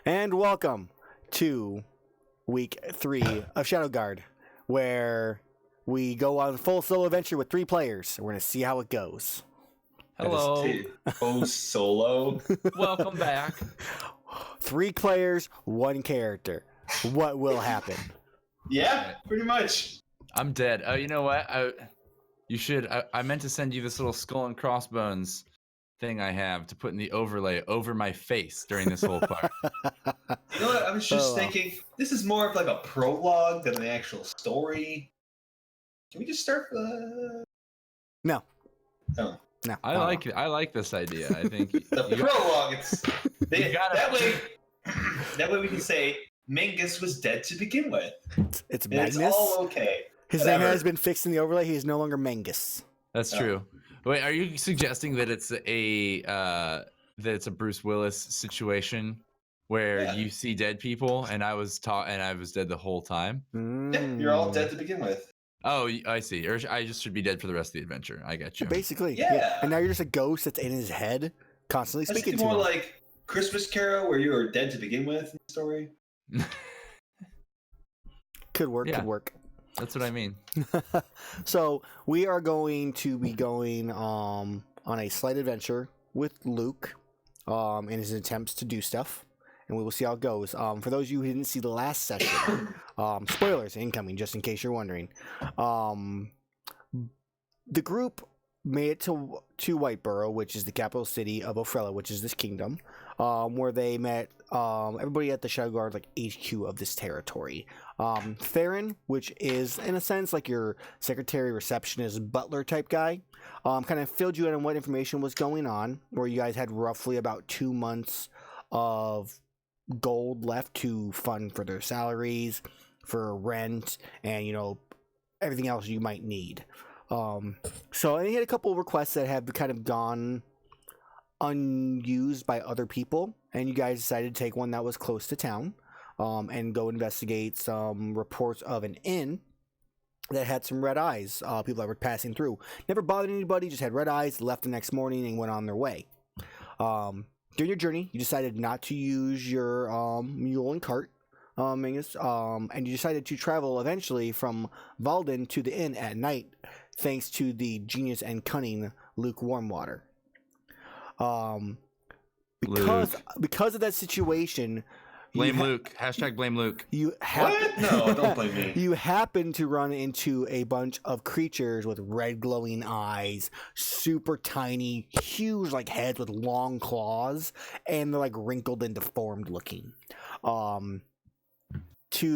And welcome to week 3 of Shadowguard, where we go on a full solo adventure with 3 players. We're going to see how it goes. Hello. Oh, solo. Welcome back. 3 players, 1 character. What will happen? Yeah, pretty much. I'm dead. Oh, you know what? I meant to send you this little skull and crossbones thing I have to put in the overlay over my face during this whole part. You know what? I was just thinking, this is more of like a prologue than an actual story. Can we just start? No. Oh. No. I like this idea. I think the prologue. That way we can say Mingus was dead to begin with. It's Magnus. It's all okay. His name has been fixed in the overlay. He is no longer Mangus. That's true. Wait, are you suggesting that it's a Bruce Willis situation where you see dead people and I was dead the whole time? Yeah, you're all dead to begin with. Oh, I see. Or I just should be dead for the rest of the adventure. I get you. Basically, yeah. And now you're just a ghost that's in his head, constantly speaking to him. More like Christmas Carol, where you were dead to begin with in the story. Could work. Yeah. Could work. That's what I mean. So we are going to be going on a slight adventure with Luke in his attempts to do stuff, and we will see how it goes. For those of you who didn't see the last session, spoilers incoming, just in case you're wondering. The group made it to Whiteborough, which is the capital city of Ophrella, which is this kingdom, where they met everybody at the Shadowguard HQ of this territory. Theron, which is in a sense like your secretary, receptionist, butler type guy, kind of filled you in on what information was going on, where you guys had roughly about 2 months of gold left to fund for their salaries, for rent, and everything else you might need. So he had a couple of requests that have kind of gone unused by other people, and you guys decided to take one that was close to town, and go investigate some reports of an inn that had some red eyes, people that were passing through. Never bothered anybody, just had red eyes, left the next morning and went on their way. During your journey, you decided not to use your mule and cart, Mingus, and you decided to travel eventually from Valden to the inn at night, thanks to the genius and cunning Luke Warmwater. Because of that situation, blame Luke. # blame Luke. What? No, don't blame me. You happen to run into a bunch of creatures with red glowing eyes, super tiny, huge heads with long claws, and they're wrinkled and deformed looking. To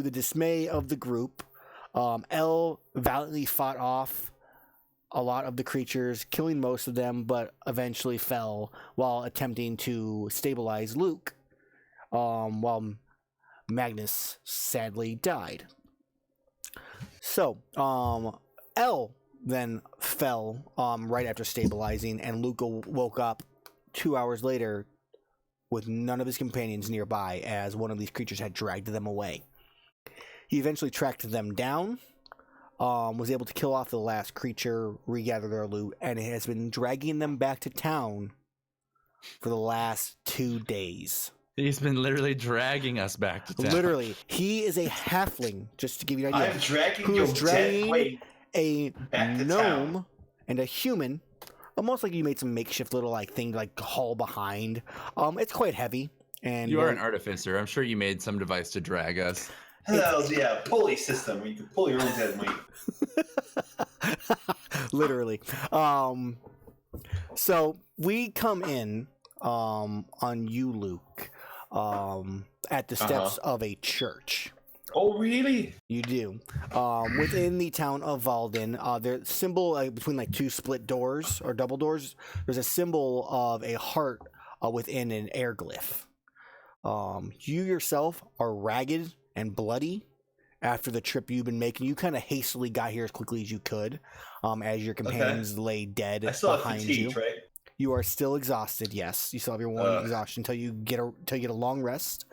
the dismay of the group, Elle valiantly fought off a lot of the creatures, killing most of them, but eventually fell while attempting to stabilize Luke, while Magnus sadly died. So, Elle then fell right after stabilizing, and Luke woke up 2 hours later with none of his companions nearby, as one of these creatures had dragged them away. He eventually tracked them down, was able to kill off the last creature, regather their loot, and has been dragging them back to town for the last 2 days. He's been literally dragging us back to town. Literally. He is a halfling, just to give you an idea. I'm dragging who your is dragging dead weight a back to gnome town. and a human, almost like you made some makeshift little thing to haul behind. It's quite heavy. And you are an artificer. I'm sure you made some device to drag us. Hell yeah, pulley system where you can pull your own dead weight. Literally. So we come in on you, Luke, at the steps of a church. Oh, really? You do. Within the town of Valden, there's symbol between 2 split doors or double doors. There's a symbol of a heart within an air glyph. You yourself are ragged and bloody after the trip you've been making. You kind of hastily got here as quickly as you could, as your companions lay dead behind you. Right? You are still exhausted. Yes, you still have your one exhaustion until you get a long rest.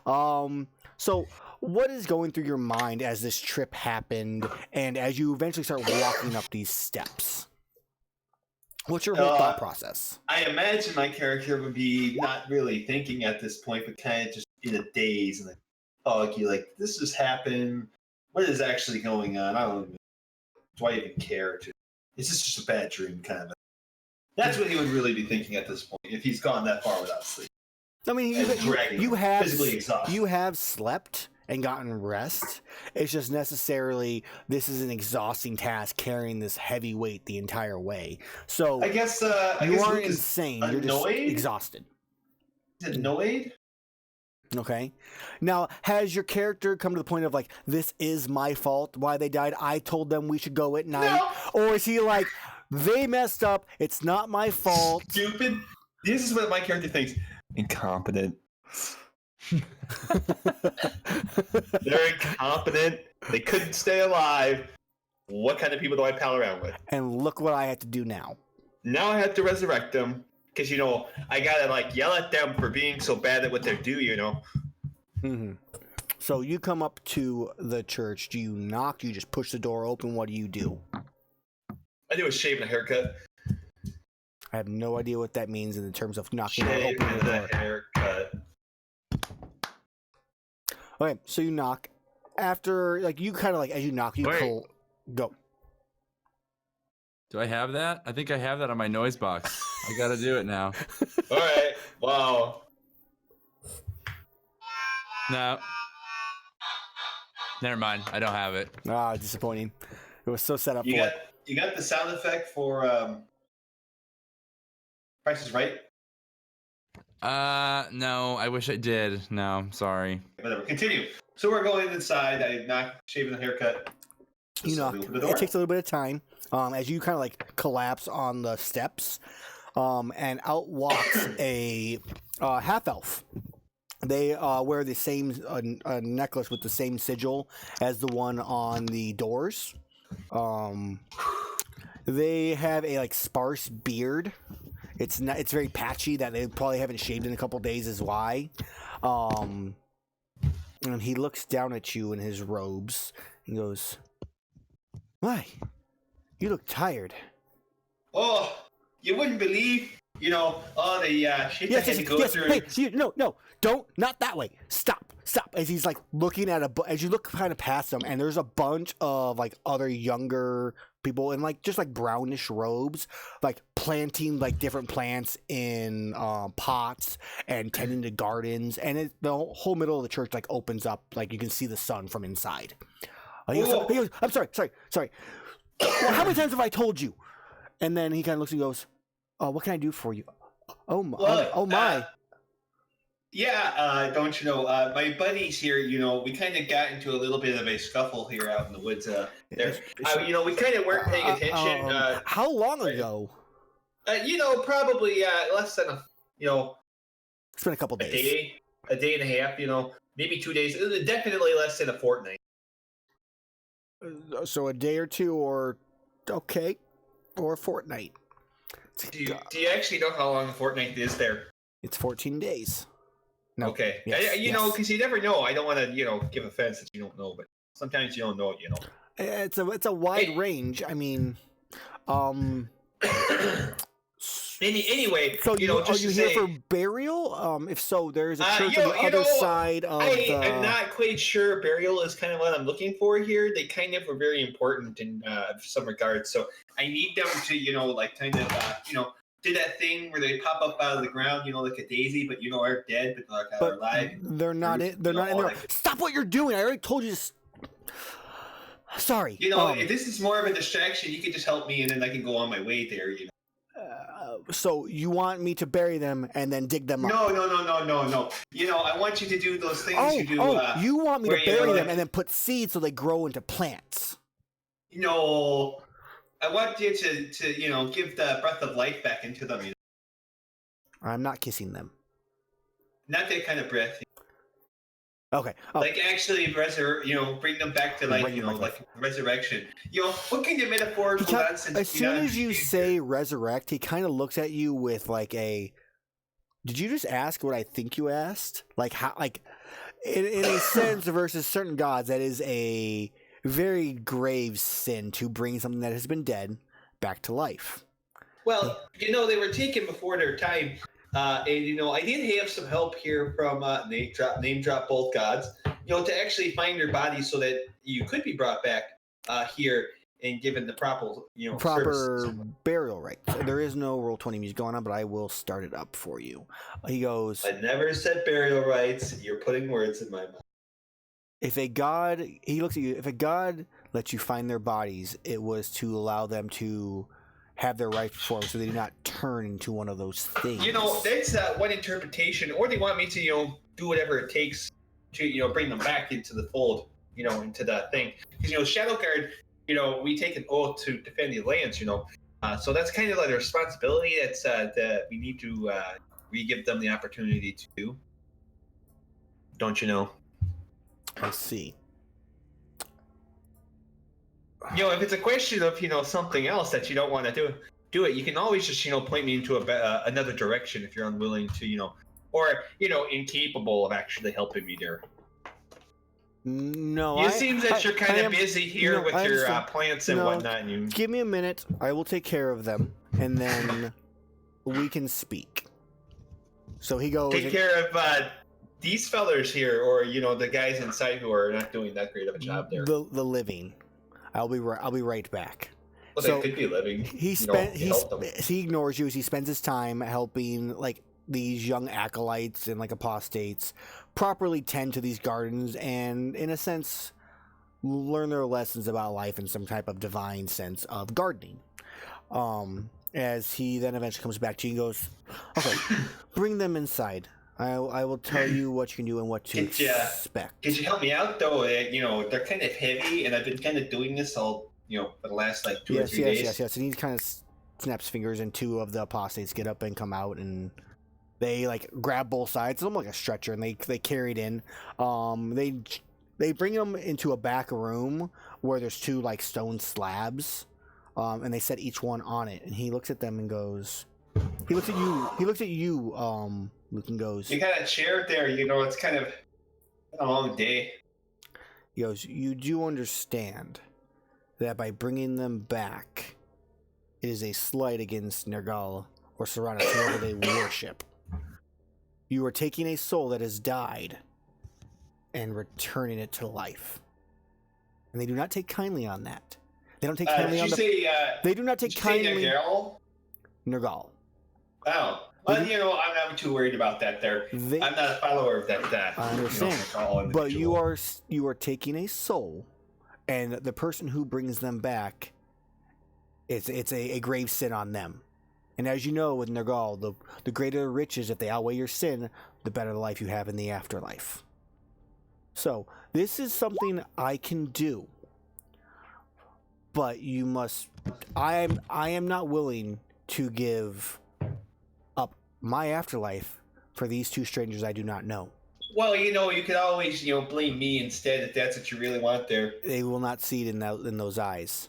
So what is going through your mind as this trip happened, and as you eventually start walking up these steps? What's your whole thought process? I imagine my character would be not really thinking at this point, but kind of just in a daze and like, hug you, like, this just happened. What is actually going on? I don't even, do I even care? Is this just a bad dream, kind of? That's what he would really be thinking at this point if he's gone that far without sleep. I mean, you have slept and gotten rest. It's just necessarily this is an exhausting task carrying this heavy weight the entire way. So I guess you aren't insane. You're just exhausted. Is it annoyed? Okay. Now, has your character come to the point of like, this is my fault why they died? I told them we should go at night. No. Or is he like, they messed up. It's not my fault. Stupid. This is what my character thinks. Incompetent. They're incompetent. They couldn't stay alive. What kind of people do I pal around with? And look what I had to do now. Now I have to resurrect them. Because, I gotta, like, yell at them for being so bad at what they do, Mm-hmm. So you come up to the church. Do you knock? Do you just push the door open? What do you do? I do a shave and a haircut. I have no idea what that means in terms of knocking or Shave opening the and door. a haircut. Okay, so you knock. After, like, you kind of, like, as you knock, you go. Do I have that? I think I have that on my noise box. I gotta do it now. All right. Wow. No. Never mind. I don't have it. Ah, disappointing. It was so set up You for got it. you got the sound effect for Price is Right? No. I wish I did. No, I'm sorry. Whatever. Continue. So we're going inside. I knock, shaving the haircut. You knock. It takes a little bit of time. As you kind of like collapse on the steps, and out walks a half elf. They wear the same necklace with the same sigil as the one on the doors. They have a like sparse beard. It's very patchy that they probably haven't shaved in a couple days is why. And he looks down at you in his robes and goes, "Why? You look tired." Oh, you wouldn't believe, all the shit I had to go through. Hey, no, don't, not that way. Stop. As he's like looking at as you look kind of past him, and there's a bunch of like other younger people in like just like brownish robes, like planting like different plants in pots and tending to gardens, and the whole middle of the church like opens up, like you can see the sun from inside. He goes, "I'm sorry. Well, how many times have I told you?" And then he kind of looks and goes, "What can I do for you?" Oh my. Don't you know, my buddies here, we kind of got into a little bit of a scuffle here out in the woods. We kind of weren't paying attention. How long ago? Probably less than It's been a couple days. A day and a half, maybe 2 days. Definitely less than a fortnight. So a day or two, or a fortnight. Do you actually know how long a fortnight is there? It's 14 days. No. Okay. Yes, because you never know. I don't want to, give offense that you don't know, but sometimes you don't know it, It's a wide range. I mean, Anyway, so just are you here for burial? If so, there's a church on the other side of I'm not quite sure. Burial is kind of what I'm looking for here. They kind of were very important in some regards. So I need them to, do that thing where they pop up out of the ground, like a daisy, but are dead, but are alive. They're not in there. Stop what you're doing! I already told you. Sorry. If this is more of a distraction, you could just help me, and then I can go on my way there. So you want me to bury them and then dig them up? No. I want you to do those things you do. You want me to bury them and then put seeds so they grow into plants? No. I want you to give the breath of life back into them. I'm not kissing them. Not that kind of breath. Okay. Like actually bring them back to like resurrection. What kind of metaphorical nonsense? As soon as you say resurrect, he kind of looks at you with like a, "Did you just ask what I think you asked?" Like how, like in a sense versus certain gods, that is a very grave sin to bring something that has been dead back to life. Well, they were taken before their time. And I did have some help here from name drop both gods. To actually find your body so that you could be brought back here and given the proper proper services. burial rites. There is no Roll20 music going on, but I will start it up for you. He goes, I never said burial rites. You're putting words in my mouth. if a god, he looks at you, if a god lets you find their bodies, it was to allow them to have their rites performed so they do not turn into one of those things. That's one interpretation. Or they want me to, do whatever it takes to, bring them back into the fold, into that thing. Because, Shadowguard, we take an oath to defend the lands, so that's kind of like a responsibility that we need to give them the opportunity to do. Don't you know? I see. If it's a question of something else that you don't want to do it, you can always just point me into another direction if you're unwilling to or incapable of actually helping me there. No, It seems that you're kind of busy here with your plants and whatnot. And give me a minute. I will take care of them, and then we can speak. So he goes. Take care of these fellers here, or the guys inside who are not doing that great of a job there. The living. I'll be right back. Well, so they could be living. He ignores you as he spends his time helping these young acolytes and apostates properly tend to these gardens and, in a sense, learn their lessons about life in some type of divine sense of gardening. As he then eventually comes back to you and goes, okay, bring them inside. I will tell you what you can do and what to expect. Could you help me out, though? They're kind of heavy, and I've been kind of doing this all, for the last 2 or 3 days. Yes. And he kind of snaps fingers, and two of the apostates get up and come out, and they grab both sides. It's almost like a stretcher, and they carry it in. They bring them into a back room where there's two stone slabs, and they set each one on it. And he looks at them and goes, he looks at you, Luke, and goes, you got a chair there, it's kind of a long day. He goes, you do understand that by bringing them back, it is a slight against Nergal or Serranos, whoever they worship. You are taking a soul that has died and returning it to life. And they do not take kindly on that. They don't take kindly on they do not take kindly. Nergal. Oh. Well, I'm not too worried about that there. I'm not a follower of that. I understand. But you are taking a soul, and the person who brings them back, it's a grave sin on them. And as you know, with Nergal, the greater the riches, if they outweigh your sin, the better the life you have in the afterlife. So, this is something I can do. But you must... I am not willing to give up my afterlife for these two strangers I do not know. Well, you could always, blame me instead if that's what you really want there. They will not see it in those eyes.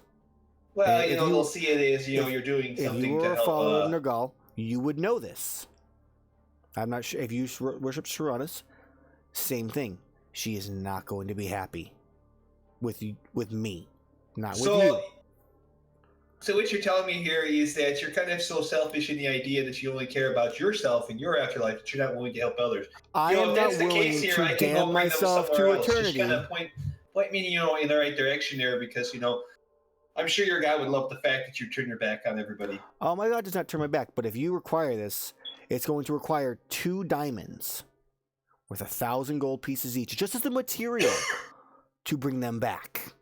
Well, they'll see it as, you're doing something to help. If you were a follower of Nergal, you would know this. I'm not sure. If you worship Serranos, same thing. She is not going to be happy with me, not with you. So what you're telling me here is that you're kind of so selfish in the idea that you only care about yourself and your afterlife, that you're not willing to help others. I am not willing to damn myself to eternity. Just kind of point me, in the right direction there, because, I'm sure your God would love the fact that you turn your back on everybody. Oh, my God does not turn my back, but if you require this, it's going to require 2 diamonds worth 1,000 gold pieces each, just as the material to bring them back.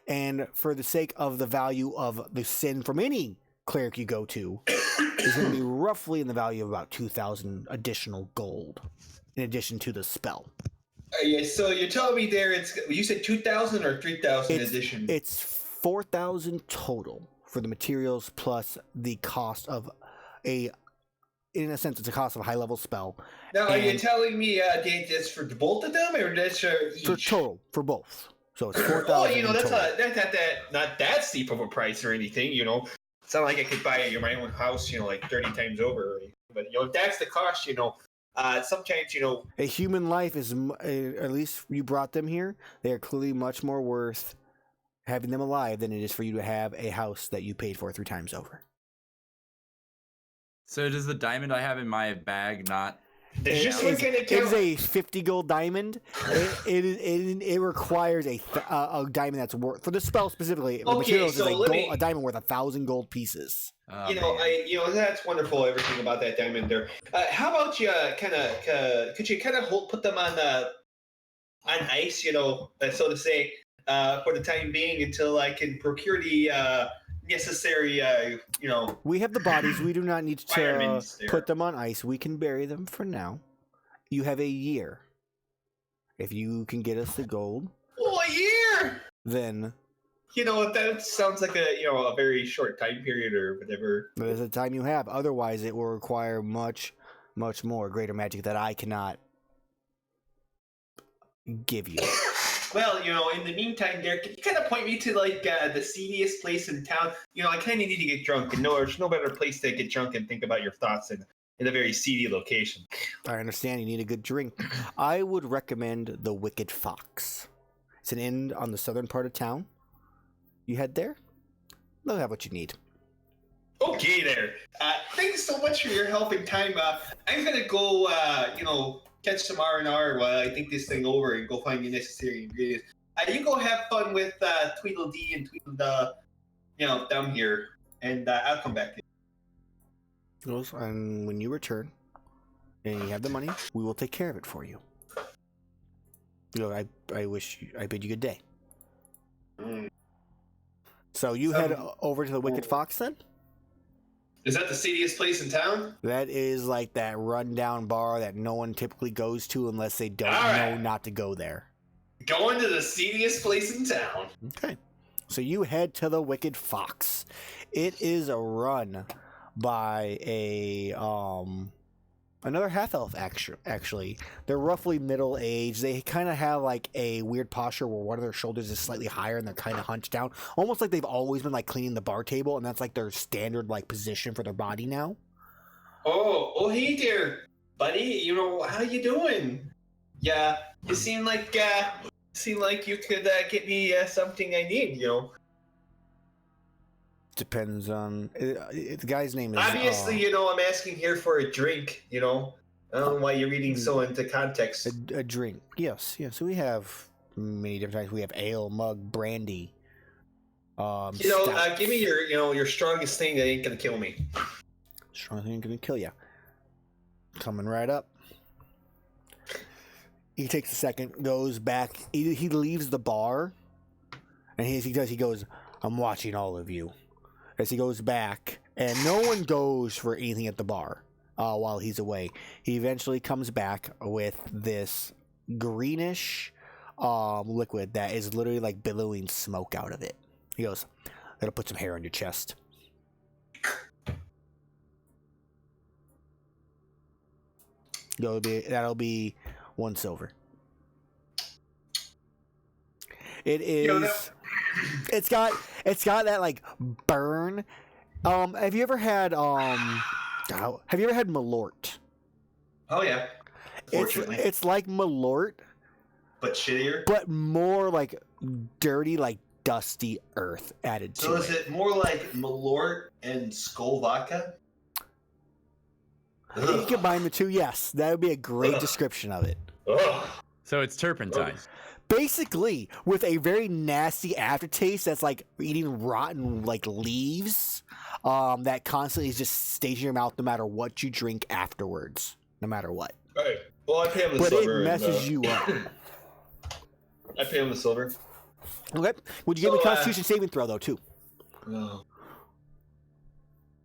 And for the sake of the value of the sin from any cleric you go to, is going to be roughly in the value of about 2,000 additional gold, in addition to the spell. Yeah, so you're telling me there, you said 2,000 or 3,000 addition? It's 4,000 total for the materials plus the cost of in a sense, it's a cost of a high-level spell. Now, are you telling me that's for both of them, or that's for each? For total, for both. So it's 4,000. Oh, that's not that steep of a price or anything. It's not like I could buy my own house, 30 times over. But if that's the cost, sometimes a human life is, at least you brought them here. They are clearly much more worth having them alive than it is for you to have a house that you paid for 3 times over. So does the diamond I have in my bag not? It's just like an It is a 50 gold diamond. It requires a diamond that's worth, for the spell specifically. The Okay, materials so is let me- a diamond worth 1,000 gold pieces. Oh, you know, man. that's wonderful. Everything about that diamond there. How about you could you kind of put them on ice, so to say, for the time being until I can procure the necessary, We have the bodies. We do not need to Firemen's there. put them on ice. We can bury them for now. You have a year. If you can get us the gold, a year. then That sounds like a very short time period or whatever. that is the time you have. Otherwise, it will require much, much more greater magic that I cannot give you. Well, in the meantime, there, can you kind of point me to the seediest place in town? I kind of need to get drunk, and there's no better place to get drunk and think about your thoughts in a very seedy location. I understand you need a good drink. I would recommend the Wicked Fox. It's an inn on the southern part of town. You head there. They'll have what you need. Okay, there. Thanks so much for your help and time. I'm gonna go, catch some R&R while I think this thing over and go find the necessary ingredients. You go have fun with Tweedledee and Tweedledum, down here, and I'll come back to you. And when you return and you have the money, we will take care of it for you. I bid you good day. Mm. So you head over to the Wicked Fox then? Is that the seediest place in town? That is like that rundown bar that no one typically goes to unless they don't know not to go there. Going to the seediest place in town. Okay. So you head to the Wicked Fox. It is a run by another half-elf actually. They're roughly middle-aged. They kind of have like a weird posture where one of their shoulders is slightly higher and they're kind of hunched down. Almost like they've always been like cleaning the bar table, and that's like their standard like position for their body now. Oh, hey there, buddy. How you doing? Yeah, you seem like you could get me something I need. Depends on the guy's name is Obviously, I'm asking here for a drink. I don't know why you're reading so into context. a drink. Yes. So we have many different types. We have ale, mug, brandy. Give stout. me your strongest thing that ain't gonna kill me. Strong thing gonna kill you. Coming right up. He takes a second, goes back. He leaves the bar, and he goes, "I'm watching all of you." As he goes back, and no one goes for anything at the bar while he's away. He eventually comes back with this greenish liquid that is literally like billowing smoke out of it. He goes, "That'll put some hair on your chest." That'll be 1 silver. It is. It's got that like burn. Have you ever had Malort? Oh yeah. Fortunately, It's like Malort, but shittier. but more like dirty, like dusty earth added to So it. is it more like Malort and Skull vodka? You can combine the two, yes. That would be a great Ugh. description of it. Ugh. So it's turpentine. Basically, with a very nasty aftertaste that's like eating rotten like leaves, that constantly is just stays in your mouth no matter what you drink afterwards, no matter what. Right. Well, I pay him the But silver. it messes you up. I pay him the silver. Okay. Would you give me a So, Constitution saving throw though too? No.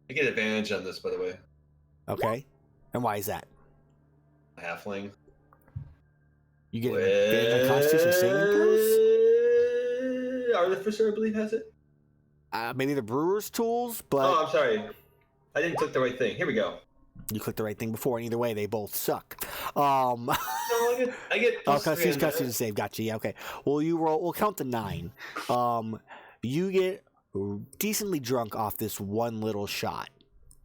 I get advantage on this, by the way. Okay. And why is that? Halfling. You get an advantage on Constitution saving throws? Artificer, I believe, has it. Maybe the brewer's tools, but Oh, I'm sorry. I didn't click the right thing. Here we go. you clicked the right thing before, and either way, they both suck. No, I get plus three on that. Constitution save, gotcha. Yeah, okay. Well, you roll. We'll count to 9. You get decently drunk off this one little shot.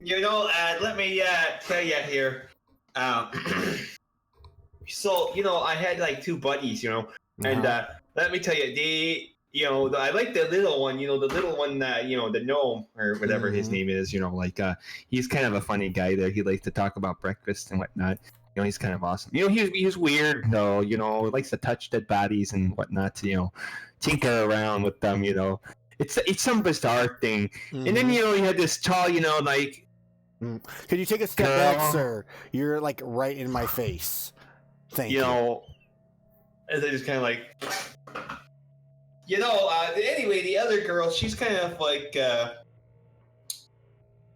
Let me tell you here. So, I had like 2 buddies, and let me tell you, I like the little one. The little one that the gnome or whatever his name is. He's kind of a funny guy there. He likes to talk about breakfast and whatnot. He's kind of awesome. He's weird though. Likes to touch dead bodies and whatnot. Tinker around with them. It's some bizarre thing. And then you had this tall. Could you take a step back, sir? You're like right in my face. Thank you. As I just kind of like. Anyway, the other girl, she's kind of like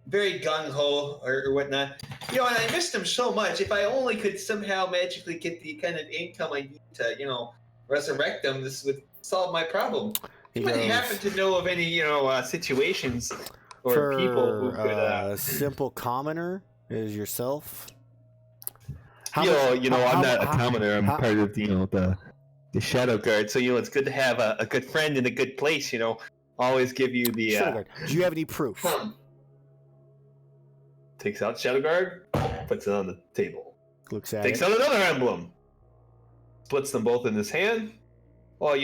very gung-ho or whatnot. And I missed him so much. If I only could somehow magically get the kind of income I need to, resurrect them, this would solve my problem. Do you happen to know of any, situations or people who could... a simple commoner is yourself. I'm not a commoner. I'm part of, the Shadowguard, so it's good to have a good friend in a good place. Always give you the. Shadowguard. Do you have any proof? Takes out Shadowguard, puts it on the table. Looks at Takes out another emblem. Splits them both in his hand. Well,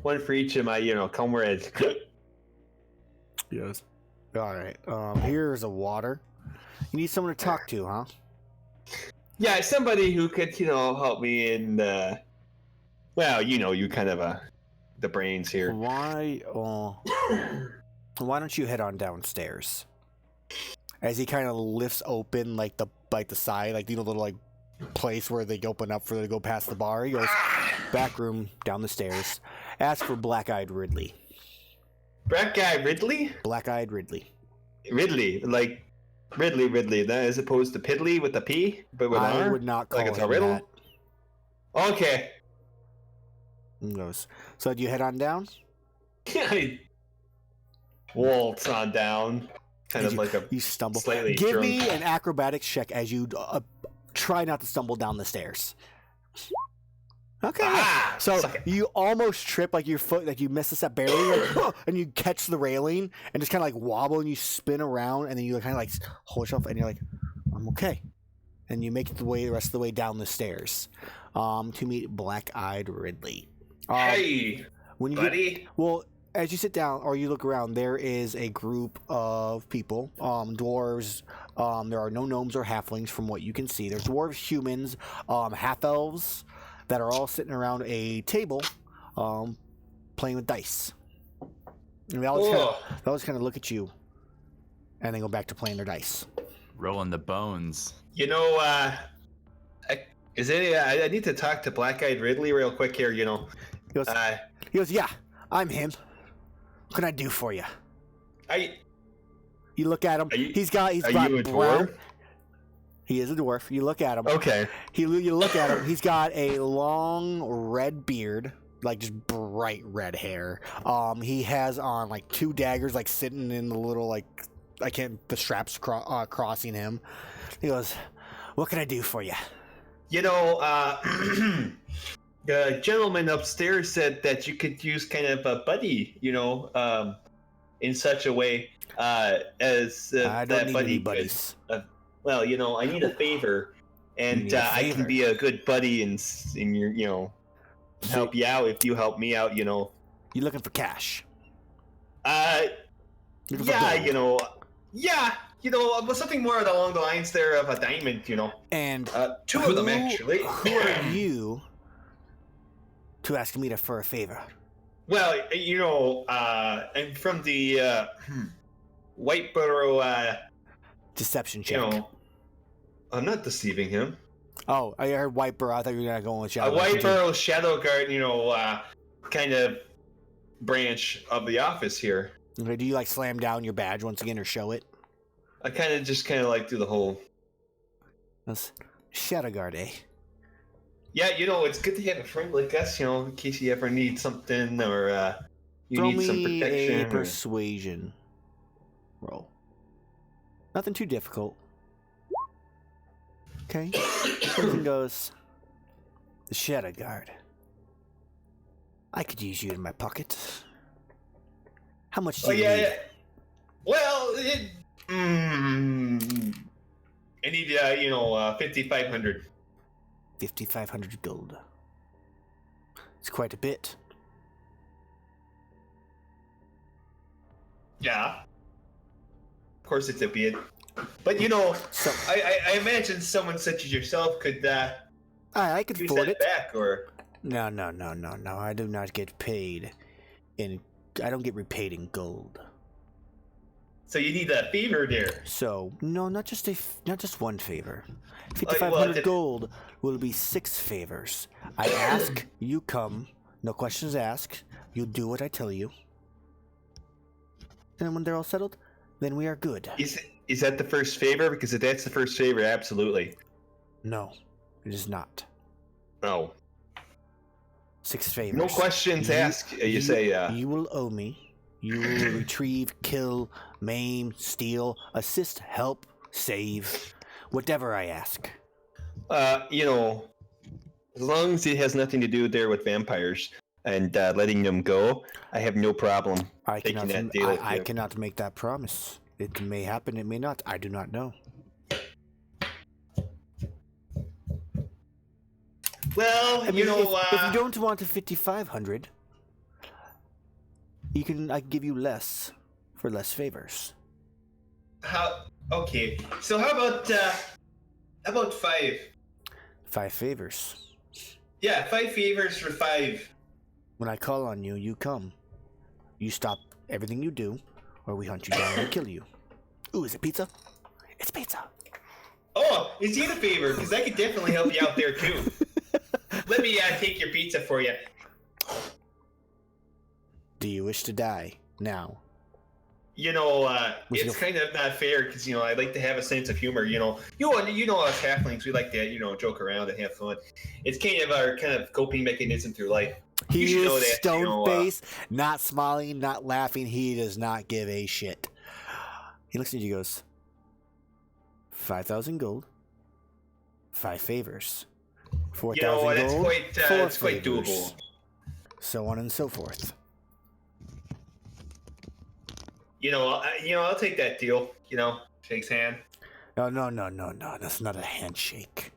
one for each of my comrades. Yes. All right. Here's a water. You need someone to talk to, huh? Yeah, somebody who could help me in. Well, you kind of the brains here. Why don't you head on downstairs? As he kind of lifts open the side, the little place where they open up for them to go past the bar. He goes back room down the stairs. Ask for Black-Eyed Ridley. Black-Eyed Ridley? Black-Eyed Ridley. Ridley, like Ridley, that as opposed to Piddly with a P, but with an R? I would not call it's him a riddle. that. Okay. He goes. So do you head on down? I waltz on down, you stumble. Slightly Give drunk. me an acrobatics check as you try not to stumble down the stairs. Okay. So you almost trip, your foot, you miss a step barely, and you catch the railing and just kind of wobble and you spin around and then you kind of hold yourself and you're like, I'm okay. And you make it the rest of the way down the stairs to meet Black-Eyed Ridley. Hey, buddy. As you sit down or you look around, there is a group of people, dwarves. There are no gnomes or halflings from what you can see. There's dwarves, humans, half-elves that are all sitting around a table playing with dice. And they all just kind of look at you and then go back to playing their dice. Rolling the bones. I need to talk to Black-Eyed Ridley real quick here, He goes, yeah, I'm him. What can I do for you? You look at him. He's got you a brown. dwarf? He is a dwarf. You look at him. Okay. You look at him. He's got a long red beard, just bright red hair. He has on 2 daggers, sitting in the little the straps crossing him. He goes, "What can I do for you?" The gentleman upstairs said that you could use kind of a buddy, in such a way as I don't that need buddy any buddies. Well, I need a favor, and I can be a good buddy in your, help you out if you help me out. You looking for cash? Something more along the lines there of a diamond, And 2 of them actually. Who are you to ask me for a favor? Well, I'm from the Whiteborough. Deception check. I'm not deceiving him. Oh, I heard Whiteborough. I thought you were gonna go with A Shadowguard. Whiteborough Shadowguard, kind of branch of the office here. Okay, do you slam down your badge once again or show it? I kind of do the whole. That's Shadowguard, eh? Yeah, it's good to have a friend like us, in case you ever need something or you Throw need some me protection. a persuasion roll. Nothing too difficult. Okay. Everything goes. The Shadowguard. I could use you in my pocket. How much do you need? Yeah. Well, I need 5,500. 5,500 gold. It's quite a bit. Yeah. Of course it's a bid. But you know, So I imagine someone such as yourself could I could use afford that it. back, or No. I do not get paid I don't get repaid in gold. so you need a favor there. So no, not just one favor. Well, 5,500 did- gold will be 6 favors. I ask, you come. No questions asked. You do what I tell you. And when they're all settled, then we are good. Is that the first favor? Because if that's the first favor, absolutely. No, it is not. No. 6 favors. No questions asked. You say. You will owe me. You will retrieve, kill, maim, steal, assist, help, save, whatever I ask. You know, as long as it has nothing to do there with vampires and letting them go, I have no problem. I Taking cannot. that deal with I you. cannot make that promise. It may happen. It may not. I do not know. Well, I mean, you know, if you don't want a 5,500, I can give you less for less favors. how? Okay, so how about 5? 5 favors. Yeah, 5 favors for 5. When I call on you, you come. You stop everything you do, or we hunt you down and kill you. Ooh, is it pizza? It's pizza. Oh, is he the favor? Because I could definitely help you out there too. Let me take your pizza for you. Do you wish to die now? You know, Was it's it- kind of not fair because you know I like to have a sense of humor. You know us halflings, we like to joke around and have fun. It's kind of our kind of coping mechanism through life. You He should know is that, you know, stone-faced, not smiling, not laughing. He does not give a shit. He looks at you and goes, 5,000 gold, 5 favors, 4,000 You know what? gold, It's 4 quite favors, doable. so on and so forth. I'll take that deal. Shakes hand. No, that's not a handshake.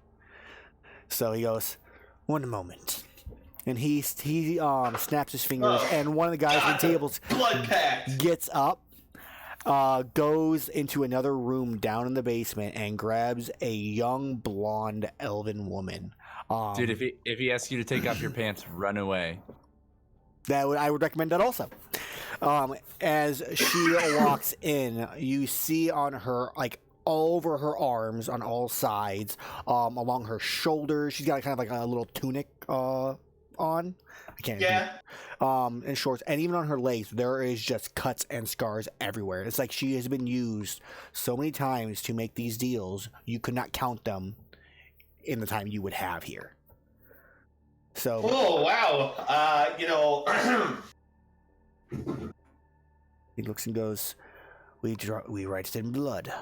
So he goes, 1 moment. And he snaps his fingers, Oh, and one of the guys on the tables Blood pact. gets up, goes into another room down in the basement, and grabs a young blonde elven woman. Dude, if he asks you to take off your pants, run away. I would recommend that also. As she walks in, you see on her, like, all over her arms on all sides, along her shoulders, she's got kind of like a little tunic on. I can't. Yeah. And shorts, and even on her legs, there is just cuts and scars everywhere. It's like she has been used so many times to make these deals, you could not count them in the time you would have here. So. Oh wow. He looks and goes, we write it in blood.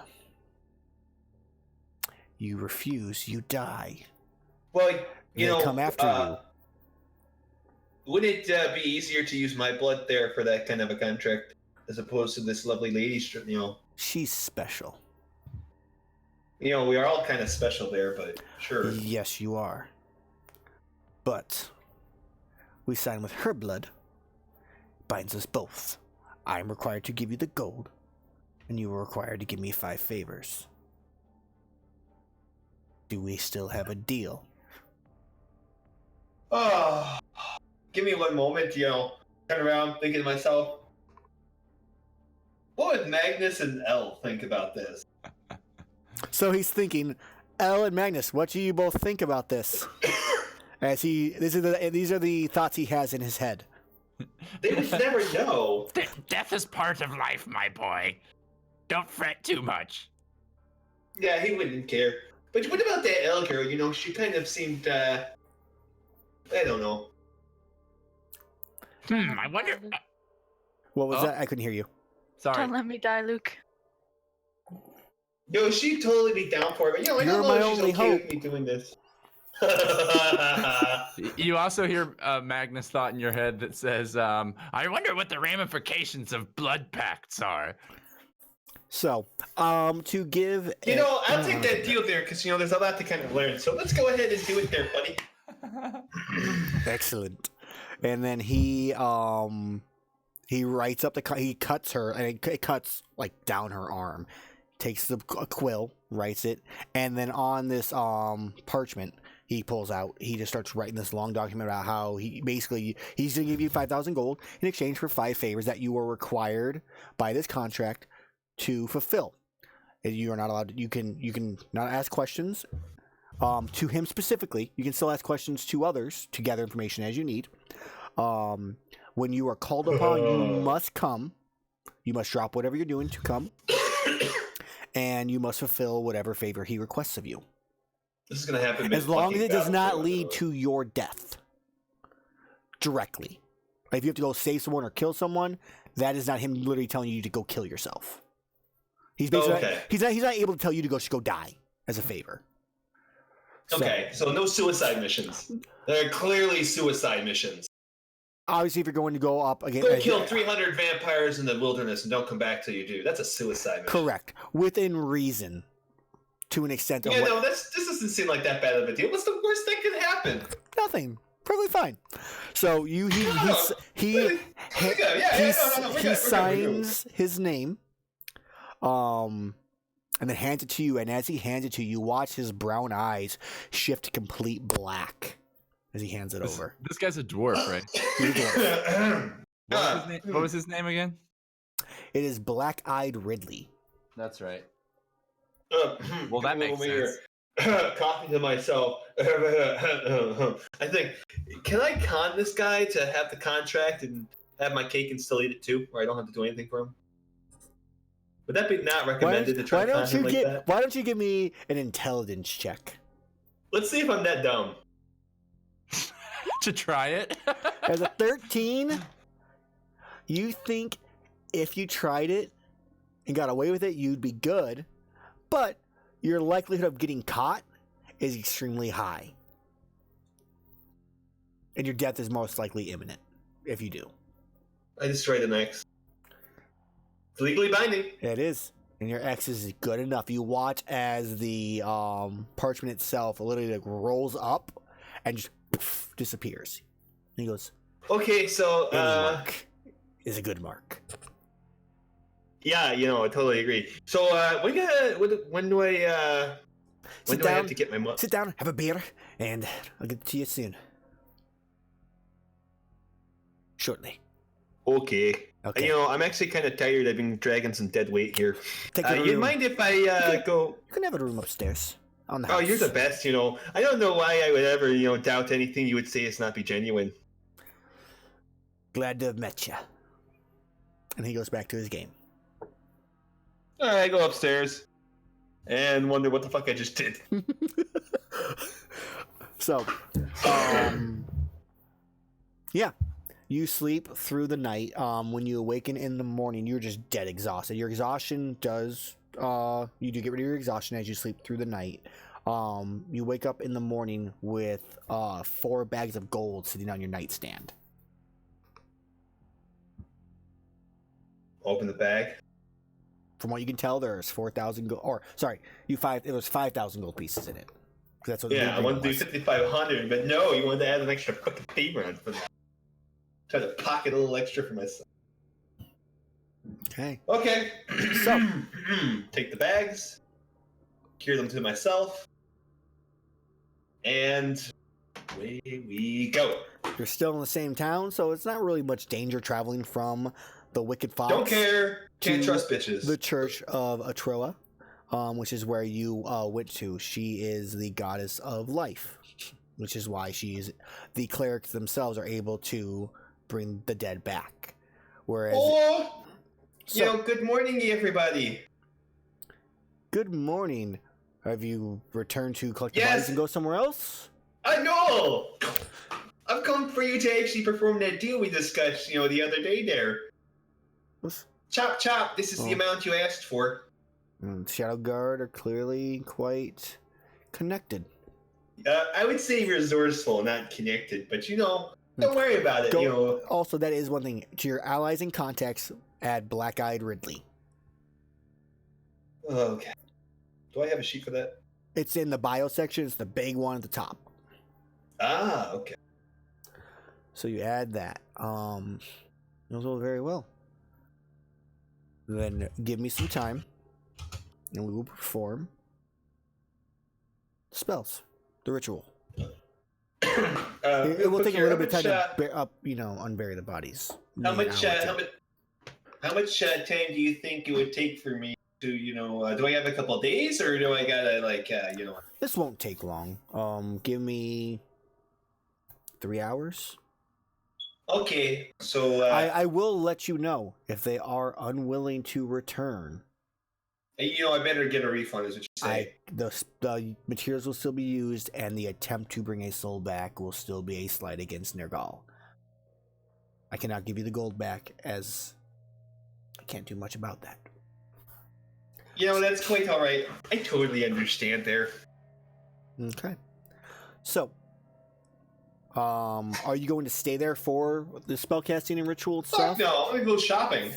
You refuse, you die. Well, They come after you. Wouldn't it be easier to use my blood there for that kind of a contract as opposed to this lovely lady? She's special. We are all kind of special there, but sure. Yes, you are. But we sign with her blood. Binds us both. I am required to give you the gold, and you are required to give me 5 favors. Do we still have a deal? Oh, give me 1 moment. Turn around, thinking to myself, what would Magnus and Elle think about this? So he's thinking, Elle and Magnus, what do you both think about this? These are the thoughts he has in his head. They would never know. Death is part of life, my boy. Don't fret too much. Yeah, he wouldn't care. But what about that Elle girl? She kind of seemed, I don't know. I wonder. What was Oh. that? I couldn't hear you. Sorry. Don't let me die, Luke. Yo, she'd totally be down for it. But, I You're don't know my if she's only okay hope. with me doing this. You also hear a Magnus thought in your head that says, I wonder what the ramifications of blood pacts are. So, to give... I'll take that deal there because, there's a lot to kind of learn. So let's go ahead and do it there, buddy. Excellent. And then he He writes up he cuts her, and it cuts like down her arm. Takes a quill, writes it, and then on this parchment he pulls out, he just starts writing this long document about how he's going to give you 5,000 gold in exchange for 5 favors that you are required by this contract to fulfill. You are not allowed to, you can not ask questions to him specifically. You can still ask questions to others to gather information as you need. When you are called upon, you must come. You must drop whatever you're doing to come. And you must fulfill whatever favor he requests of you. This is going to happen. As long as it does not lead to your death directly. Like if you have to go save someone or kill someone, that is not him literally telling you to go kill yourself. He's basically he's not able to tell you to go die as a favor. Okay, so no suicide missions. They're clearly suicide missions. Obviously, if you're going to go up against... Go kill 300 vampires in the wilderness and don't come back till you do. That's a suicide mission. Correct. Within reason. To an extent of... Yeah, no, this doesn't seem like that bad of a deal. What's the worst that could happen? Nothing. Perfectly fine. So he signs his name, and then hands it to you. And as he hands it to you, you watch his brown eyes shift to complete black as he hands it over. This guy's a dwarf, right? He's a dwarf. What was his name again? It is Black-Eyed Ridley. That's right. Well, that makes sense. Talking to myself. I think, can I con this guy to have the contract and have my cake and still eat it too, where I don't have to do anything for him? Would that be not recommended to try to con him like that? Why don't you give me an intelligence check? Let's see if I'm that dumb. To try it? As a 13, you think if you tried it and got away with it, you'd be good, but your likelihood of getting caught is extremely high. And your death is most likely imminent if you do. I destroyed an X. It's legally binding. It is. And your X is good enough. You watch as the parchment itself literally like rolls up and just poof, disappears. And he goes, okay, so is a good mark. Yeah, I totally agree. So when do I have to get my money? Sit down, have a beer, and I'll get to you soon. Shortly. Okay. Okay. I'm actually kind of tired. I've been dragging some dead weight here. You you mind if I go? You can have a room upstairs on the house. Oh, you're the best. I don't know why I would ever, doubt anything you would say is not be genuine. Glad to have met you. And he goes back to his game. All right, I go upstairs and wonder what the fuck I just did. So, yeah. You sleep through the night. When you awaken in the morning, you're just dead exhausted. Your exhaustion does... you do get rid of your exhaustion as you sleep through the night. You wake up in the morning with 4 bags of gold sitting on your nightstand. Open the bag. From what you can tell, there's 4,000 gold... Or, sorry, it was 5,000 gold pieces in it. That's what I wanted to do 5,500, but no, you wanted to add an extra fucking paper on for that. Try to pocket a little extra for myself. Okay. Okay. So, take the bags, cure them to myself, and away we go. you're still in the same town, so it's not really much danger traveling from the Wicked Fox. Don't care. Can't trust bitches. The Church of Atroa, which is where you went to. She is the goddess of life, which is why the clerics themselves are able to bring the dead back. Whereas, good morning, everybody. Good morning. Have you returned to collect the Yes. bodies and go somewhere else? I know. I've come for you to actually perform that deal we discussed, the other day there. Chop, chop. This is the amount you asked for. Shadowguard are clearly quite connected. I would say resourceful, not connected, but don't worry about it. Also, that is one thing. To your allies and contacts, add Black-Eyed Ridley. Okay. Do I have a sheet for that? It's in the bio section. It's the big one at the top. Ah, okay. So you add that. Knows all very well. Then give me some time, and we will perform spells, the ritual. It will take a little bit of time to unbury the bodies. How much time do you think it would take for me to, do I have a couple of days, or do I gotta This won't take long. Give me 3 hours. Okay, so I will let you know if they are unwilling to return. I better get a refund, is what you say. The materials will still be used, and the attempt to bring a soul back will still be a slight against Nergal. I cannot give you the gold back, as I can't do much about that. That's quite all right. I totally understand there. Okay. So, are you going to stay there for the spellcasting and ritual stuff? Fuck no, I'm gonna go shopping.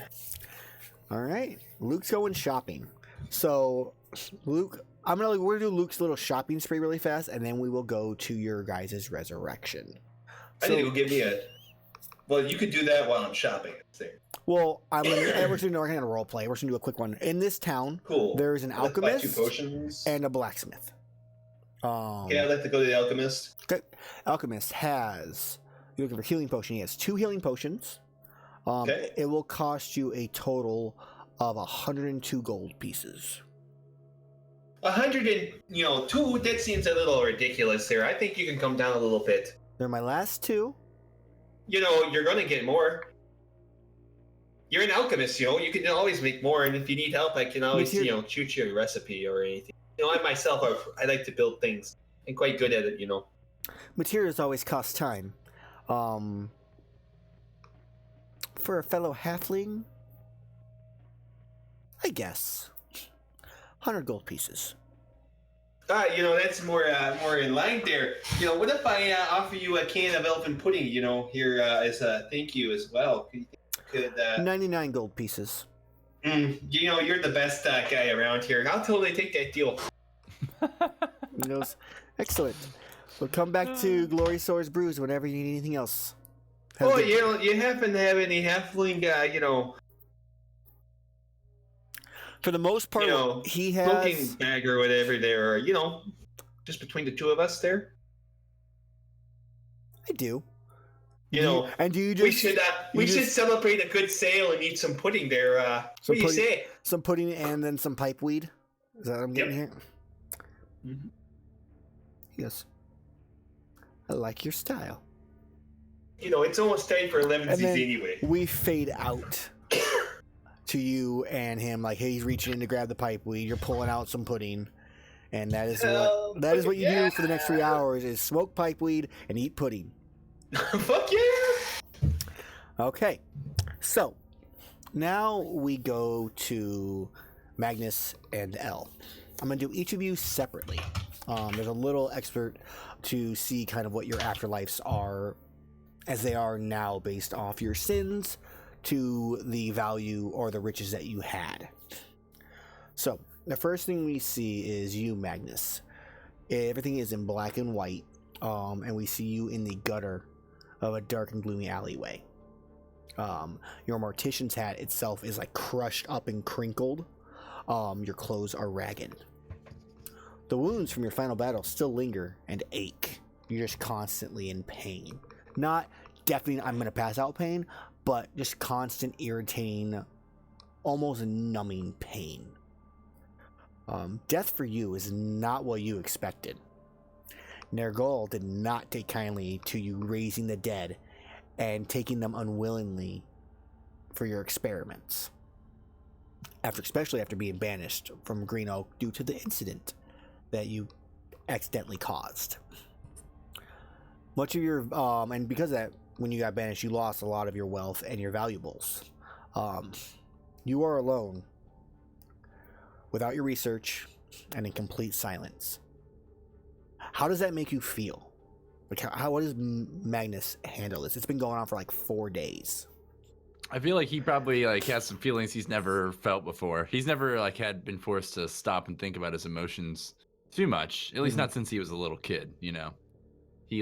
All right, Luke's going shopping. So, Luke, we're gonna do Luke's little shopping spree really fast, and then we will go to your guys' resurrection. I need to go give me a. Well, you could do that while I'm shopping. Well, we're gonna role play. We're gonna do a quick one. In this town, cool. There's an alchemist 2 potions and a blacksmith. Okay, I'd like to go to the alchemist. Okay, alchemist has. You're looking for healing potion. He has 2 healing potions. Okay. It will cost you a total of 102 gold pieces. 102. That seems a little ridiculous there. I think you can come down a little bit. They're my last 2. You're gonna get more. You're an alchemist, you can always make more, and if you need help, I can always, shoot you a recipe or anything. I myself, I like to build things. I'm quite good at it, Materials always cost time. For a fellow halfling, I guess 100 gold pieces. That's more in line there. What if I offer you a can of elven pudding, here as a thank you as well? Could 99 gold pieces. You're the best guy around here. I'll totally take that deal. He goes, excellent. We'll come back to Glory Swords Brews whenever you need anything else. You happen to have any halfling, For the most part, he has smoking bag or whatever there, or just between the two of us there. I do. And do you just? We should celebrate a good sale and eat some pudding there. What do you say? Some pudding and then some pipe weed. Is that what I'm getting here? Mm-hmm. Yes. I like your style. It's almost time for elevensies anyway. We fade out to you and him, like, hey, he's reaching in to grab the pipe weed. You're pulling out some pudding, and that is what you do for the next 3 hours: is smoke pipe weed and eat pudding. Fuck yeah! Okay, so now we go to Magnus and Elle. I'm going to do each of you separately. There's a little expert to see kind of what your afterlives are as they are now based off your sins to the value or the riches that you had. So the first thing we see is you, Magnus. Everything is in black and white, and we see you in the gutter of a dark and gloomy alleyway. Your mortician's hat itself is like crushed up and crinkled. Your clothes are ragged. The wounds from your final battle still linger and ache. You're just constantly in pain. Not definitely I'm gonna pass out pain, but just constant irritating, almost numbing pain. Death for you is not what you expected. Nergal did not take kindly to you raising the dead and taking them unwillingly for your experiments. Especially after being banished from Green Oak due to the incident that you accidentally caused. Much of your and because of that, when you got banished, you lost a lot of your wealth and your valuables. You are alone, without your research, and in complete silence. How does that make you feel? Like, how does Magnus handle this? It's been going on for like 4 days. I feel like he probably has some feelings he's never felt before. He's never had been forced to stop and think about his emotions too much. At least not since he was a little kid. He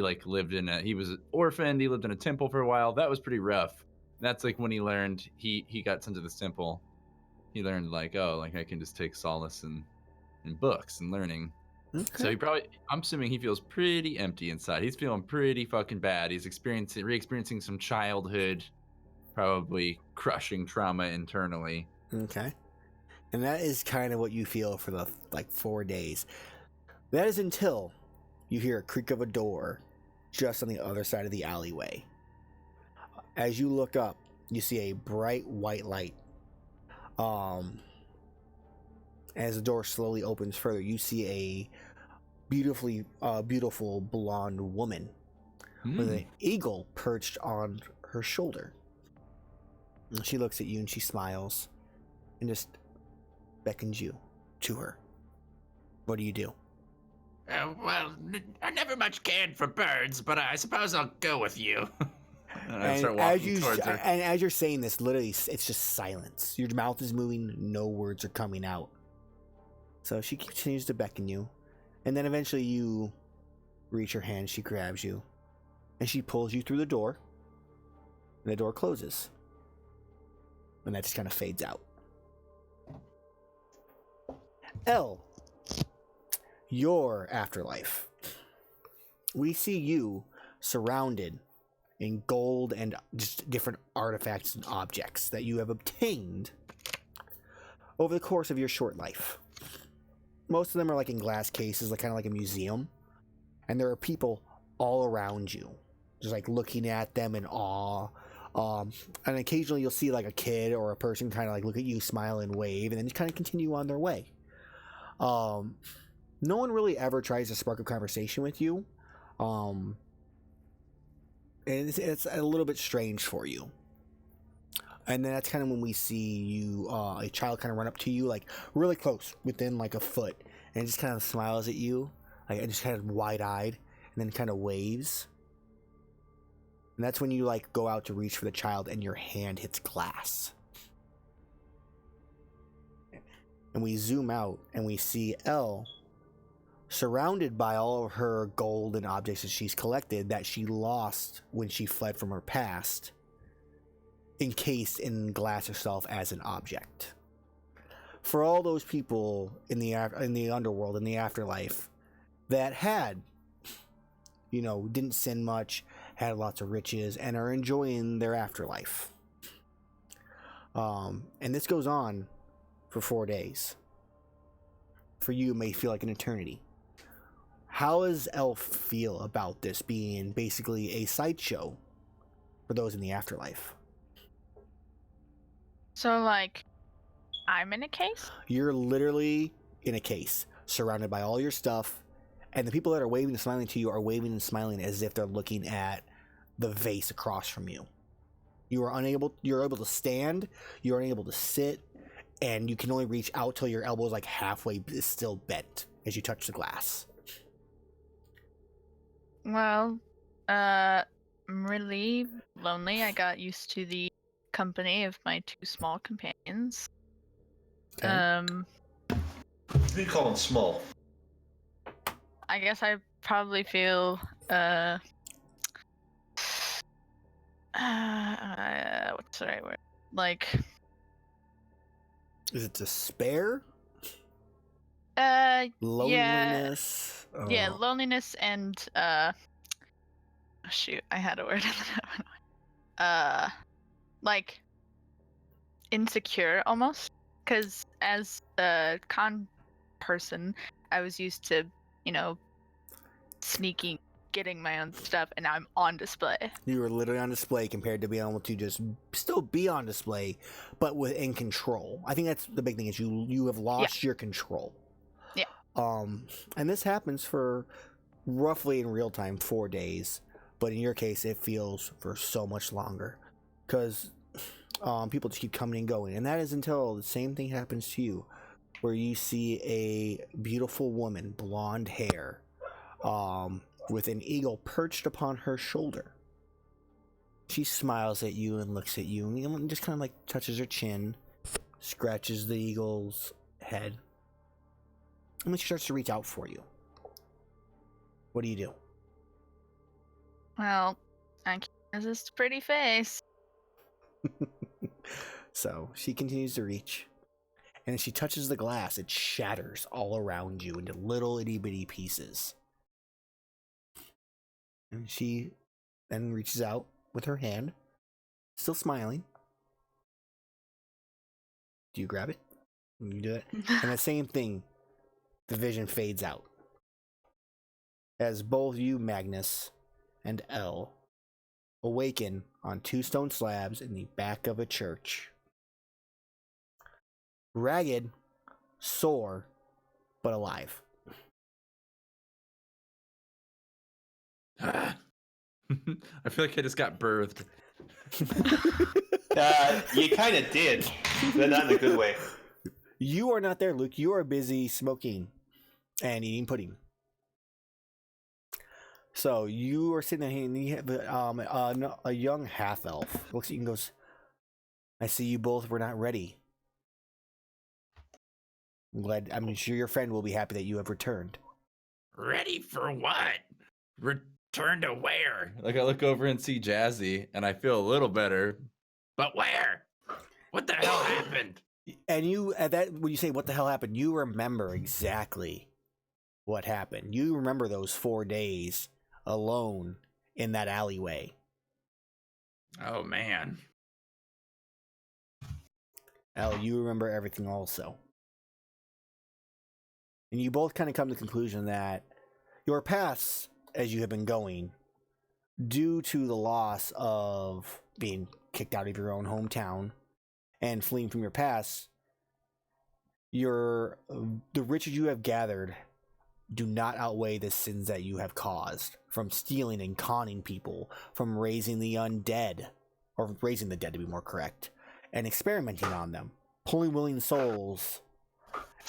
lived he was orphaned. He lived in a temple for a while. That was pretty rough. That's like when he learned he got sent to this temple. He learned like, oh, like I can just take solace in books and learning. So Okay. he probably, I'm assuming he feels pretty empty inside. He's feeling pretty fucking bad. He's re-experiencing some childhood, probably crushing trauma internally. Okay. And that is kind of what you feel for the 4 days. That is until you hear a creak of a door just on the other side of the alleyway. As you look up, you see a bright white light. As the door slowly opens further, you see a beautiful blonde woman with an eagle perched on her shoulder. And she looks at you and she smiles and just beckons you to her. What do you do? Well, I never much cared for birds, but I suppose I'll go with you. And I start walking towards her. And as you're saying this, literally, it's just silence. Your mouth is moving, no words are coming out. So she continues to beckon you, and then eventually you reach her hand, she grabs you, and she pulls you through the door, and the door closes. And that just kind of fades out. L, your afterlife. We see you surrounded in gold and just different artifacts and objects that you have obtained over the course of your short life. Most of them are like in glass cases, like kind of like a museum, and there are people all around you, just like looking at them in awe. And occasionally you'll see like a kid or a person kind of like look at you, smile and wave, and then just kind of continue on their way. No one really ever tries to spark a conversation with you. And it's a little bit strange for you. And then that's kind of when we see you, a child kind of run up to you, like really close, within like a foot, and just kind of smiles at you, like, and just kind of wide-eyed, and then kind of waves. And that's when you like go out to reach for the child, and your hand hits glass. And we zoom out, and we see Elle surrounded by all of her gold and objects that she's collected that she lost when she fled from her past, encased in glass herself as an object. For all those people in the underworld, in the afterlife, that had, didn't sin much, had lots of riches, and are enjoying their afterlife. And this goes on for 4 days. For you, it may feel like an eternity. How does Elf feel about this being basically a sideshow for those in the afterlife? So, like, I'm in a case? You're literally in a case, surrounded by all your stuff, and the people that are waving and smiling to you are waving and smiling as if they're looking at the vase across from you. You're able to stand, you're unable to sit, and you can only reach out till your elbow is like halfway still bent as you touch the glass. Well, I'm really lonely. I got used to the company of my 2 small companions. Okay. We call them small. I guess I probably feel what's the right word? Like, Is it despair? yeah, Loneliness? yeah, loneliness and shoot, I had a word. Like insecure almost, because as a con person, I was used to, sneaking, getting my own stuff, and now I'm on display. You were literally on display compared to being able to just still be on display, but in control. I think that's the big thing, is you have lost your control. Yeah. And this happens for roughly in real time 4 days, but in your case it feels for so much longer, because people just keep coming and going, and that is until the same thing happens to you, where you see a beautiful woman, blonde hair, with an eagle perched upon her shoulder. She smiles at you and looks at you and just kind of like touches her chin, scratches the eagle's head, and then she starts to reach out for you. What do you do? Well, I can't resist a pretty face. So she continues to reach. And as she touches the glass, it shatters all around you into little itty bitty pieces. And she then reaches out with her hand, still smiling. Do you grab it? You do it. And the same thing, the vision fades out. As both you, Magnus, and Elle awaken on 2 stone slabs in the back of a church. Ragged, sore, but alive. I feel like I just got birthed. You kind of did, but not in a good way. You are not there, Luke. You are busy smoking and eating pudding. So you are sitting there, and you have a young half elf looks at you and goes, "I see you both were not ready. I'm sure your friend will be happy that you have returned." Ready for what? Return to where? Like I look over and see Jazzy, and I feel a little better. But where? What the hell happened? And you, at that, when you say what the hell happened, you remember exactly what happened. You remember those 4 days alone in that alleyway. Oh man. Elle, you remember everything also. And you both kind of come to the conclusion that your paths, as you have been going, due to the loss of being kicked out of your own hometown and fleeing from your past, the riches you have gathered do not outweigh the sins that you have caused from stealing and conning people, from raising the undead, or raising the dead to be more correct, and experimenting on them, pulling willing souls,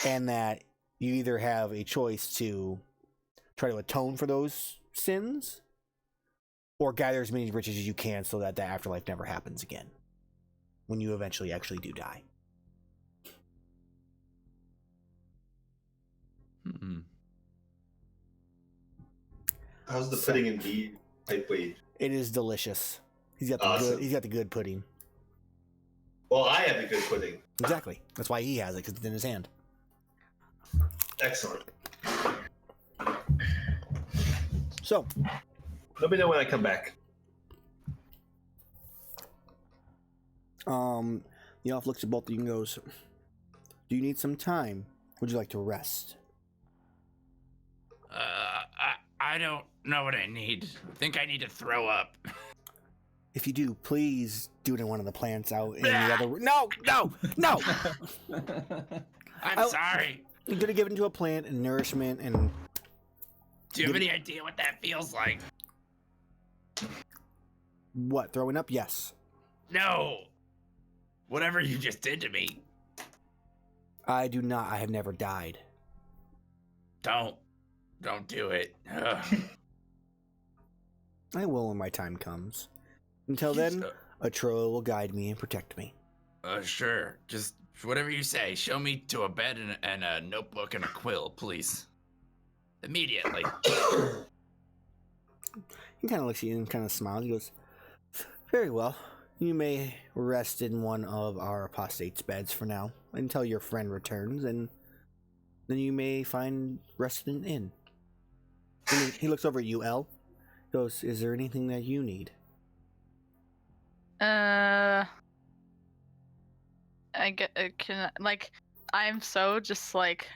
and that you either have a choice to try to atone for those sins or gather as many riches as you can so that the afterlife never happens again when you eventually actually do die. Hmm. How's the pudding indeed? Wait. It is delicious. He's got the good pudding. Well, I have the good pudding. Exactly. That's why he has it, because it's in his hand. Excellent. So, Let me know when I come back. the elf looks at both of you and goes, "Do you need some time? Would you like to rest?" I don't know what I need. I think I need to throw up. If you do, please do it in one of the plants out in the other room. No! I'm sorry. I'm gonna give it into a plant and nourishment and... Do you have any idea what that feels like? What, throwing up? Yes. No. Whatever you just did to me. I do not. I have never died. Don't do it. Ugh. I will when my time comes. Until then, Atroa will guide me and protect me. Sure. Just whatever you say. Show me to a bed and a notebook and a quill, please. Immediately. He kind of looks at you and kind of smiles. He goes, "Very well. You may rest in one of our apostate's beds for now until your friend returns, and then you may find rest in an inn." And he looks over at you, Elle. He goes, "Is there anything that you need?" I I'm so just like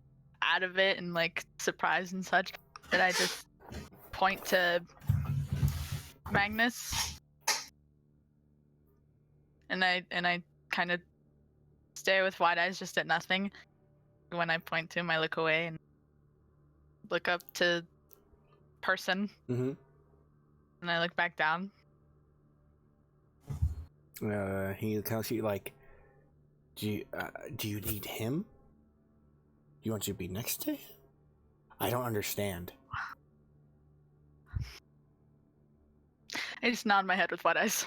out of it and like surprised and such that I just point to Magnus, and I kind of stare with wide eyes just at nothing. When I point to him, I look away and look up to person, Mm-hmm. and I look back down. He kind of see like, do you need him? You want you to be next to him? I don't understand. I just nod my head with wide eyes.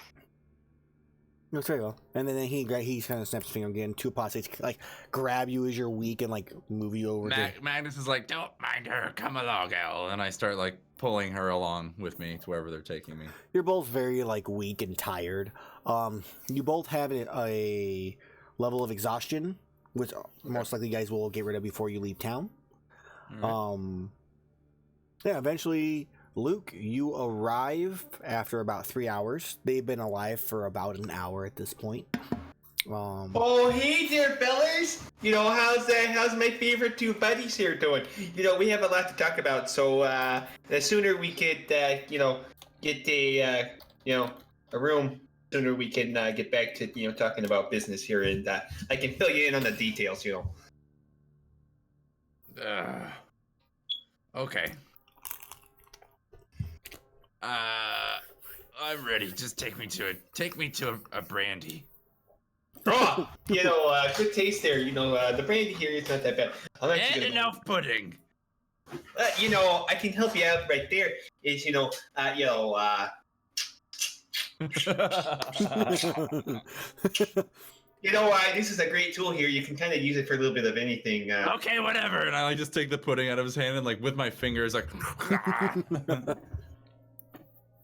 No, very well. And then he kind of snaps his finger again. Two apostates like grab you as you're weak and like move you over. Magnus is like, don't mind her. Come along, Elle. And I start like pulling her along with me to wherever they're taking me. You're both very like weak and tired. You both have a level of exhaustion, which most likely you guys will get rid of before you leave town. All right. Yeah. Eventually, Luke, you arrive after about 3 hours. They've been alive for about an hour at this point. Oh, hey there, fellas! You know, how's my favorite two buddies here doing? You know, we have a lot to talk about, so the sooner we could, get a room, sooner we can get back to, talking about business here, and I can fill you in on the details, Okay. I'm ready. Just take me to a brandy. Oh, good taste there. The brandy here is not that bad. And enough pudding. I can help you out right there. Is this is a great tool here. You can kind of use it for a little bit of anything. Okay, whatever. And I like just take the pudding out of his hand and like with my fingers like.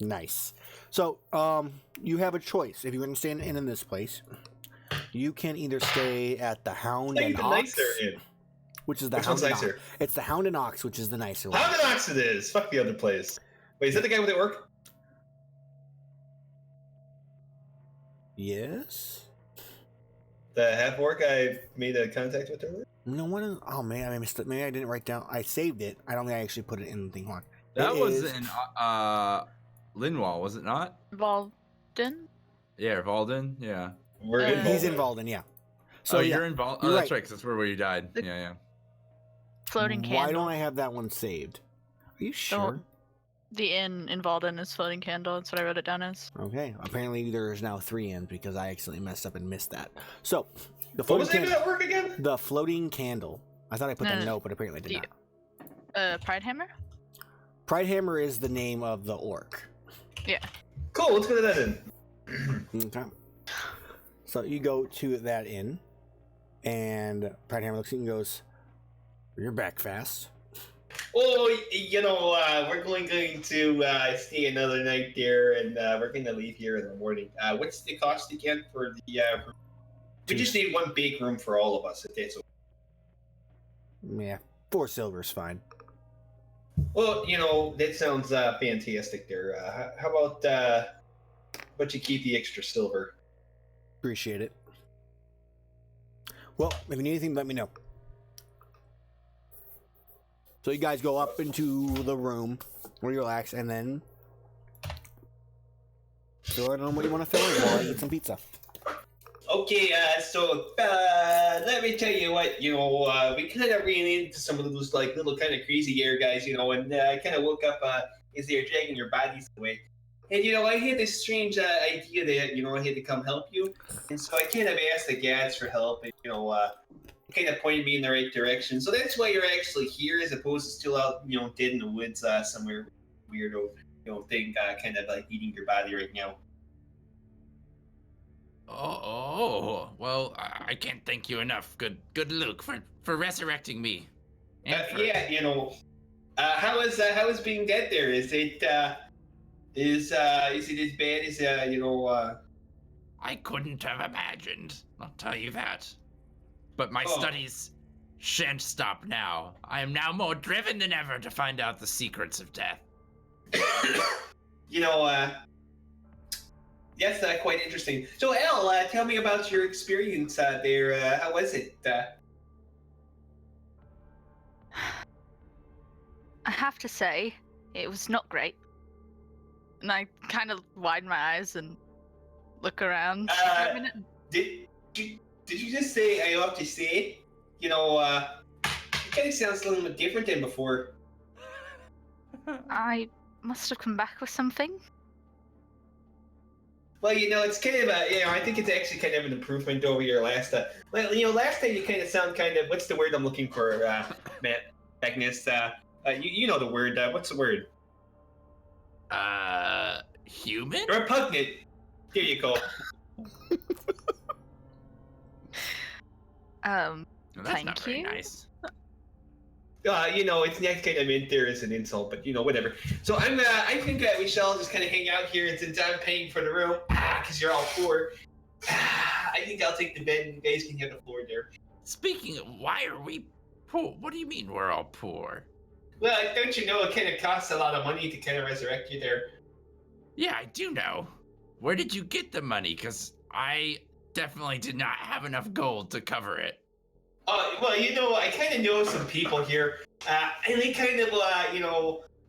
Nice. So, you have a choice. If you want to stay in this place, you can either stay at the Hound and Ox, which is the Which Hound one's and nicer? Ox. It's the Hound and Ox, which is the nicer one. Hound and Ox it is. Fuck the other place. Wait, is that the guy with the orc? Yes. The half orc I made a contact with earlier? No one. Oh man, I missed it. Maybe I didn't write down. I saved it. I don't think I actually put it in the thing. Hold on. That It was is- in Linwall, was it not? Valden? Yeah, Valden. Yeah. We're Uh, involved. He's involved in, yeah. So So yeah, you're involved. Oh, you're that's right. right. Because that's where you died. The- Yeah. Floating candle. Why don't I have that one saved? Are you sure? The inn in Valden is floating candle. That's what I wrote it down as. Okay. Apparently there's now 3 inns because I accidentally messed up and missed that. So the What floating was the name of candle. that work again? The floating candle. I thought I put No, the no, note, but apparently I did not. Pride Hammer? Pride Hammer is the name of the orc. Cool, let's go to that then. Okay. So you go to that inn, and Pride Hammer looks at you and goes, "You're back fast." Oh, we're going to stay another night there, and we're going to leave here in the morning. What's the cost again for the room? We just need one big room for all of us, if that's okay. Yeah, 4 silver's fine. Well, that sounds fantastic there. How about you keep the extra silver? Appreciate it. Well, if you need anything, let me know. So you guys go up into the room where you relax, and then fill it on what you want to fill it while I eat some pizza. Okay, so let me tell you what, we kind of ran into some of those like little kind of crazy air guys, and I kind of woke up as they were dragging your bodies away. And I had this strange idea that I had to come help you, and so I kind of asked the guards for help, and kind of pointed me in the right direction. So that's why you're actually here, as opposed to still out, dead in the woods somewhere weirdo, thing, kind of like eating your body right now. Well, I can't thank you enough, good Luke, for resurrecting me. And for- Yeah, how is being dead there? Is it as bad as I couldn't have imagined, I'll tell you that. But my Oh. studies shan't stop now. I am now more driven than ever to find out the secrets of death. That's quite interesting. So, Elle, tell me about your experience there. How was it? I have to say, it was not great. And I kind of widen my eyes and look around for a minute. Did you just say I ought to say? It kind of sounds a little bit different than before. I must have come back with something. Well, it's kind of I think it's actually kind of an improvement over your last. Last time you kind of sound kind of. What's the word I'm looking for, Matt? Agnes. You know the word. What's the word? Human? Repugnant. Here you go. Well, that's Thank not very you. nice. It's not kind of meant there as an insult, but whatever. So I think we shall all just kind of hang out here, and since I'm paying for the room, because you're all poor, I think I'll take the bed, and you guys can have the floor there. Speaking of, why are we poor? What do you mean we're all poor? Well, don't you know it kind of costs a lot of money to kind of resurrect you there? Yeah, I do know. Where did you get the money? Because I definitely did not have enough gold to cover it. Well, I kind of know some people here, and they kind of,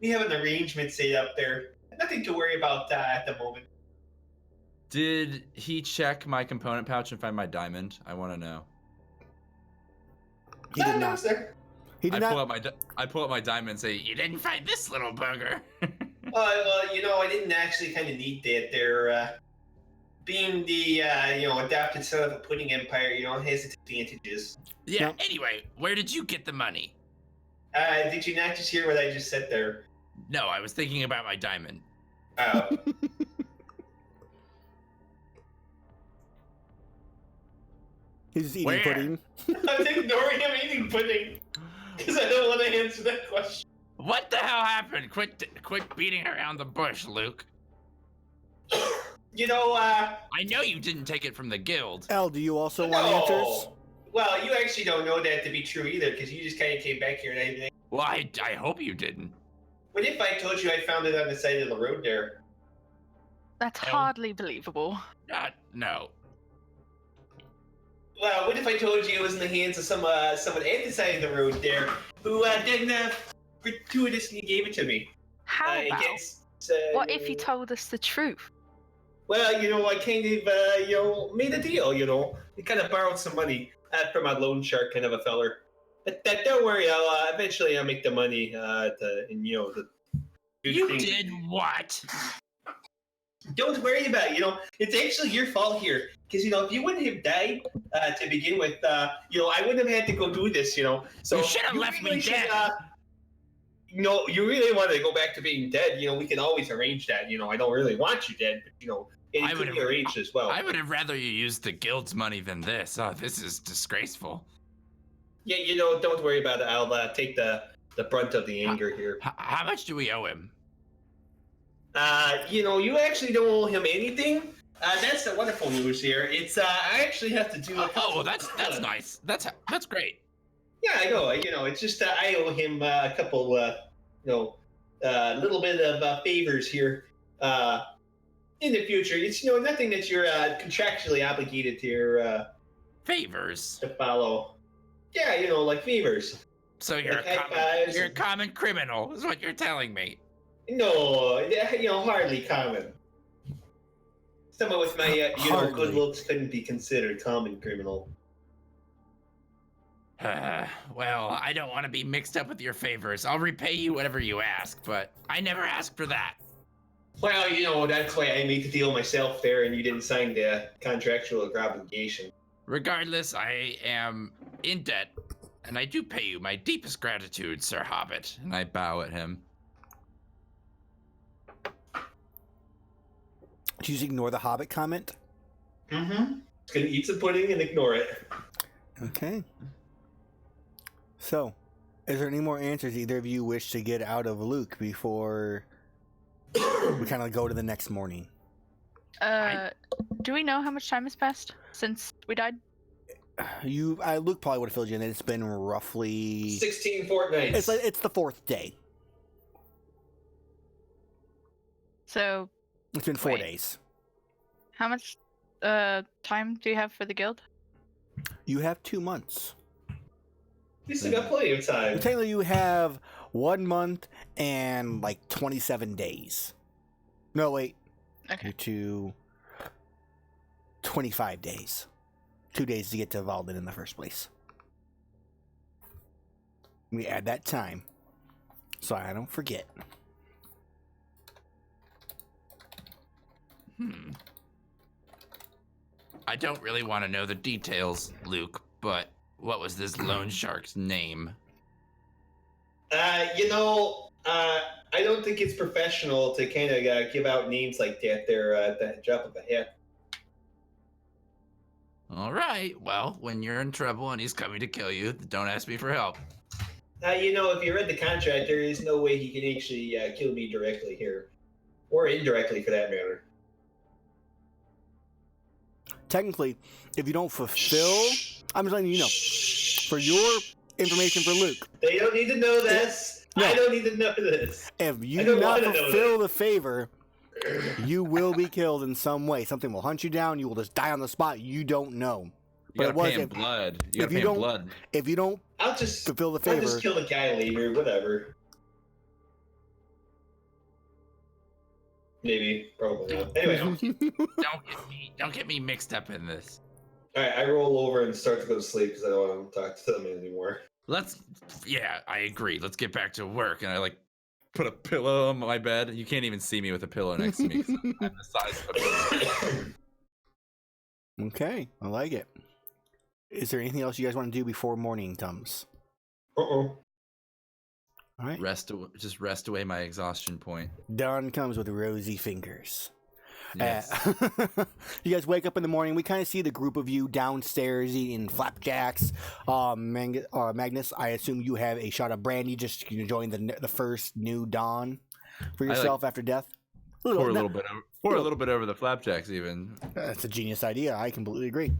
we have an arrangement set up there. Nothing to worry about at the moment. Did he check my component pouch and find my diamond? I want to know. He did No, not. sir. He did not. I pull up my diamond and say, You didn't find this little bugger. Well, I didn't actually kind of need that there. Being the, adopted son of a pudding empire, has its advantages. Yeah, Yep. anyway, where did you get the money? Did you not just hear what I just said there? No, I was thinking about my diamond. Oh. He's just eating Where? pudding. I'm ignoring him eating pudding because I don't want to answer that question. What the hell happened? Quit beating around the bush, Luke. I I know you didn't take it from the guild. L, do you also want answers? Well, you actually don't know that to be true either because you just kind of came back here and everything. Well, I hope you didn't. What if I told you I found it on the side of the road there? That's hardly believable. No. Well, what if I told you it was in the hands of someone at the side of the road there who then gratuitously gave it to me? How about? What if you told us the truth? Well, I kind of, made a deal, We kind of borrowed some money from a loan shark kind of a feller. But don't worry, I'll eventually make the money, You did what? Don't worry about it, it's actually your fault here. Because, if you wouldn't have died to begin with, I wouldn't have had to go do this, So You should have left me dead. You really want to go back to being dead, we can always arrange that, I don't really want you dead, but, I it would could be have- arranged as well. I would have rather you used the guild's money than this. Oh, this is disgraceful. Yeah, don't worry about it. I'll take the brunt of the anger here. How much do we owe him? You actually don't owe him anything. That's the wonderful news here. It's I actually have to do. Oh, well, that's nice. That's great. Yeah, I know. It's just I owe him a couple, little bit of favors here. In the future, it's nothing that you're contractually obligated to Favors. to follow. Yeah, like favors. So you're Like a high common, fives you're a and- common criminal, is what you're telling me. No, hardly common. Someone with my, Hardly. good looks couldn't be considered common criminal. Well, I don't want to be mixed up with your favors. I'll repay you whatever you ask, but I never asked for that. Well, that's why I made the deal myself there, and you didn't sign the contractual obligation. Regardless, I am in debt, and I do pay you my deepest gratitude, Sir Hobbit. and I bow at him. Did you just ignore the Hobbit comment? Mm-hmm. Just gonna eat some pudding and ignore it. Okay. So, is there any more answers either of you wish to get out of Luke before we kind of go to the next morning? Do we know how much time has passed since we died? Luke probably would have filled you in. It's been roughly 16 fortnights. it's the fourth day. So, It's been 4 Wait. days. how much time do you have for the guild? You have 2 months. You still got plenty of time. Technically, you have 1 month and like 27 days. No, wait. Okay. To 25 days. 2 days to get to Valden in the first place. We add that time, so I don't forget. I don't really want to know the details, Luke, but what was this loan shark's name? I don't think it's professional to kind of give out names like that there at the drop of a hat. All right. Well, when you're in trouble and he's coming to kill you, don't ask me for help. If you read the contract, there is no way he can actually kill me directly here, or indirectly for that matter. Technically, if you don't fulfill, I'm just letting you know, for your information for Luke, They don't need to know this. No. I don't need to know this. if you I do don't not wanna know fulfill the favor, you will be killed in some way. Something will hunt you down. You will just die on the spot. You don't know. You gotta it was pay him if- blood. if You gotta you pay him don't- blood. If you don't I'll just fulfill the I'll favor, just kill the guy later. Whatever. Maybe, probably not. Anyway, Don't get me mixed up in this. all right. I roll over and start to go to sleep because I don't want to talk to them anymore. Yeah, I agree. Let's get back to work. And I like put a pillow on my bed. You can't even see me with a pillow next to me. 'Cause I'm the size of a pillow. Okay, I like it. Is there anything else you guys want to do before morning comes? Uh-oh. All right. Just rest away my exhaustion point. Dawn comes with rosy fingers. Yes. You guys wake up in the morning. We kind of see the group of you downstairs eating flapjacks. Magnus, I assume you have a shot of brandy just enjoying the first new dawn for yourself after death. Pour a little bit over the flapjacks even. That's a genius idea. I completely agree.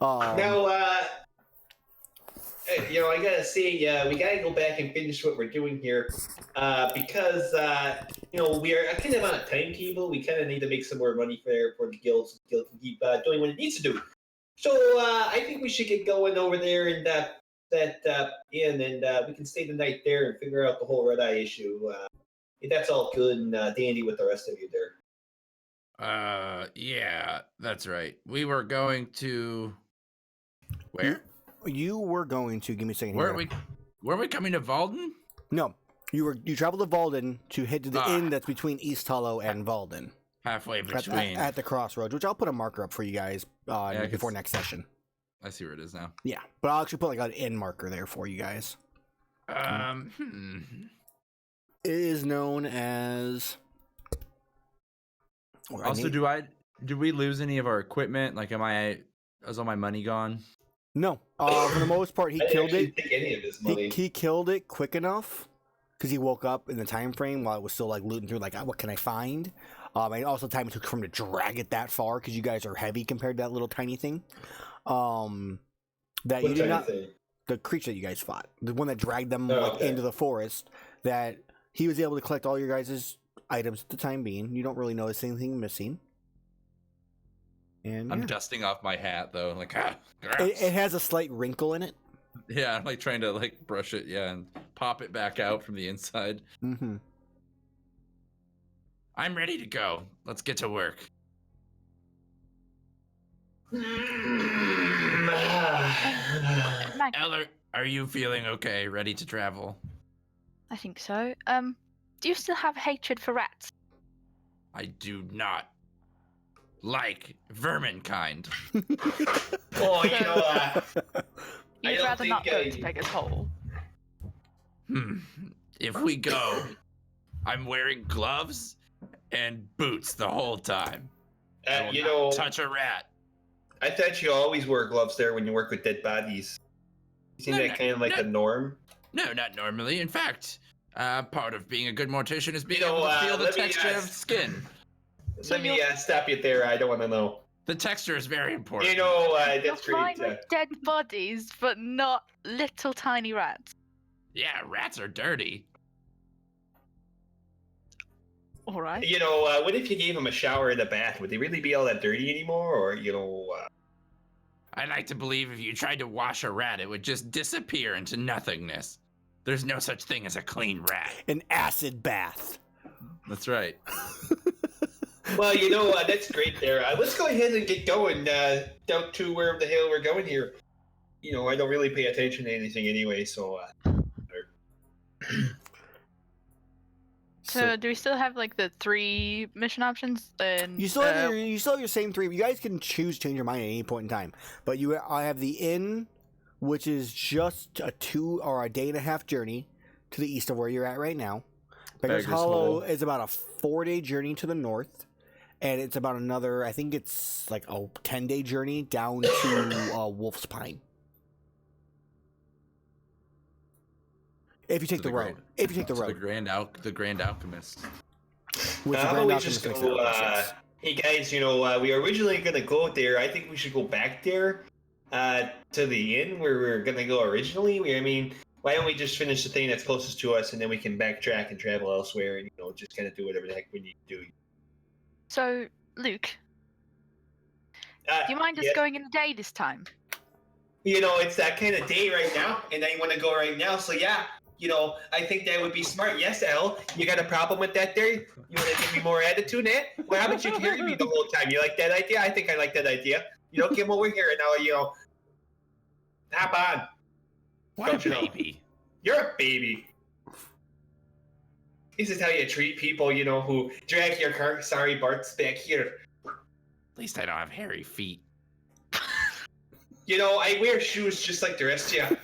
Now, I gotta say, we gotta go back and finish what we're doing here, because we are kind of on a timetable. We kind of need to make some more money for the guild. So the guild can keep doing what it needs to do. So I think we should get going over there in that inn, and we can stay the night there and figure out the whole red eye issue. If that's all good and dandy with the rest of you there. Yeah, that's right. We were going to where? You were going to give me a second. Were here. we coming to Valden? No, you traveled to Valden to head to the Ah. inn that's between East Hollow and Valden. Halfway At, between. at the crossroads, which I'll put a marker up for you guys I before can- next session. I see where it is now. Yeah, but I'll actually put like an inn marker there for you guys. It is known as. Well, I Also, need- do we lose any of our equipment? Like, is all my money gone? No, for the most part, he I didn't killed actually it. take any of his money. He killed it quick enough because he woke up in the time frame while it was still like looting through. Like, what can I find? And also the time it took for him to drag it that far because you guys are heavy compared to that little tiny thing. That you What did kind not. of thing? The creature that you guys fought, the one that dragged them Oh, like okay. into the forest, that he was able to collect all your guys' items at the time being. You don't really notice anything missing. And I'm yeah. dusting off my hat though. Like, It has a slight wrinkle in it. yeah, I'm like trying to like brush it, yeah, and pop it back out from the inside. Mm-hmm. I'm ready to go. Let's get to work. Mag, Eller, are you feeling okay? Ready to travel? I think so. Do you still have hatred for rats? I do not like vermin kind. Oh, I You'd don't rather not think go I- to Beggar's Hole. If we go, I'm wearing gloves and boots the whole time. I will not touch a rat. I thought you always wear gloves there when you work with dead bodies. Isn't that kind of like the norm? No, not normally. In fact, part of being a good mortician is being You know, able to feel the let me texture of ask- skin. So Let me stop you there. I don't want to know. The texture is very important. You're That's fine great. with dead bodies, but not little tiny rats. Yeah, rats are dirty. All right. What if you gave them a shower and a bath? Would they really be all that dirty anymore? Or, I like to believe if you tried to wash a rat, it would just disappear into nothingness. There's no such thing as a clean rat. An acid bath. That's right. well, that's great there. Let's go ahead and get going down to wherever the hell we're going here. I don't really pay attention to anything anyway, so... So, do we still have like the 3 mission options? Then You still have your same 3. You guys can change your mind at any point in time. But I have the inn, which is just a 2 or a day and a half journey to the east of where you're at right now. Beggar's Beggar's Hollow Hole. is about a 4-day journey to the north, and it's about another. I think it's like a 10-day journey down to Wolf's Pine. If you take the road. If you take the road. The Grand Alchemist. Which How the about Grand we Alchemist just makes go, that process. hey guys, we were originally going to go there. I think we should go back there to the inn where we were going to go originally. Why don't we just finish the thing that's closest to us, and then we can backtrack and travel elsewhere and, just kind of do whatever the heck we need to do. So, Luke, do you mind us yeah. going in a day this time? It's that kind of day right now, and I want to go right now. So yeah, I think that would be smart. Yes, Elle, you got a problem with that there? You want to give me more attitude, eh? Well, how about you carry me the whole time? You like that idea? I think I like that idea. Come over here and now, hop on. What a baby. You're a baby. This is how you treat people, who drag your car. Sorry, Bart's back here. At least I don't have hairy feet. I wear shoes just like the rest of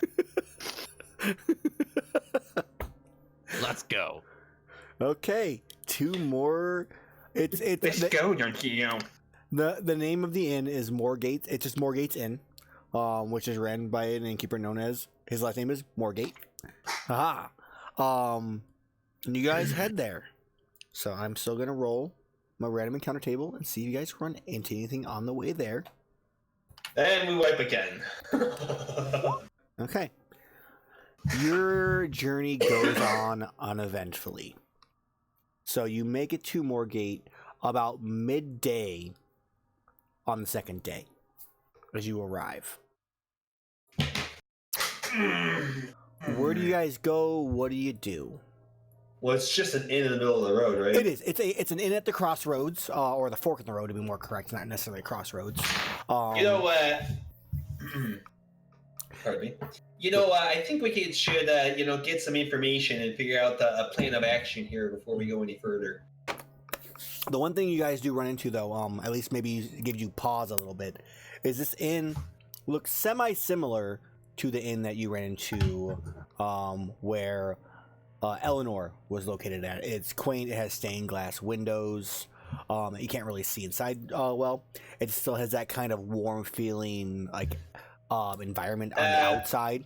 you. Let's go. Okay, 2 more. It's Let's go, Donkey. The name of the inn is Moorgate. It's just Moorgate's Inn, which is ran by an innkeeper known as. His last name is Moorgate. Haha. And you guys head there. So I'm still gonna roll my random encounter table and see if you guys run into anything on the way there. And we wipe again. Okay. Your journey goes on uneventfully. So you make it to Moorgate about midday on the second day as you arrive. Where do you guys go? What do you do? Well, it's just an inn in the middle of the road, right? It is. It's an inn at the crossroads, or the fork in the road to be more correct, not necessarily a crossroads. Pardon me. I think we should get some information and figure out a plan of action here before we go any further. The one thing you guys do run into, though, at least maybe give you pause a little bit, is this inn looks semi-similar to the inn that you ran into, where Eleanor was located at. It's quaint. It has stained glass windows. You can't really see inside well. It still has that kind of warm feeling, like environment on the outside.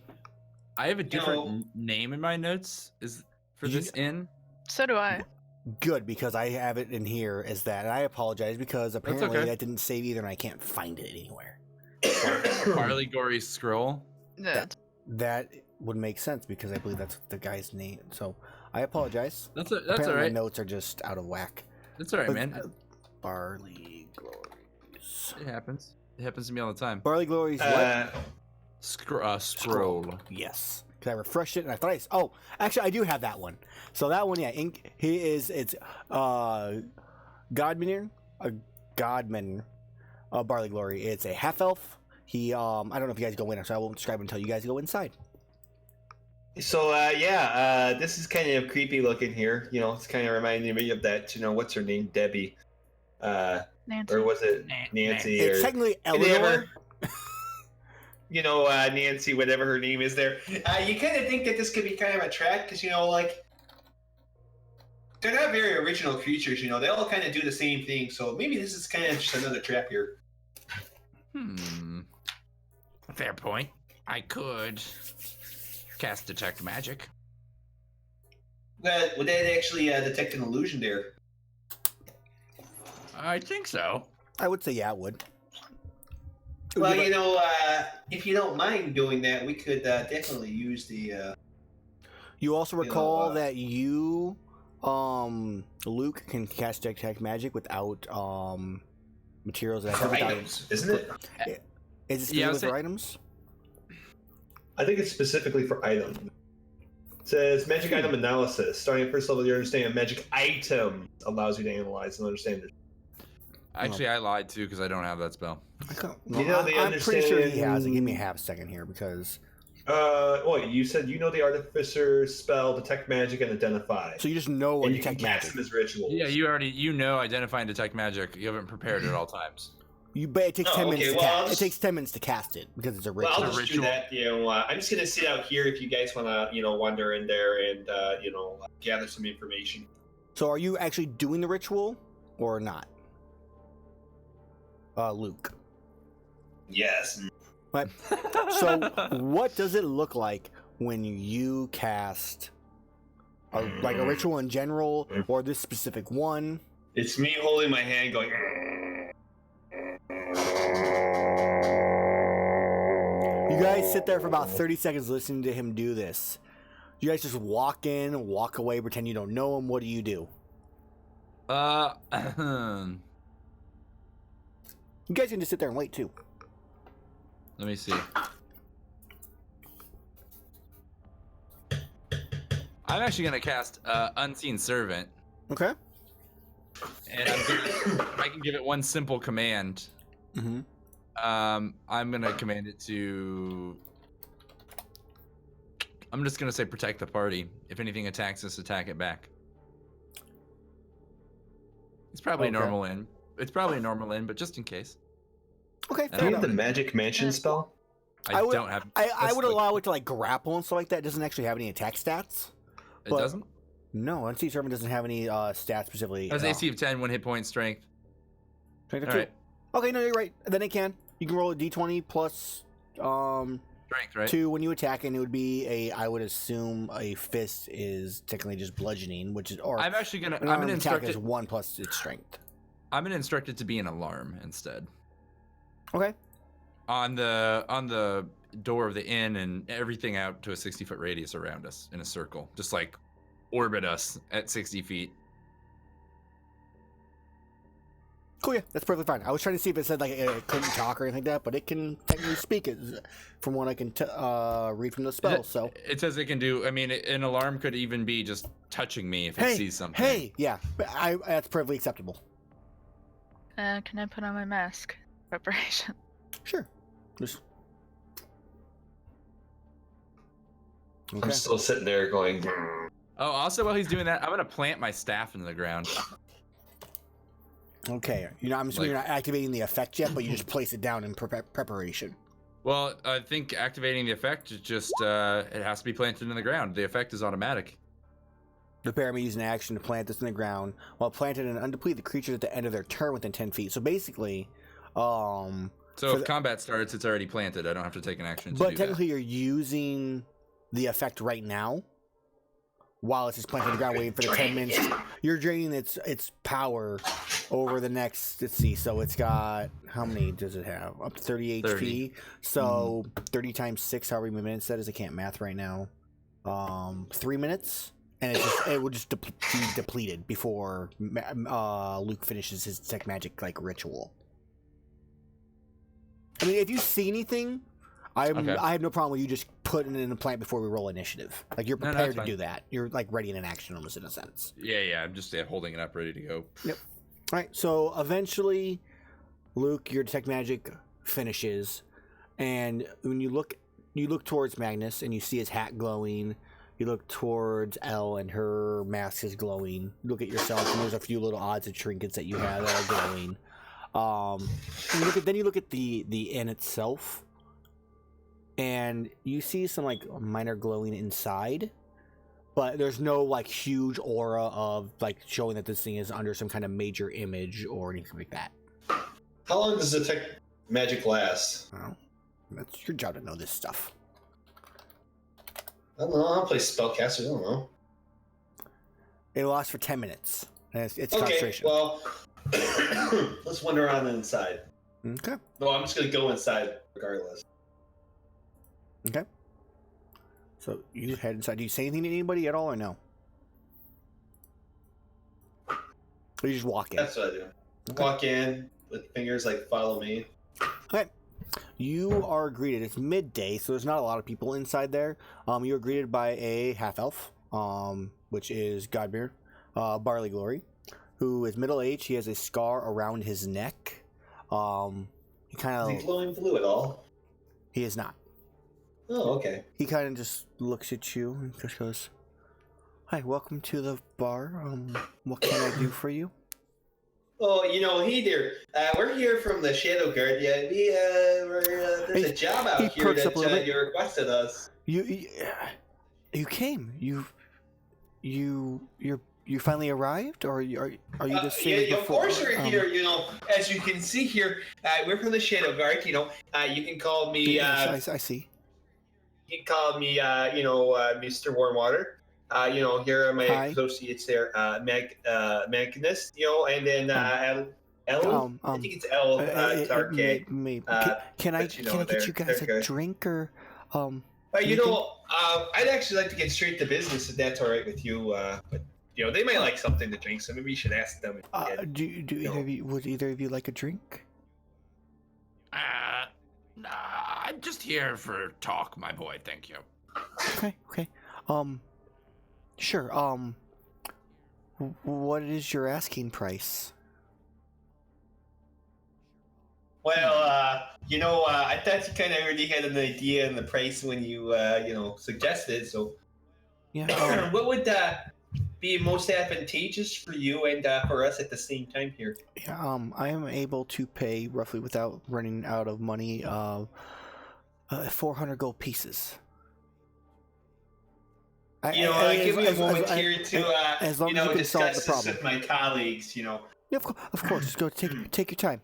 I have a different name in my notes. For this inn? So do I. Good, because I have it in here as that. And I apologize because apparently okay. that didn't save either, and I can't find it anywhere. Barley Gory Scroll. Yeah. That would make sense because I believe that's the guy's name. So I apologize. That's Apparently all right. My notes are just out of whack. That's all right, But, man. Barley Glories. It happens. It happens to me all the time. Barley Glories. What? Scroll. Yes. Because I refreshed it and I thought oh, actually I do have that one. So that one, yeah, it's Godman, Barley Glory. It's a half elf. He I don't know if you guys go in, so I won't describe until you guys go inside. So this is kind of creepy looking here. It's kind of reminding me of that. What's her name, Debbie, Nancy. or was it Nancy? It's technically Eleanor. Nancy, whatever her name is there. You kind of think that this could be kind of a trap because, they're not very original creatures, they all kind of do the same thing. So maybe this is kind of just another trap here. Fair point. I could cast Detect Magic. Would that actually detect an illusion there? I think so. I would say yeah, it would. Well, if you don't mind doing that, we could definitely use the... You also recall that you, Luke, can cast Detect Magic without materials. For items, isn't it? Is it specifically for items? I think it's specifically for items. It says magic item analysis. Starting at first level, you understand magic item allows you to analyze and understand it. Actually, I lied too because I don't have that spell. I'm pretty sure he has it. Give me a half second here because... you said the artificer spell, detect magic, and identify. So you just know what and detect you can magic. cast them as rituals. Yeah, you know identify and detect magic. You haven't prepared at all times. But it takes 10 minutes to cast. It takes 10 minutes to cast it because it's a ritual. Well, I'll just do that. I'm just gonna sit out here if you guys wanna, wander in there and gather some information. So are you actually doing the ritual or not? Luke. Yes. Right. So, what does it look like when you cast a ritual in general, or this specific one? It's me holding my hand going... You guys sit there for about 30 seconds listening to him do this. You guys just walk in, walk away, pretend you don't know him. What do you do? Let You guys can just sit there and wait, too. me see. I'm actually gonna cast Unseen Servant, Okay. and I can give it one simple command. Mm-hmm. I'm gonna command it to. I'm just gonna say protect the party. If anything attacks us, attack it back. It's probably Okay. normal in. It's probably a normal in, but just in case. Okay, Do fair you have enough. the Magic Mansion spell? I would- don't have. I that's would the- allow it to like grapple and stuff like that. It doesn't actually have any attack stats. It but- doesn't. No, Unseen Servant doesn't have any stats specifically. It has AC of 10, 1 hit point, strength. All All right, Okay, no, you're right. Then it can. You can roll a d20 plus strength, right? 2 when you attack, and it would be I would assume a fist is technically just bludgeoning, which is or I'm actually gonna. an I'm arm gonna attack instruct is it. 1 plus its strength. I'm gonna instruct it to be an alarm instead. Okay. On the door of the inn and everything out to a 60-foot radius around us in a circle, just like orbit us at 60 feet. Cool, yeah, that's perfectly fine. I was trying to see if it said like it couldn't talk or anything like that, but it can technically speak it from what I can read from the spell. So It says it can do. I mean, an alarm could even be just touching me if it hey, sees something. hey, yeah, that's perfectly acceptable. Can I put on my mask? Preparation. Sure. Just... I'm Okay. still sitting there going... Oh, also while he's doing that, I'm gonna plant my staff into the ground. Okay. I'm assuming Like- you're not activating the effect yet, but you just place it down in preparation. Well, I think activating the effect is just it has to be planted in the ground. The effect is automatic. Prepare me use an action to plant this in the ground. While planted and undepleted, the creatures at the end of their turn within 10 feet. So basically, So For if combat starts, it's already planted. I don't have to take an action to but do technically you're using the effect right now while it's just planted in the ground waiting for the 10 minutes. You're draining its power over the next, let's see, so it's got, how many does it have? Up to 30 HP. 30. So 30 times 6, however many minutes that is, I can't math right now. 3 minutes. And it will just be depleted before Luke finishes his detect magic like ritual. I mean, if you see anything, I have no problem with you just putting it in a plant before we roll initiative. Like you're No, prepared that's to fine. do that. You're like ready in an action almost in a sense. Yeah. I'm just holding it up, ready to go. All right. So eventually, Luke, your detect magic finishes, and when you look towards Magnus and you see his hat glowing. You look towards Elle and her mask is glowing. You look at yourself and there's a few little odds and trinkets that you have that are glowing. And you look at the inn itself, and you see some like minor glowing inside, but there's no like huge aura of like showing that this thing is under some kind of major image or anything like that. How long does detect magic last? Well, that's your job to know this stuff. I don't know. I don't play spellcasters. I don't know. It lasts for 10 minutes. And it's Okay, concentration. well, let's wander around inside. Okay. No, I'm just gonna go inside regardless. Okay. So you head inside. Do you say anything to anybody at all or no? Or you just walk in? That's what I do. Okay. Walk in with fingers like follow me. Okay. You are greeted. It's midday, so there's not a lot of people inside there. You are greeted by a half elf, which is Godbeard, Barley Glory, who is middle aged. He has a scar around his neck. He kind Is he of glowing blue at all? he is not. Oh, okay. He kind of just looks at you and just goes, "Hi, welcome to the bar. What can I do for you?" Oh, hey there. We're here from the Shadowguard. Yeah, there's a job he out here perks up a little that bit. you requested us. You came. You're you finally arrived, or are you the same as Yeah, of before? course we're here. As you can see here, we're from the Shadowguard. You can call me. I see. You can call me. Mr. Warmwater. Here are my Hi. associates there, Magnus. And then L. I think it's L. Clark. Maybe. Can I get you guys a drink or I'd actually like to get straight to business if that's all right with you. But they might like something to drink, so maybe you should ask them. Would either of you like a drink? Nah, I'm just here for talk, my boy. Thank you. Okay. Sure. What is your asking price? Well, I thought you kind of already had an idea on the price when you, suggested. So, Yeah. what would be most advantageous for you and for us at the same time here? Yeah. I am able to pay roughly without running out of money. 400 gold pieces. I give you a moment here to, as long as you can solve the discuss this problem. with my colleagues. Yeah, of course. Just go take your time.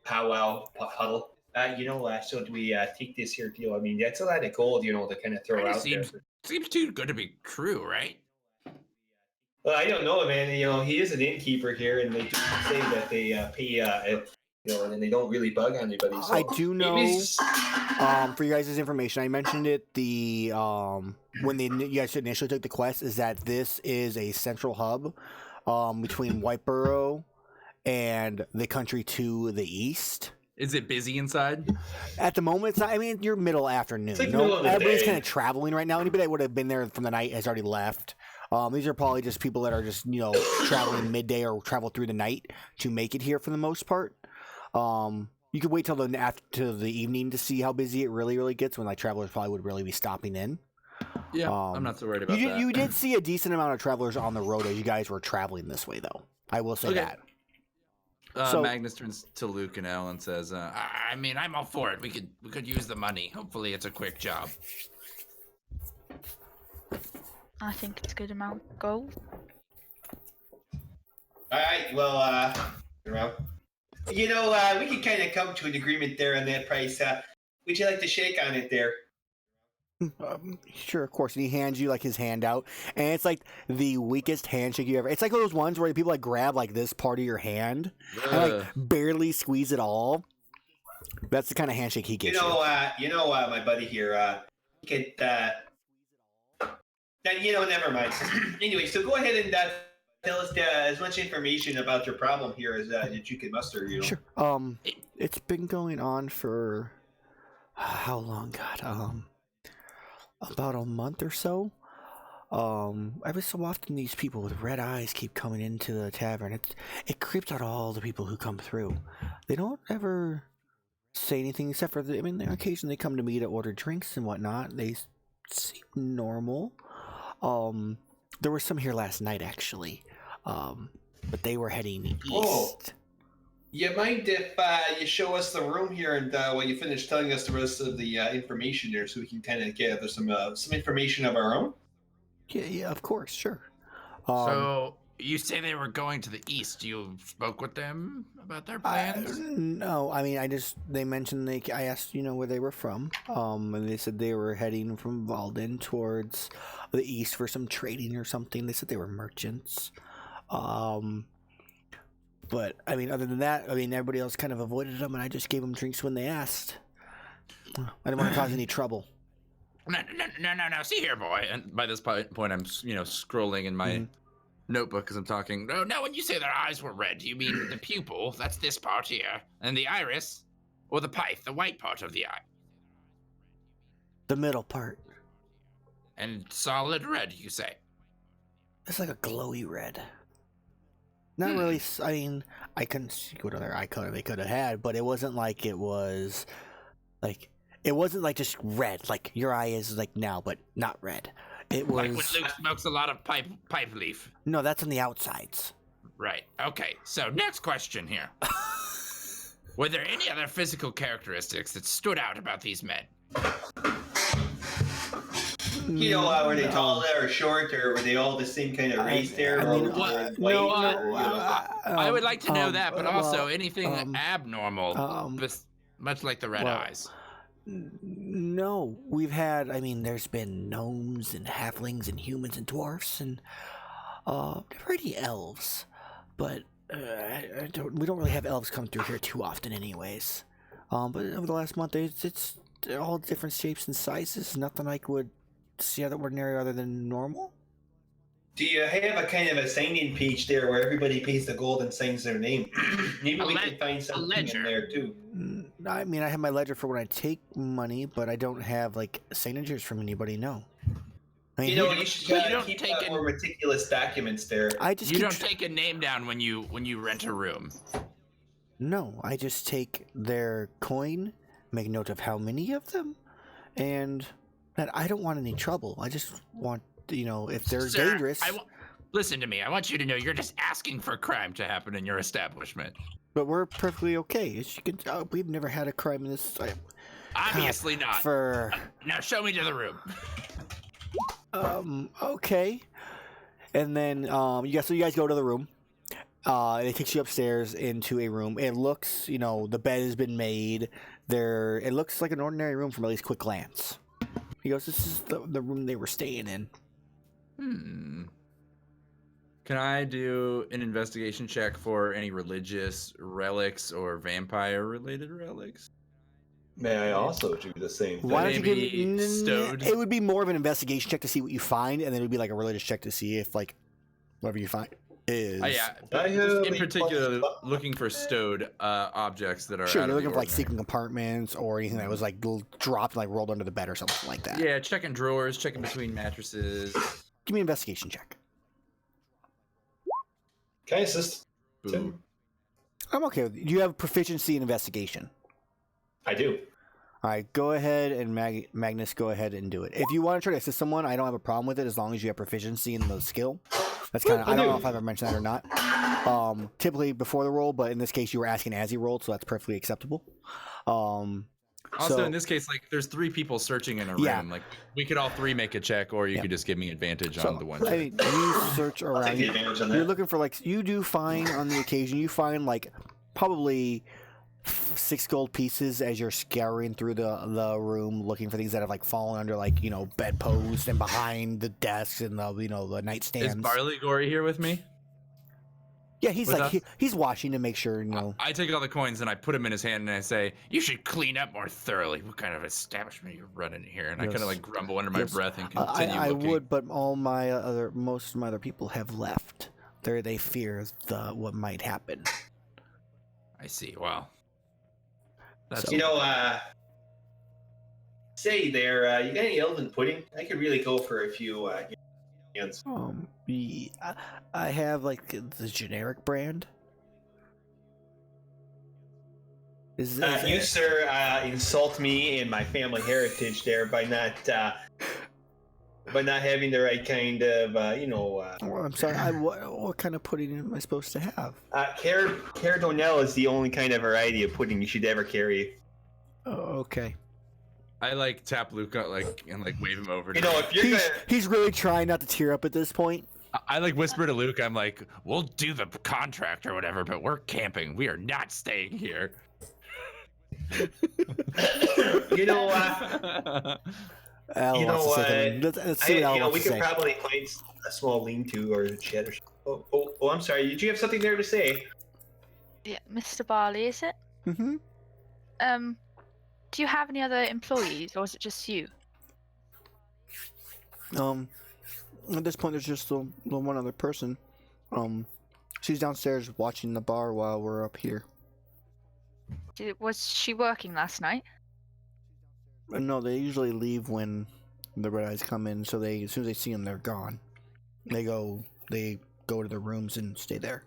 Powwow, huddle. So do we take this here deal? I mean, that's a lot of gold, to kind of throw out there. Seems too good to be true, right? Well, I don't know, man. He is an innkeeper here, and they do say that they pay, and they don't really bug on anybody. So I do know. it's- For you guys' information, I mentioned it when you guys initially took the quest, is that this is a central hub between Whiteborough and the country to the east. Is it busy inside? At the moment, it's not. I mean, you're middle afternoon. It's like middle of the everybody's day. kind of traveling right now. Anybody that would have been there from the night has already left. These are probably just people that are just traveling midday or travel through the night to make it here for the most part. You could wait till after the evening to see how busy it really gets, when travelers probably would really be stopping in. Yeah, I'm not so worried about that. You did see a decent amount of travelers on the road as you guys were traveling this way, though. I will say that. Magnus turns to Luke and Elle and says, I mean, I'm all for it. We could use the money. Hopefully, it's a quick job. I think it's a good amount of gold. All right. Well, we can kind of come to an agreement there on that price. Would you like to shake on it there? Sure, of course. And he hands you his hand out, and it's like the weakest handshake you ever. It's like those ones where people grab this part of your hand and barely squeeze it all. That's the kind of handshake he gives you. My buddy here. Never mind. Anyway, so go ahead and tell us as much information about your problem here as that you can muster. Sure. It's been going on for how long? God. About a month or so. Every so often these people with red eyes keep coming into the tavern. It creeps out all the people who come through. They don't ever say anything except for occasionally they come to me to order drinks and whatnot. They seem normal. There were some here last night actually. But they were heading east. Oh. You mind if you show us the room here, and when you finish telling us the rest of the information there, so we can kind of gather some information of our own? Yeah, of course, sure. So you say they were going to the east. You spoke with them about their plans? No, they mentioned I asked where they were from, and they said they were heading from Valden towards the east for some trading or something. They said they were merchants. But other than that, everybody else kind of avoided them, and I just gave them drinks when they asked. I didn't want to cause any trouble. No. See here, boy. and by this point, I'm scrolling in my notebook as I'm talking. No, when you say their eyes were red, you mean the pupil? That's this part here, and the iris, or the pith, the white part of the eye. The middle part. And solid red, you say? It's like a glowy red. Not really. I couldn't see what other eye color they could have had, but it wasn't like it was it wasn't just red, like your eye is now, but not red. It was like when Luke smokes a lot of pipe leaf. No, that's on the outsides. Right. Okay. So next question here. Were there any other physical characteristics that stood out about these men? You know, were they taller or short, or were they all the same kind of race there? I or mean, were they no, white, no, or, you know? I would like to know that, but also well, anything abnormal, much like the red well, eyes. No, we've had. I mean, there's been gnomes and halflings and humans and dwarfs and never any elves, but we don't really have elves come through here too often, anyways. But over the last month, it's all different shapes and sizes. Nothing I would see out of the ordinary other than normal. Do you have a kind of a sign-in page there where everybody pays the gold and signs their name? Maybe we can find something in there too. I mean, I have my ledger for when I take money, but I don't have like signatures from anybody. No. I mean, You know, you should you don't keep take more meticulous documents there. I just You keep don't take a name down when you rent a room. No, I just take their coin, make note of how many of them, and that I don't want any trouble. I just want, if they're Sir, dangerous. Listen to me. I want you to know you're just asking for crime to happen in your establishment. But we're perfectly okay. As you can, we've never had a crime in this. Obviously not. For Now show me to the room. okay, and then so you guys go to the room. It takes you upstairs into a room. It looks, the bed has been made. It looks like an ordinary room from at least quick glance. He goes, "This is the room they were staying in." Can I do an investigation check for any religious relics or vampire-related relics? May I also do the same thing? Why don't you Maybe give stowed? It would be more of an investigation check to see what you find, and then it would be like a religious check to see if whatever you find is. Yeah, I just have in a particular, plus- looking for stowed objects that are Sure, out you're of the looking for like ordinary. secret compartments or anything that was like dropped, like rolled under the bed or something like that. Yeah, checking drawers, checking between mattresses. Give me an investigation check. Can I assist? Boo. I'm okay with it. You have proficiency in investigation. I do. All right, go ahead and Magnus, go ahead and do it. If you want to try to assist someone, I don't have a problem with it as long as you have proficiency in the skill. That's kind of, I don't know if I've ever mentioned that or not. Typically before the roll, but in this case you were asking as he rolled, so that's perfectly acceptable. Also, So- in this case, like, there's 3 people searching in a room. Yeah. Like, we could all 3 make a check, or you Yeah. could just give me advantage So, on the one. I mean, you search I'll take around. the advantage on You're that. looking for you do find on the occasion, you find probably 6 gold pieces as you're scouring through the room looking for things that have fallen under bedposts and behind the desks and the nightstands. Is Barley Gory here with me? Yeah, he's with us? he's watching to make sure I take all the coins and I put them in his hand and I say, "You should clean up more thoroughly. What kind of establishment you're running here?" And I kind Yes. of grumble under my Yes. breath and continue I looking. would, but most of my other people have left. They fear what might happen. I see. Wow. That's So- You know, say there, you got any elven pudding? I could really go for a few hands. I have the generic brand. You, sir, insult me and my family heritage there by not having the right kind of, Oh, I'm sorry. What kind of pudding am I supposed to have? Cardonnel is the only kind of variety of pudding you should ever carry. Oh, okay. I tap Luca and wave him over. You know, if you're gonna, He's really trying not to tear up at this point. I whisper to Luke. I'm like, "We'll do the contract or whatever, but we're camping. We are not staying here." you know, Al You wants know, to say something. Let's see what Al wants we to could say. probably find a small lean-to or a shed or something. Oh, I'm sorry. Did you have something there to say? Yeah, Mr. Barley, is it? Mm-hmm. Do you have any other employees, or is it just you? At this point, there's just the one other person. She's downstairs watching the bar while we're up here. Was she working last night? No, they usually leave when the red eyes come in. So as soon as they see them, they're gone. They go to their rooms and stay there.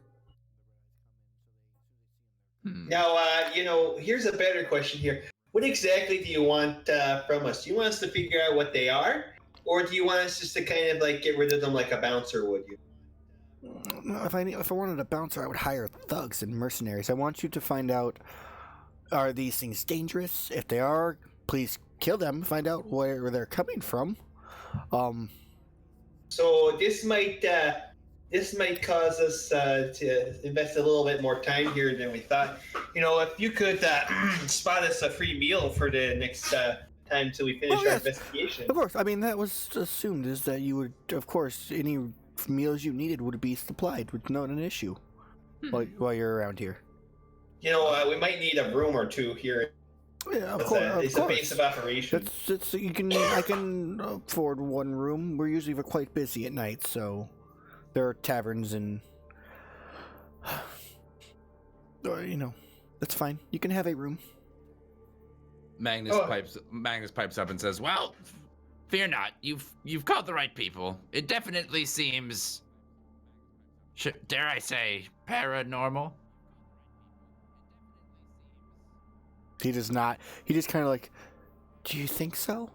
Now, here's a better question here. What exactly do you want from us? Do you want us to figure out what they are? Or do you want us just to kind of get rid of them like a bouncer would you? No, if I wanted a bouncer, I would hire thugs and mercenaries. I want you to find out, are these things dangerous? If they are, please kill them. Find out where they're coming from. So this might cause us to invest a little bit more time here than we thought. If you could spot us a free meal for the next time till we finish Oh, our yes. investigation. Of course. I mean, that was assumed is that you would, of course, any meals you needed would be supplied with not an issue while you're around here. We might need a room or two here. Yeah, of It's course. a base of operation. I can afford one room. We're usually quite busy at night, so there are taverns and that's fine. You can have a room. Magnus pipes up and says, Well, fear not. You've called the right people. It definitely seems, dare I say, paranormal. He does not. He just kind of like, do you think so?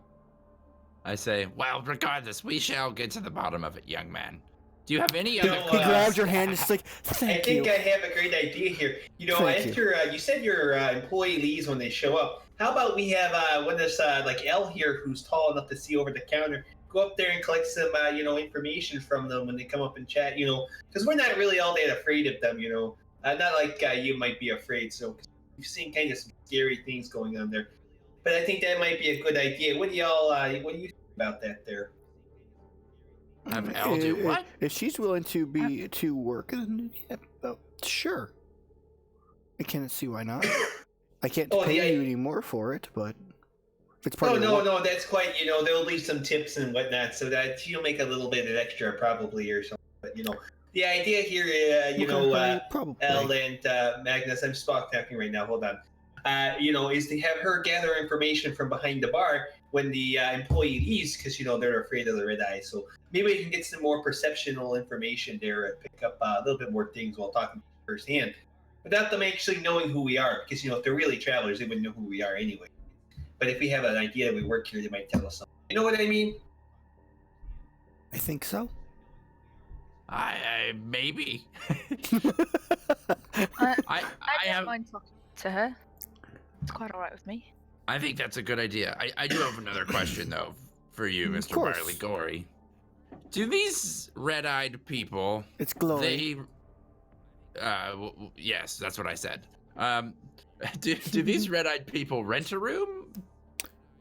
I say, Well, regardless, we shall get to the bottom of it, young man. Do you have any other? He grabs your hand and is like, thank you. I think I have a great idea here. After you said your employee leaves when they show up, how about we have one of us, like Elle here, who's tall enough to see over the counter, go up there and collect some, information from them when they come up and chat, because we're not really all that afraid of them, not like you might be afraid, so we've seen kind of some scary things going on there. But I think that might be a good idea. What do you think about that there? Have Elle do what? If she's willing to work, then sure. I can't see why not. I can't pay you any more for it, but if it's part of your work. No, that's quite. They'll leave some tips and whatnot, so that she'll make a little bit of extra probably or something. But the idea here, probably. Elle and Magnus, I'm spot talking right now. Hold on. Is to have her gather information from behind the bar when the employee leaves, because they're afraid of the red eye. So maybe we can get some more perceptional information there and pick up a little bit more things while talking firsthand, without them actually knowing who we are. Because if they're really travelers, they wouldn't know who we are anyway. But if we have an idea that we work here, they might tell us something. You know what I mean? I think so. I maybe. I don't mind talking to her. It's quite all right with me. I think that's a good idea. I do have another question though for you, Mr. Barley Gory. Do these red-eyed people? It's glowing. Yes, that's what I said. Do these red-eyed people rent a room?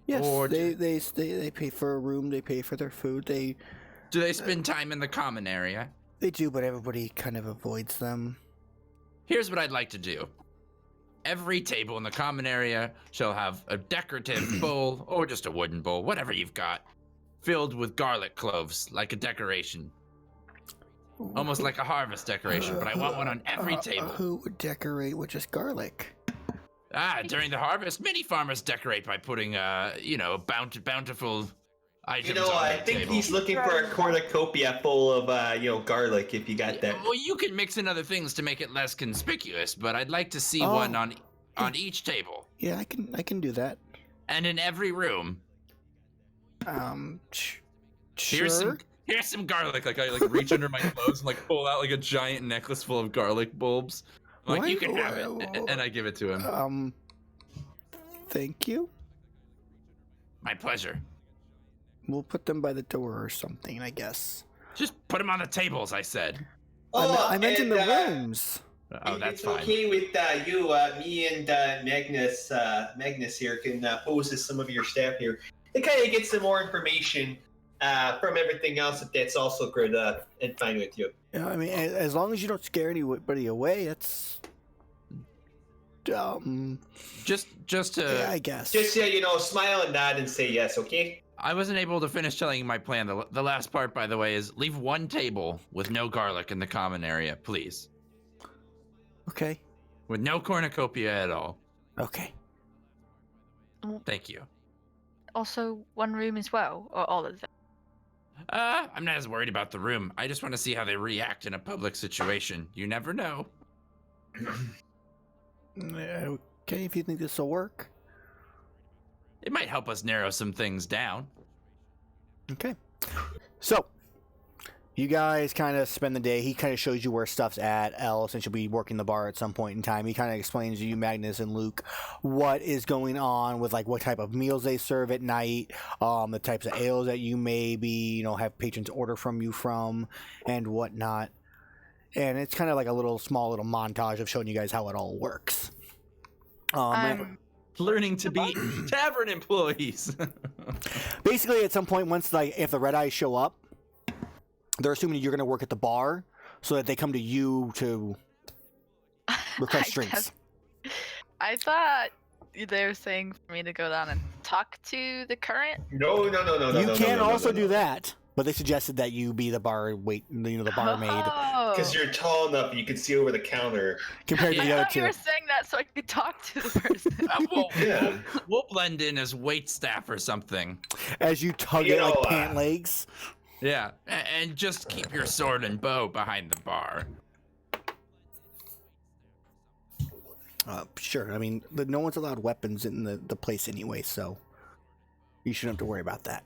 Yes, Or they pay for a room. They pay for their food. Do they spend time in the common area? They do, but everybody kind of avoids them. Here's what I'd like to do. Every table in the common area shall have a decorative bowl, or just a wooden bowl, whatever you've got, filled with garlic cloves, like a decoration. Almost like a harvest decoration, but I want one on every table. Who would decorate with just garlic? During the harvest, many farmers decorate by putting, bountiful items on I the think table. he's looking for a cornucopia full of, garlic, if you got that. Well, you can mix in other things to make it less conspicuous, but I'd like to see one on each table. Yeah, I can do that. And in every room. Sure. here's some garlic. Like I reach under my clothes and pull out a giant necklace full of garlic bulbs. I'm like, you can have it, and I give it to him. Thank you. My pleasure. We'll put them by the door or something, I guess. Just put them on the tables, I said. I meant in the rooms. Oh, that's it's fine. okay with you, me and Magnus here can pose as some of your staff here. To kind of get some more information from everything else, if that's also good and fine with you. Yeah, I mean, as long as you don't scare anybody away, that's Just to. yeah, I guess. Just smile and nod and say yes, okay? I wasn't able to finish telling you my plan. The last part, by the way, is leave one table with no garlic in the common area, please. Okay. With no cornucopia at all. Okay. Thank you. Also, one room as well, or all of them? I'm not as worried about the room. I just want to see how they react in a public situation. You never know. Okay, if you think this will work. It might help us narrow some things down. Okay. So, You guys kind of spend the day. He kind of shows you where stuff's at. Elle, since you'll be working the bar at some point in time, he kind of explains to you, Magnus and Luke, what is going on with like what type of meals they serve at night, the types of ales that you maybe have patrons order from you from, and whatnot. And it's kind of like a small little montage of showing you guys how it all works. Learning to be tavern employees. Basically, at some point, once if the red eyes show up, they're assuming you're going to work at the bar, so that they come to you to request drinks. I thought they were saying for me to go down and talk to the current. No. You can also do that, but they suggested that you be the bar the barmaid, Because you're tall enough, you can see over the counter. compared to the I other thought you two. were saying that so I could talk to the person. Yeah. We'll blend in as wait staff or something. As you tug it like pant legs. Yeah, and just keep your sword and bow behind the bar. Sure. I mean, no one's allowed weapons in the place anyway, so you shouldn't have to worry about that.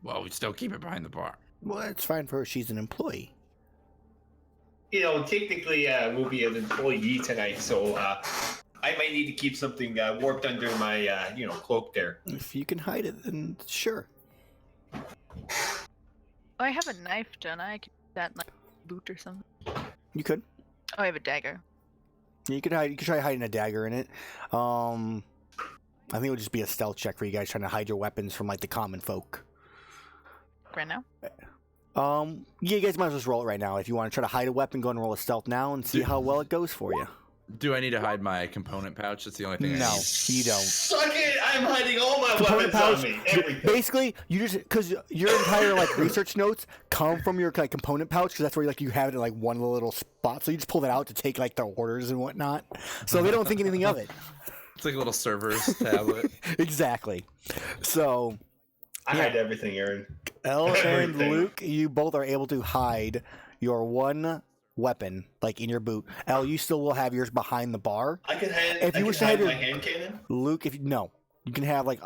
Well, we still keep it behind the bar. Well, it's fine for her. She's an employee. Technically, we'll be an employee tonight, so I might need to keep something warped under my, cloak there. If you can hide it, then sure. Oh, I have a knife, don't I? I can use that in, like boot or something. You could. Oh, I have a dagger. You could hide. You could try hiding a dagger in it. I think it would just be a stealth check for you guys trying to hide your weapons from like the common folk. Right now? Yeah, you guys might as well just roll it right now. If you want to try to hide a weapon, go and roll a stealth now and see how well it goes for you. Do I need to hide my component pouch? That's the only thing. No, you don't. Suck it! I'm hiding all my Component weapons pouch, on me. Everything. basically, you just because your entire research notes come from your component pouch because that's where you have it in one little spot. So you just pull that out to take the orders and whatnot. So they don't think anything of it. It's like a little server's tablet. Exactly. So I hide everything, Aaron. Elle and Everything. Luke, you both are able to hide your one weapon in your boot. Elle, you still will have yours behind the bar. I can hide. If you I wish can to hide have my your- hand cannon. Luke, you can have What?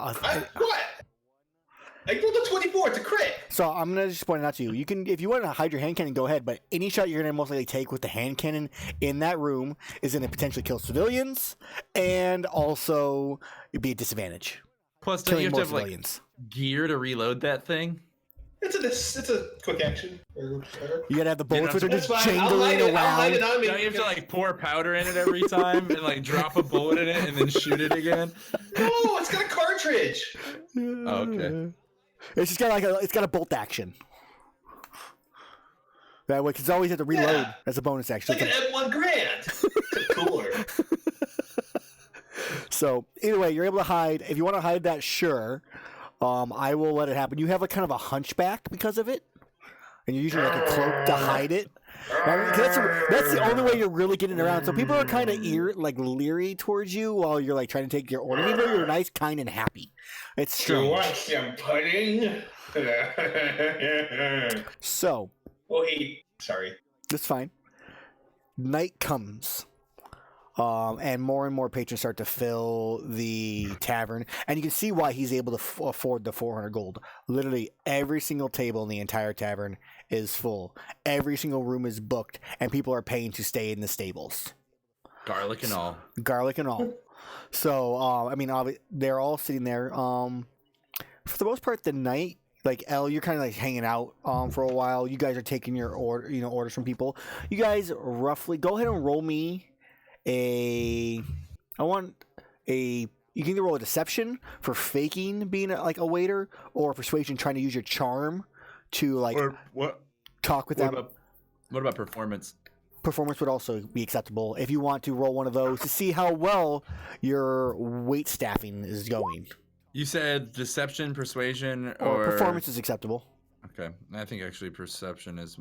I rolled a 24. It's a crit. So I'm gonna just point it out to you. You can, if you want to hide your hand cannon, go ahead. But any shot you're gonna most likely take with the hand cannon in that room is gonna potentially kill civilians, and also it'd be a disadvantage. Plus, don't you Killing have to more have civilians. gear to reload that thing? It's a quick action. Or whatever. You gotta have the bullets which are That's just fine. I'll hide jangling it. I'll hide it around. on me. Don't you have to pour powder in it every time and drop a bullet in it and then shoot it again? No, it's got a cartridge. Okay. It's just got it's got a bolt action. That way, because always have to reload Yeah. as a bonus action. It's like an M1 Grand. Cooler. So either way, you're able to hide. If you want to hide that, sure. I will let it happen. You have kind of a hunchback because of it, and you're using a cloak to hide it. That's the only way you're really getting around. So people are kind of leery towards you while you're trying to take your order, even though you're nice, kind, and happy. It's Do you strange. want some pudding? So Sorry. that's fine. Night comes. And more patrons start to fill the tavern, and you can see why he's able to afford the 400 gold. Literally every single table in the entire tavern is full. Every single room is booked, and people are paying to stay in the stables. Garlic and all. Garlic and all. So, they're all sitting there. For the most part, the night, Elle, you're kind of hanging out for a while. You guys are taking your orders from people. You guys roughly go ahead and roll me you can either roll a deception for faking being a waiter, or persuasion trying to use your charm to Or what? talk with them. What about performance? Performance would also be acceptable if you want to roll one of those to see how well your wait staffing is going. You said deception, persuasion, Or performance is acceptable. Okay, I think actually perception is,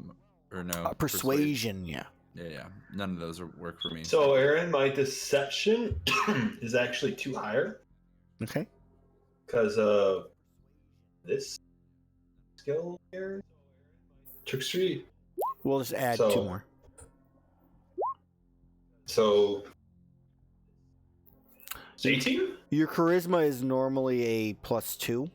or no. Persuasion, yeah. Yeah. None of those work for me. So, Aaron, my deception is actually 2 higher Okay. because of this skill here. Trickstery. We'll just add So- 2 more. So, 18? Your charisma is normally a +2.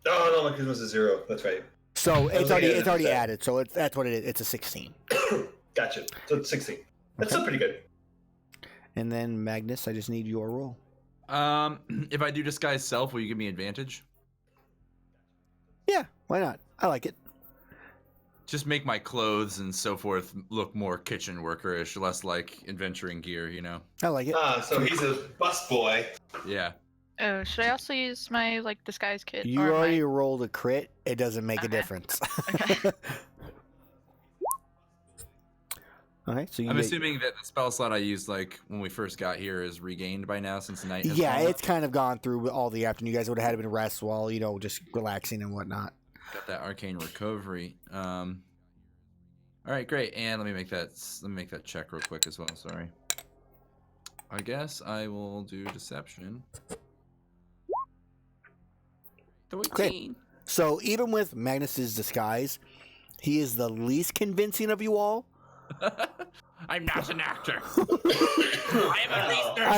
Oh, no, my charisma's a 0. That's right. So it's looking at already it instead. added. So that's what it is. It's a 16. Gotcha. So it's 16. That's still pretty good. And then Magnus, I just need your roll. If I do disguise self, will you give me advantage? Yeah, why not? I like it. Just make my clothes and so forth look more kitchen workerish, less like adventuring gear, you know? I like it. So he's a bus boy. Yeah. Oh, should I also use my like disguise kit? You or already my... rolled a crit. It doesn't make a Okay. difference. Okay. Okay, so you I'm make- assuming that the spell slot I used like when we first got here is regained by now since the night has Yeah, fallen. it's kind of gone through all the afternoon. You guys would have had a bit of rest while, just relaxing and whatnot. Got that arcane recovery. All right, great. And let me make that check real quick as well. Sorry. I guess I will do deception. 13. So even with Magnus's disguise, he is the least convincing of you all. I'm not an actor. I am a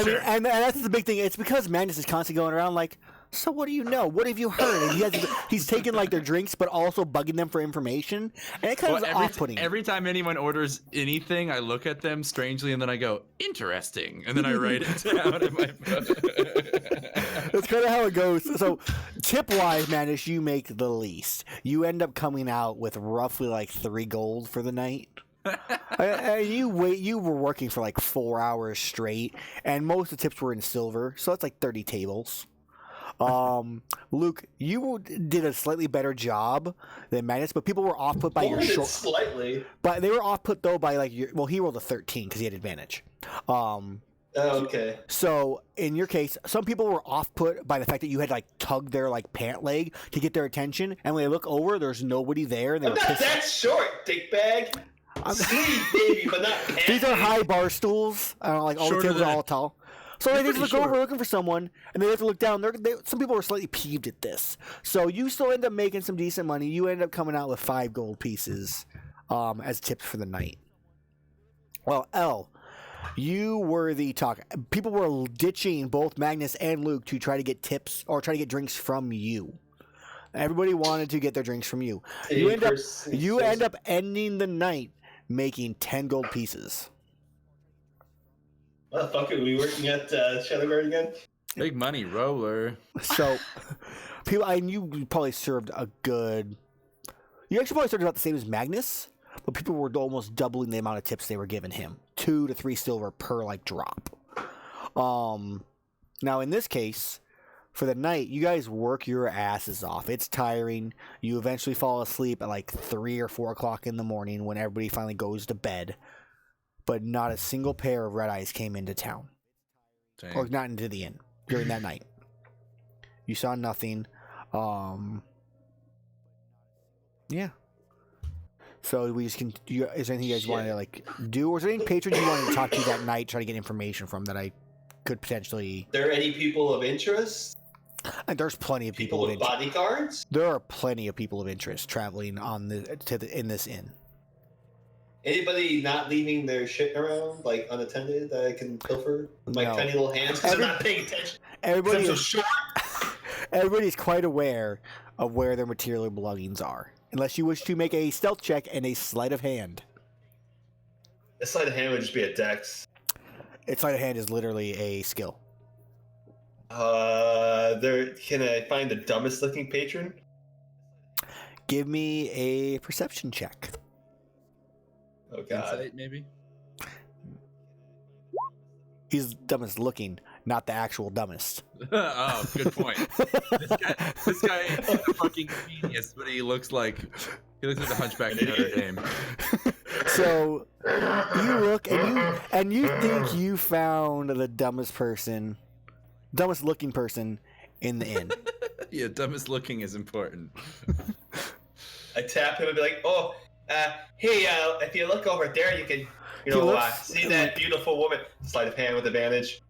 researcher. And that's the big thing. It's because Magnus is constantly going around like, so what do you know? What have you heard? And he's taking like their drinks, but also bugging them for information, and it kind of is off-putting. Every time anyone orders anything, I look at them strangely and then I go, interesting. And then I write it down in my phone. That's kind of how it goes. So, tip-wise, Magnus, you make the least. You end up coming out with roughly like 3 gold for the night. You were working for like 4 hours straight, and most of the tips were in silver, so that's like 30 tables. Luke, you did a slightly better job than Magnus, but people were off put by your short. Slightly. But they were off put though by like your. Well, he rolled a 13 because he had advantage. Okay. So in your case, some people were off put by the fact that you had like tugged their like pant leg to get their attention, and when they look over, there's nobody there. And they I'm were not pissed. that short, dickbag. Sleeve, baby, but not pants. These are high bar stools. Like all the Shorter tables are than- all tall. So they just pretty look short. over looking for someone, and they have to look down. Some people were slightly peeved at this. So you still end up making some decent money. You end up coming out with 5 gold pieces as tips for the night. Well, L, you were the talk. People were ditching both Magnus and Luke to try to get tips or try to get drinks from you. Everybody wanted to get their drinks from you. You end up ending the night making 10 gold pieces. What the fuck are we working at Shadowguard again? Big money roller. So, you probably served a good. You actually probably served about the same as Magnus, but people were almost doubling the amount of tips they were giving him. 2 to 3 silver per like drop. Now in this case, for the night, you guys work your asses off. It's tiring. You eventually fall asleep at like 3 or 4 o'clock in the morning when everybody finally goes to bed. But not a single pair of red eyes came into town. Dang. Or not into the inn during that night. You saw nothing. Yeah. So we just can. Is there anything you guys want to like do, or is there any patrons you wanted to talk to that night, try to get information from that I could potentially? There any people of interest? And there's plenty of people, People of with interest. bodyguards? There are plenty of people of interest traveling in this inn. Anybody not leaving their shit around, like unattended, that I can pilfer with my No. tiny little hands because I'm not paying attention? 'Cause Everybody I'm so is short. everybody's quite aware of where their material belongings are, unless you wish to make a stealth check and a sleight of hand. A sleight of hand would just be a dex. Sleight of hand is literally a skill. Can I find the dumbest looking patron? Give me a perception check. Oh god. Insight, maybe? He's dumbest looking, not the actual dumbest. Oh, good point. This guy is a fucking genius, but he looks like the Hunchback of Notre Dame. So you look and you think you found the dumbest looking person in the inn. Yeah, dumbest looking is important. I tap him and be like, "Oh, hey, if you look over there, you can, see that beautiful woman." Sleight of hand with advantage.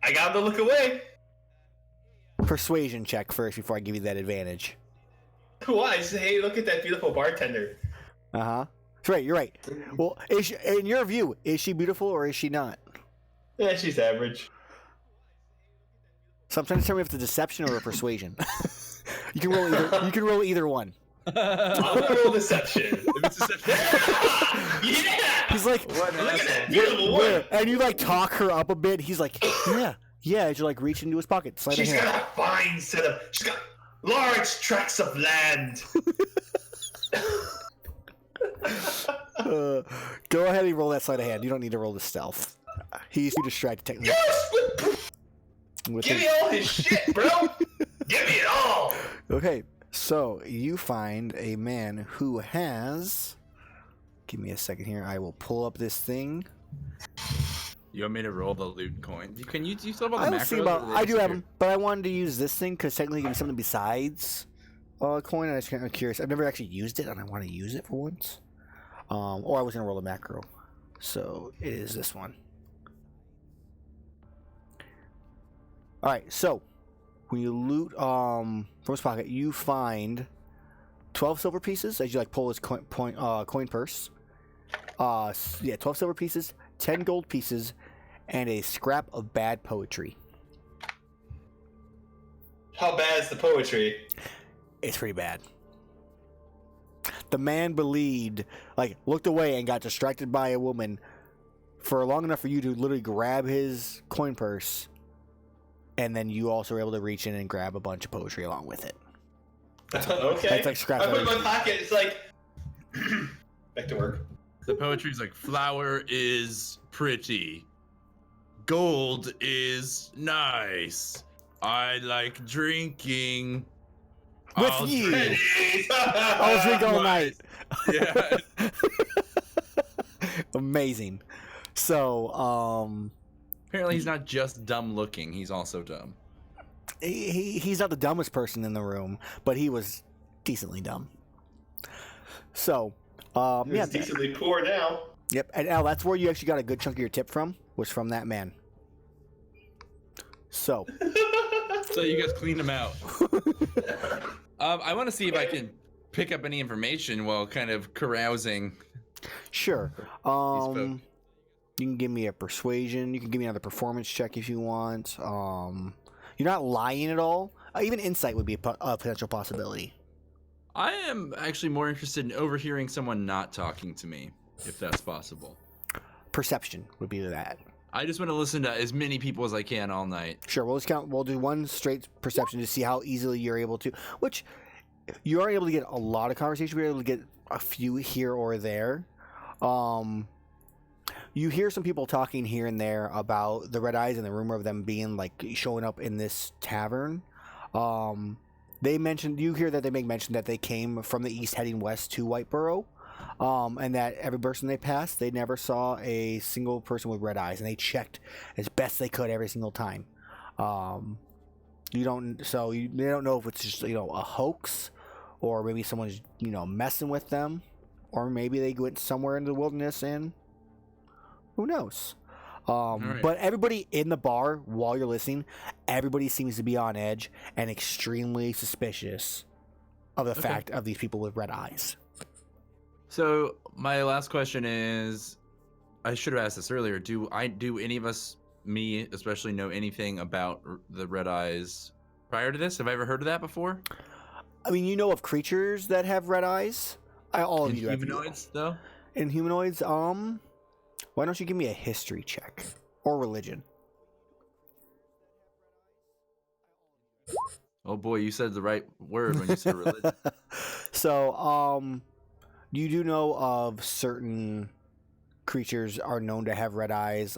I got him to look away. Persuasion check first before I give you that advantage. Why? I say, "Hey, look at that beautiful bartender." That's right. You're right. Well, in your view, is she beautiful or is she not? Yeah, she's average. So I'm trying to determine if it's a deception or a persuasion. You can roll either. You can roll either one. I'm gonna roll deception. If it's deception. Yeah! He's like, What an Look at that asshole. beautiful one! and you like talk her up a bit. He's like, yeah. As you like reach into his pocket, slide a She's hand. got a fine set of. She's got large tracts of land. Go ahead and roll that sleight of hand. You don't need to roll the stealth. He's too distracted technically. Yes! With Give his- me all his shit, bro. Give me it all. Okay, so you find a man who has. Give me a second here. I will pull up this thing. You want me to roll the loot coin? You still have all I the was thinking macros, about. or they I do have disappear? them, but I wanted to use this thing because technically it can be something besides coin. And I was kind of curious. I've never actually used it, and I want to use it for once. Or I was gonna roll a macro, so it is this one. All right, so when you loot from his pocket, you find 12 silver pieces as you like pull his coin purse. 12 silver pieces, 10 gold pieces, and a scrap of bad poetry. How bad is the poetry? It's pretty bad. The man believed, looked away and got distracted by a woman for long enough for you to literally grab his coin purse, and then you also were able to reach in and grab a bunch of poetry along with it. Okay. That's like scrap I put it in metal. my pocket. It's like back to work. The poetry's like, flower is pretty. Gold is nice. I like drinking. With I'll you. drink. I'll drink all night. Yeah. Amazing. So, Apparently he's not just dumb looking, he's also dumb. he's not the dumbest person in the room, but he was decently dumb. So, He's decently poor now. Yep, and Al, that's where you actually got a good chunk of your tip from, was from that man. So, So you guys cleaned him out. I want to see if I can pick up any information while kind of carousing. sure. folk. You can give me a persuasion. You can give me another performance check if you want. You're not lying at all. Even insight would be a potential possibility. I am actually more interested in overhearing someone not talking to me, if that's possible. Perception would be that. I just want to listen to as many people as I can all night. Sure, we'll just count. We'll do one straight perception to see how easily you're able to. Which you are able to get a lot of conversation. We're able to get a few here or there. You hear some people talking here and there about the Red Eyes and the rumor of them being showing up in this tavern. They mentioned, you hear that they make mention that they came from the east heading west to Whiteborough. And that every person they passed, they never saw a single person with red eyes, and they checked as best they could every single time. They don't know if it's just a hoax, or maybe someone's messing with them, or maybe they went somewhere in the wilderness and who knows. Right. But everybody in the bar, while you're listening, everybody seems to be on edge and extremely suspicious of the fact of these people with red eyes. So my last question is, I should have asked this earlier. Do any of us, me especially, know anything about the Red Eyes prior to this? Have I ever heard of that before? I mean, you know of creatures that have red eyes. All of In you have. humanoids, though? In humanoids, why don't you give me a history check or religion? Oh boy, you said the right word when you said religion. So, you do know of certain creatures are known to have red eyes.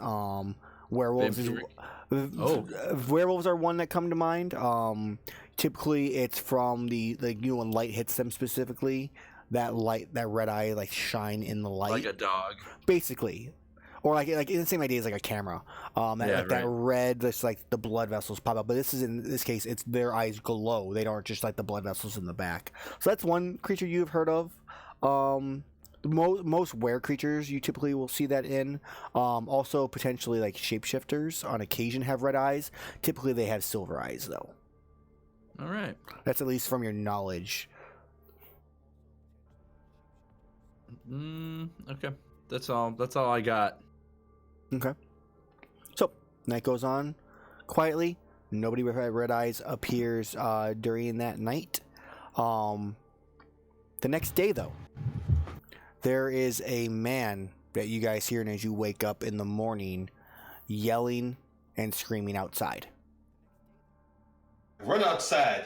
Werewolves werewolves are one that come to mind. Typically it's from when light hits them specifically, that red eye shine in the light. Like a dog. Basically. Or like the same idea as a camera. That red, that's the blood vessels pop up. But in this case, it's their eyes glow. They aren't just the blood vessels in the back. So that's one creature you've heard of. Most were creatures you typically will see that in. Also potentially shapeshifters on occasion have red eyes. Typically they have silver eyes though. All right. That's at least from your knowledge. Okay. That's all I got. Okay. So night goes on quietly. Nobody with red eyes appears during that night. The next day, though, there is a man that you guys hear, and as you wake up in the morning, yelling and screaming outside. Run outside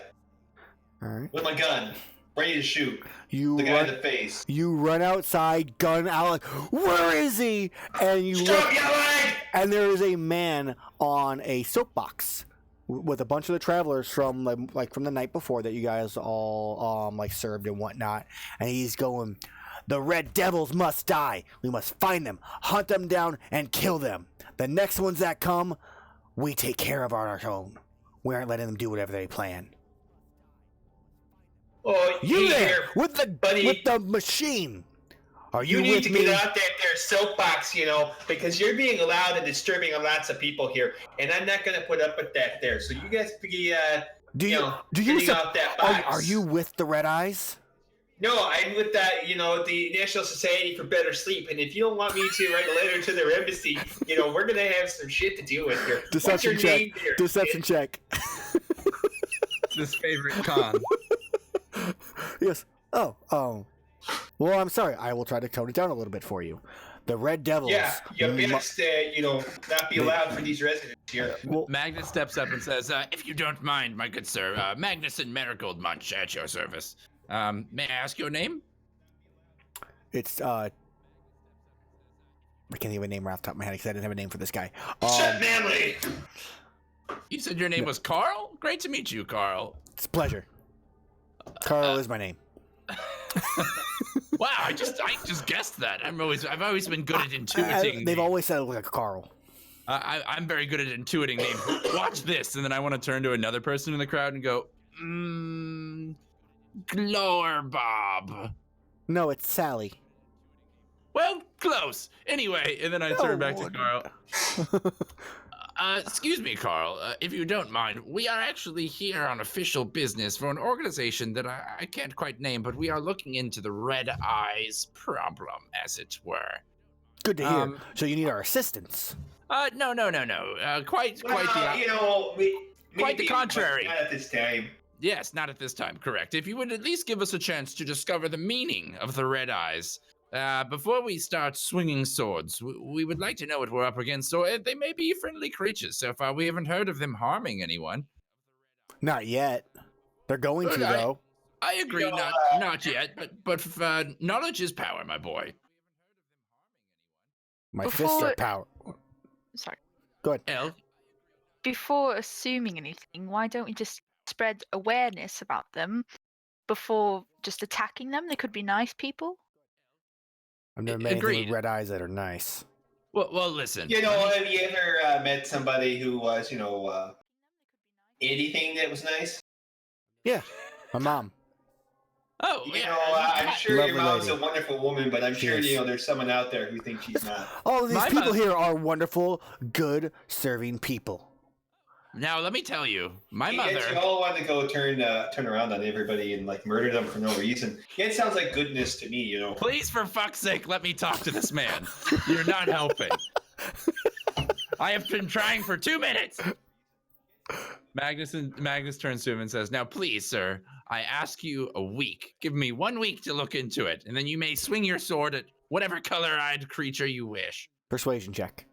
All right. with my gun, ready to shoot You the guy run, in the face. you run outside, gun out, like, where is he? And you Stop look, yelling! and there is a man on a soapbox with a bunch of the travelers from like from the night before that you guys all like served and whatnot, and he's going, "The Red Devils must die. We must find them, hunt them down, and kill them. The next ones that come, we take care of on our own. We aren't letting them do whatever they plan." Oh, You there here, with buddy. the machine? Are you, You need with to me? get out their soapbox, because you're being loud and disturbing lots of people here, and I'm not going to put up with that there. So you guys be, Do you getting sup- out that box. are you with the Red Eyes? No, I'm with that, the National Society for Better Sleep, and if you don't want me to write a letter to their embassy, we're going to have some shit to deal with here. Deception What's your check. name there? Deception check. His favorite con. Yes. Oh. Well, I'm sorry. I will try to tone it down a little bit for you. The Red Devils. Yeah, you mu- best, not be allowed for these residents here. well, Magnus steps up and says, if you don't mind, my good sir, Magnus and Marigold Munch at your service. May I ask your name? it's I can't think of a name right off the top of my head because I didn't have a name for this guy. Shut Manley! You said your name was Carl? Great to meet you, Carl. It's a pleasure. Carl is my name. Wow, I just guessed that. I've always been good at intuiting. They've names. always said it looked like a Carl. I'm very good at intuiting names. Watch this, and then I want to turn to another person in the crowd and go, Glower Bob. No, it's Sally. Well, close. Anyway, and then I turn back to Carl. Excuse me, Carl. If you don't mind, we are actually here on official business for an organization that I can't quite name, but we are looking into the Red Eyes problem, as it were. Good to hear. So you need our assistance. No. Quite the contrary. Not at this time. Yes, not at this time, correct. If you would at least give us a chance to discover the meaning of the Red Eyes. Before we start swinging swords, we would like to know what we're up against. So they may be friendly creatures. So far, we haven't heard of them harming anyone. Not yet. They're going to, though. I agree, not yet, but knowledge is power, my boy. My fists Before- are power. Sorry. Go ahead. El, Before assuming anything, why don't we just spread awareness about them before just attacking them? They could be nice people. I've never met anything with Agreed. red eyes that are nice. well, listen. Have you ever met somebody who was, anything that was nice? Yeah, my mom. Oh, I'm sure your Lovely mom's lady. a wonderful woman, but I'm She sure, is. there's someone out there who thinks she's not. All of these My people mother- here are wonderful, good, serving people. Now let me tell you, my You mother. all want to go turn around on everybody and murder them for no reason. Yeah, it sounds like goodness to me, Please, for fuck's sake, let me talk to this man. You're not helping. I have been trying for 2 minutes. Magnus turns to him and says, "Now, please, sir, I ask you a week. Give me 1 week to look into it, and then you may swing your sword at whatever color-eyed creature you wish." Persuasion check.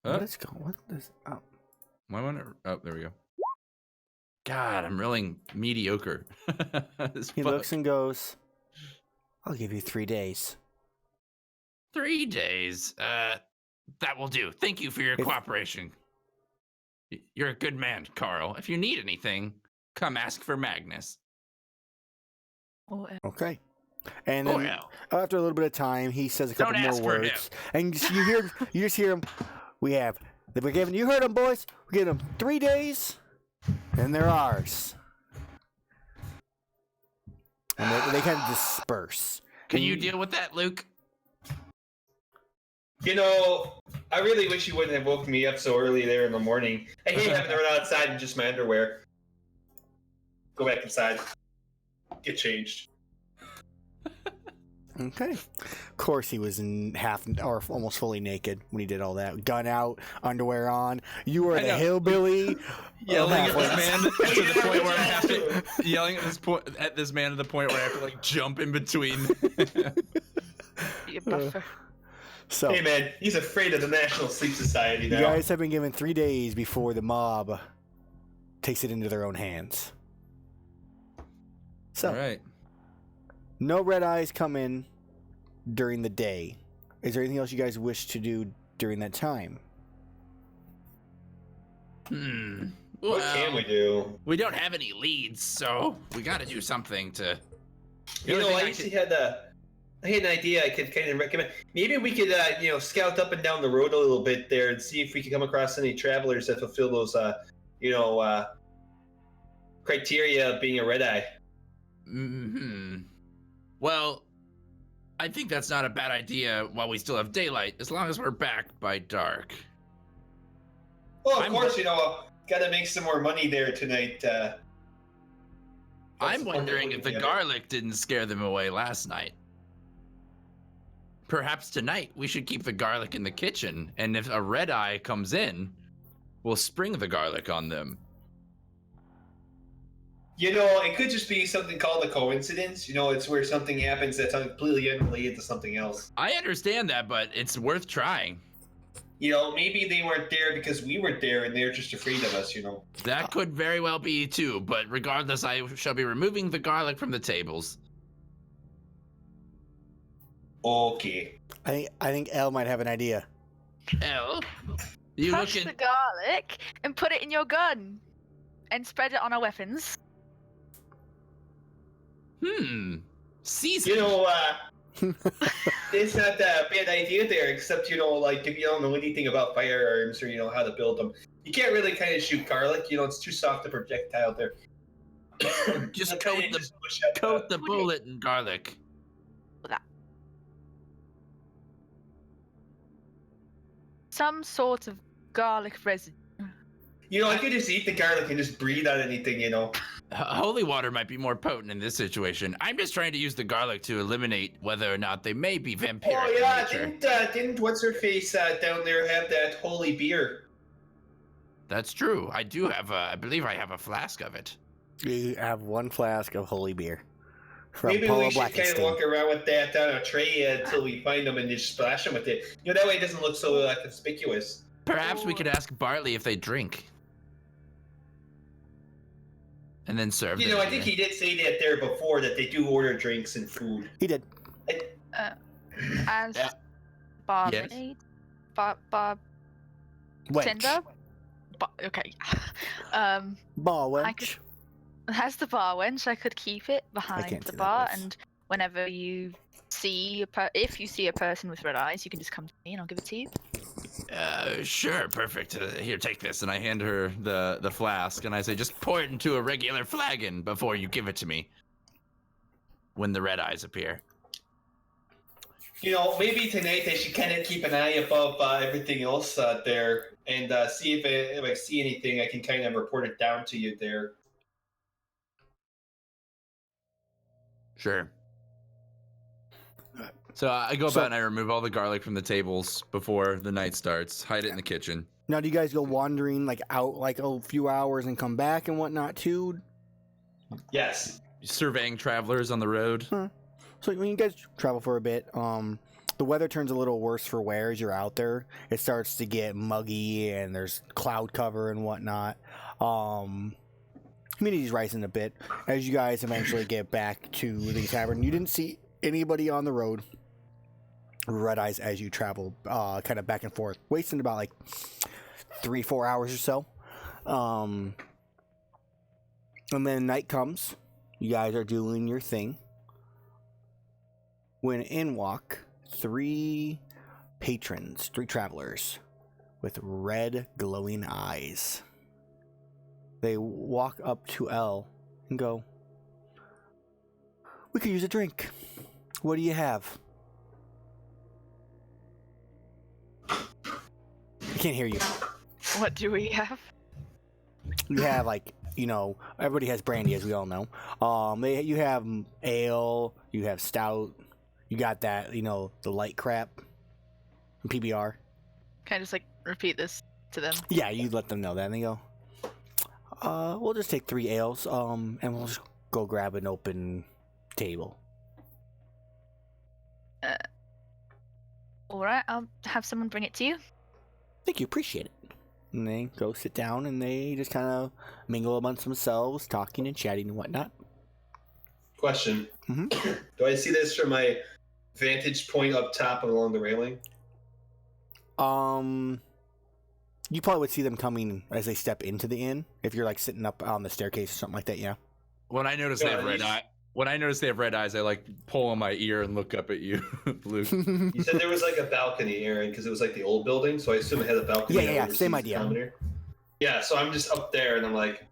Let's go. What is? Oh. Oh, there we go. God, I'm rolling mediocre. He looks and goes, "I'll give you 3 days." 3 days. That will do. Thank you for your If- cooperation. You're a good man, Carl. If you need anything, come ask for Magnus. Or Okay. And Oh, then yeah. after a little bit of time, he says a couple Don't more ask for him. words, and you just hear him. We're giving. You heard him, boys. We're giving them 3 days, and they're ours. And they kind of disperse. Can you deal with that, Luke? I really wish you wouldn't have woken me up so early there in the morning. I hate having to run outside in just my underwear. Go back inside. Get changed. Okay. Of course, he was in half or almost fully naked when he did all that. Gun out, underwear on. You were I the know. yelling Yelling at this man to the point where I have to to. yelling at this man to the point where I have to like jump in between. Be a buffer. So, Hey man, he's afraid of the National Sleep Society you now. guys have been given 3 days before the mob takes it into their own hands. So, All right. no red eyes come in during the day. Is there anything else you guys wish to do during that time? What can we do? We don't have any leads, so we got to do something to. You know, I actually had I had an idea I could kind of recommend. Maybe we could, scout up and down the road a little bit there and see if we could come across any travelers that fulfill those, criteria of being a red eye. Well, I think that's not a bad idea while we still have daylight, as long as we're back by dark. Well, of I'm- course, got to make some more money there tonight. I'm wondering if the garlic didn't scare them away last night. Perhaps tonight we should keep the garlic in the kitchen, and if a red eye comes in, we'll spring the garlic on them. It could just be something called a coincidence. It's where something happens that's completely unrelated to something else. I understand that, but it's worth trying. Maybe they weren't there because we weren't there and they're just afraid of us, That could very well be too, but regardless, I shall be removing the garlic from the tables. Okay. I think Elle might have an idea. Elle, you Crush looking? the garlic and put it in your gun, and spread it on our weapons. Season. It's not a bad idea there, except, if you don't know anything about firearms or, how to build them. You can't really kind of shoot garlic, it's too soft a projectile there. Just Kinda coat the just push up, coat the bullet in garlic. Some sort of garlic residue. I could just eat the garlic and just breathe on anything, Holy water might be more potent in this situation. I'm just trying to use the garlic to eliminate whether or not they may be vampiric Oh, yeah, in nature. didn't what's-her-face down there have that holy beer? That's true. I do have I believe I have a flask of it. You have 1 flask of holy beer. From Maybe Paula we should kind of Blackenstein. walk around with that on a tray until we find them and just splash them with it. That way it doesn't look so conspicuous. Perhaps we could ask Bartley if they drink. And then serve them I think here. he did say that there before, that they do order drinks and food. He did. As Yeah. barmaid, bartender. Okay. Ball I wench. As the bar wench, I could keep it behind can't the do that bar, voice. and whenever you see if you see a person with red eyes, you can just come to me and I'll give it to you. Sure, perfect. Here, take this. And I hand her the flask, and I say, just pour it into a regular flagon before you give it to me. When the red eyes appear. Maybe tonight I should kind of keep an eye above everything else there and see if I see anything, I can kind of report it down to you there. Sure. So I go about and I remove all the garlic from the tables before the night starts. Hide it in the kitchen. Now, do you guys go wandering out a few hours and come back and whatnot too? Yes. Surveying travelers on the road. So when you guys travel for a bit, the weather turns a little worse for wear as you're out there. It starts to get muggy and there's cloud cover and whatnot. Humidity's rising a bit as you guys eventually get back to the tavern. You didn't see anybody on the road. Red eyes as you travel, kind of back and forth, wasting about 3-4 hours or so. And then night comes. You guys are doing your thing. When in walk 3 patrons, 3 travelers with red glowing eyes. They walk up to Elle and go, "We could use a drink. What do you have?" I can't hear you. What do we have? You have everybody has brandy, as we all know. You have ale, you have stout, you got that, the light crap, PBR. Can I just like repeat this to them? Yeah, you let them know that, and they go, we'll just take 3 ales, and we'll just go grab an open table. All right, I'll have someone bring it to you. Thank you, appreciate it. And they go sit down, and they just kind of mingle amongst themselves, talking and chatting and whatnot. Question. Mm-hmm. Do I see this from my vantage point up top and along the railing? You probably would see them coming as they step into the inn, if you're like sitting up on the staircase or something like that, yeah. When I notice they have red eyes, I like pull on my ear and look up at you, Luke. You said there was like a balcony, Aaron, because it was like the old building, so I assume it had a balcony. Yeah, same idea. Yeah, so I'm just up there and I'm like,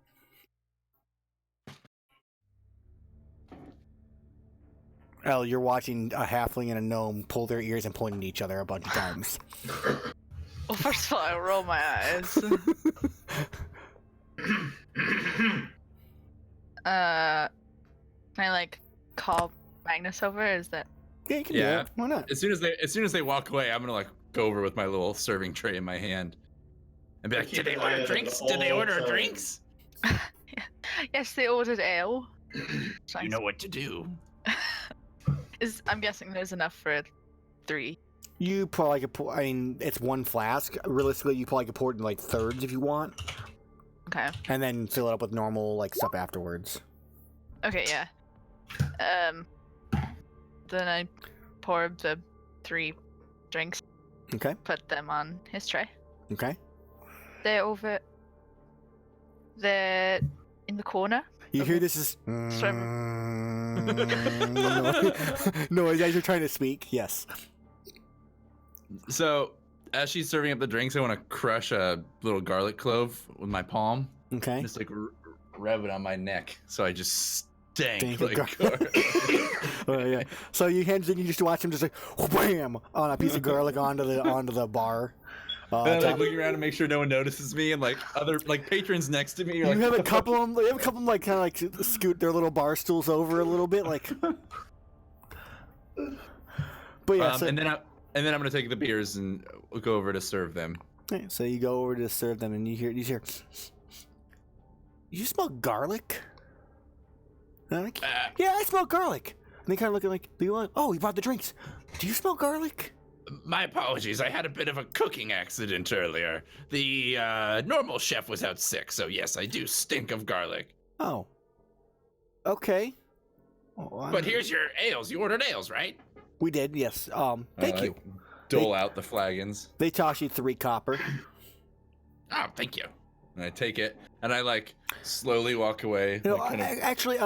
Well, you're watching a halfling and a gnome pull their ears and point at each other a bunch of times. Well, first of all, I roll my eyes. Can I like call Magnus over? Is that? Yeah, you can do that. Why not? As soon as they walk away, I'm gonna like go over with my little serving tray in my hand and be like, Keep "Did they an eye order on drinks? them Did they all order the time." drinks? Yes, they ordered ale. You know what to do." I'm guessing there's enough for 3. You probably could pour, it's 1 flask. Realistically, you probably could pour it in like thirds if you want. Okay. And then fill it up with normal like stuff afterwards. Okay, yeah. Then I pour the 3 drinks, Okay. put them on his tray. Okay. They're in the corner. You hear this is no, as you're trying to speak. Yes. So as she's serving up the drinks, I want to crush a little garlic clove with my palm, Okay. just like rub it on my neck, so I just stank Stank of like garlic. Oh, yeah. So you just watch him just like wham on a piece of garlic onto the bar. And I'm like top. looking around to make sure no one notices me, and like other like patrons next to me are like, You have a couple of them. You have a couple of them like kind of like scoot their little bar stools over a little bit, like. But yeah, and then I'm gonna take the beers and go over to serve them. yeah, so you go over to serve them, and you hear. You smell garlic? And I'm like, yeah, I smell garlic. And they kind of look at like, do you want? Oh, you brought the drinks. Do you smell garlic? My apologies. I had a bit of a cooking accident earlier. The normal chef was out sick, so yes, I do stink of garlic. Oh. Okay. Oh, But here's your ales. You ordered ales, right? we did, yes. Thank you. Dole out the flagons. They toss you 3 copper. Oh, thank you. And I take it, and I like slowly walk away. You know, like, kind of, actually,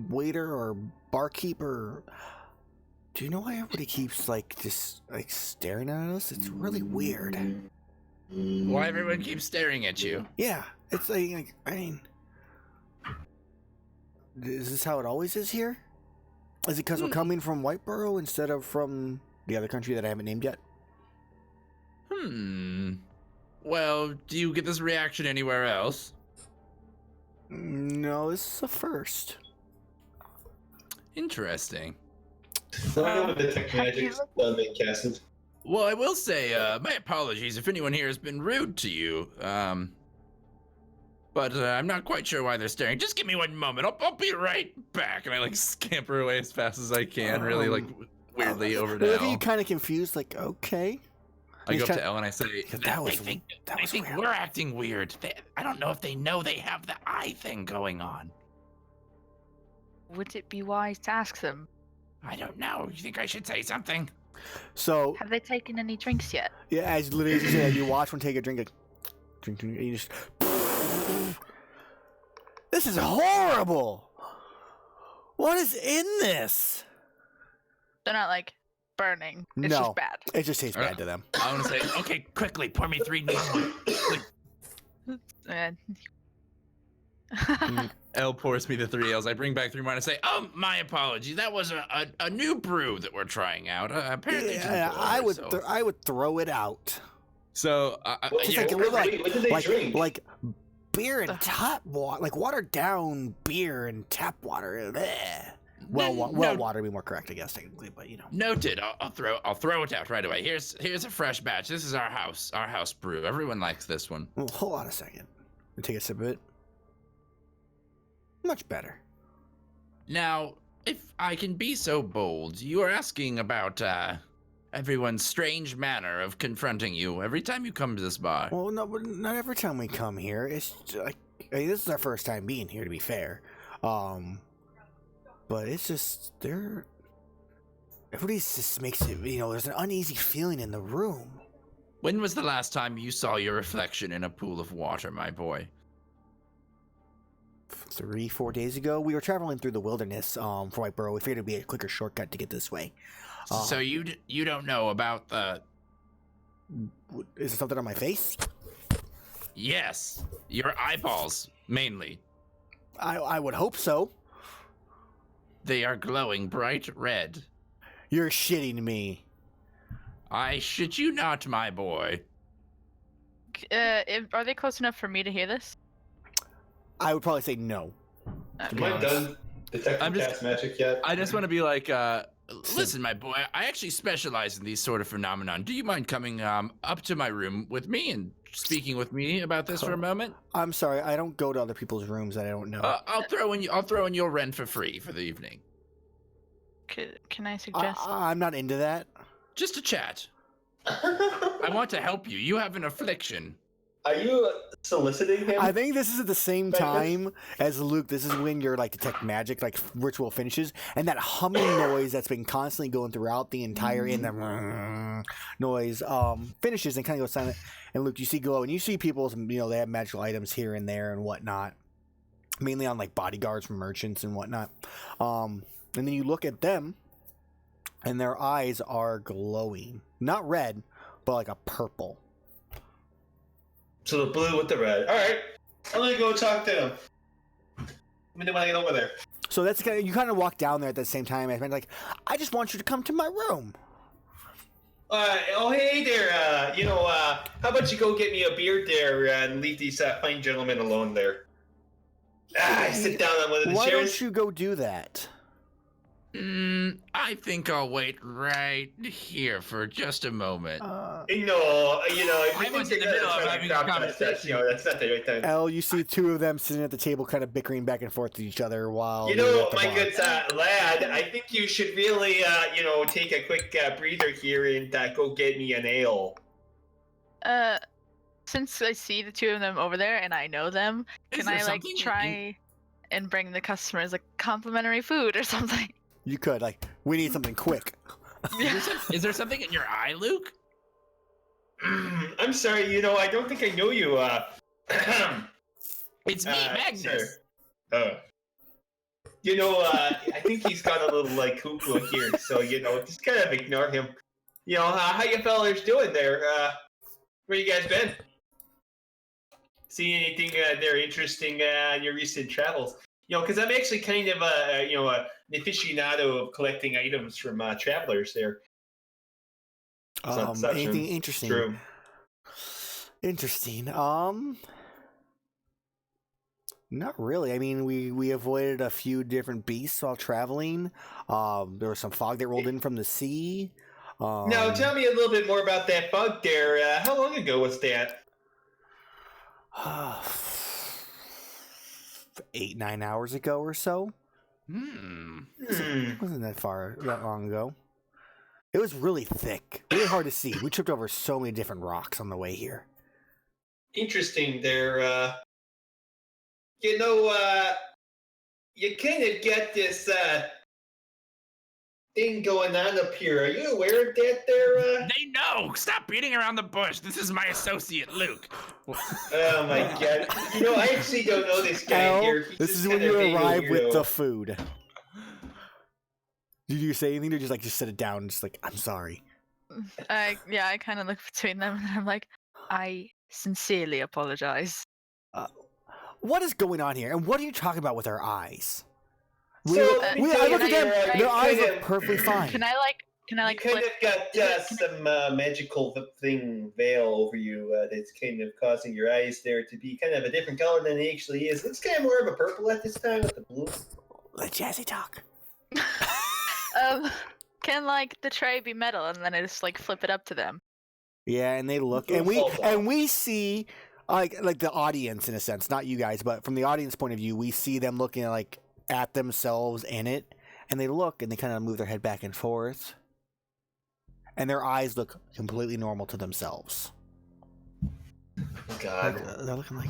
waiter or barkeeper, do you know why everybody keeps like just like staring at us? It's really weird. Why everyone keeps staring at you? Yeah, it's like I mean, is this how it always is here? Is it because we're coming from Whiteboro instead of from the other country that I haven't named yet? Well, do you get this reaction anywhere else? No, this is a first. interesting. So I don't detect magic being casted. Well, I will say, my apologies if anyone here has been rude to you. But I'm not quite sure why they're staring. Just give me 1 moment. I'll be right back. And I like scamper away as fast as I can, really like weirdly over to Look at you, Elle. kind of confused, like okay. I go up He's to Elle and I say, That was they that was think weird. we're acting weird. I don't know if they know they have the eye thing going on. Would it be wise to ask them? I don't know. You think I should say something? So Have they taken any drinks yet? yeah, as literally as you say, you watch one take a drink, like drink, and you just. This is horrible. What is in this? They're not like burning. It's No. just bad. It just tastes bad to them. I want to say, okay, quickly, pour me 3 new ones. Elle pours me the 3 ales. I bring back 3 more and I say, Oh, my apologies. That was a new brew that we're trying out. Apparently, it didn't Yeah, go I over, would so- I would throw it out. so What, Just Yeah, like a little like what did they drink? like beer and tap water, like watered down beer and tap water. Bleh. Well No- water would be more correct, I guess, technically, but you know. Noted. I'll throw it out right away. Here's a fresh batch. This is our house brew. Everyone likes this one. Well, hold on a second. And take a sip of it. Much better. Now, if I can be so bold, you are asking about everyone's strange manner of confronting you every time you come to this bar. Well, no, but not every time we come here. It's like, I mean, this is our first time being here, to be fair. But it's just everybody just makes it. You know, there's an uneasy feeling in the room. When was the last time you saw your reflection in a pool of water, my boy? 3-4 days ago, we were traveling through the wilderness for Whiteboro. We figured it'd be a quicker shortcut to get this way. So you don't know about the... Is there something on my face? Yes, your eyeballs, mainly. I would hope so. They are glowing bright red. You're shitting me. I shit you not, my boy. Are they close enough for me to hear this? I would probably say no. Am I done detecting I'm just- cast magic yet? I just want to be like, Listen, my boy, I actually specialize in these sort of phenomenon. Do you mind coming up to my room with me and speaking with me about this for a moment? I'm sorry, I don't go to other people's rooms that I don't know. I'll throw in your rent for free for the evening. Can I suggest? I'm not into that. Just a chat. I want to help you. You have an affliction. Are you soliciting him? I think this is at the same Like this? time as Luke. This is when your like detect magic, like ritual finishes, and that humming noise that's been constantly going throughout the entire in the noise finishes and kind of goes silent. And Luke, you see glow, and you see people's, you know, they have magical items here and there and whatnot, mainly on like bodyguards from merchants and whatnot. And then you look at them, and their eyes are glowing, not red, but like a purple. So the blue with the red. All right, I'm gonna go talk to him. When I get over there. So that's kind of, you kind of walk down there at the same time. And like, I just want you to come to my room. Oh, hey there. How about you go get me a beer there and leave these fine gentlemen alone there? I sit down on one of the Why chairs. don't you go do that? I think I'll wait right here for just a moment. If I was in the middle of having a that's conversation. that's not the right time. Elle, you see two of them sitting at the table, kind of bickering back and forth to each other while You you're know, at the my bar. good lad, I think you should really, take a quick breather here and go get me an ale. Since I see the two of them over there and I know them, Is can there I like something try and bring the customers like complimentary food or something? You could, like, we need something quick. Is there something in your eye, Luke? I'm sorry, I don't think I know you. It's me, Magnus. sir. I think he's got a little like cuckoo here, so just kind of ignore him. How you fellas doing there? Where you guys been? See anything there interesting in your recent travels? Because I'm actually kind of an aficionado of collecting items from travelers there. Anything interesting? True. Interesting. Not really. I mean, we avoided a few different beasts while traveling. There was some fog that rolled in from the sea. Now, tell me a little bit more about that bug there. How long ago was that? 8-9 hours ago or so. Hmm. Wasn't that long ago. It was really thick, really hard to see. We tripped over so many different rocks on the way here. Interesting there. You kind of get this thing going on up here. Are you aware of that there? They know. Stop beating around the bush. This is my associate, Luke. Oh my god. I actually don't know this guy Elle, here. He's this just is when kind of you being a arrive with weirdo. the food. Did you say anything, or just sit it down, and just like, I'm sorry? I kind of look between them and I'm like, I sincerely apologize. What is going on here, and what are you talking about with our eyes? So, I look at them. I Their eyes kind look of- perfectly fine. Can I You kind flip? of got some magical thing veil over you that's kind of causing your eyes there to be kind of a different color than it actually is. Looks kind of more of a purple at this time with the blue. Let Jazzy talk. Can like the tray be metal, and then I just like flip it up to them? Yeah, and they look, and we see like the audience in a sense, not you guys, but from the audience point of view, we see them looking like at themselves in it, and they look and they kind of move their head back and forth, and their eyes look completely normal to themselves. God. Like, they're looking like,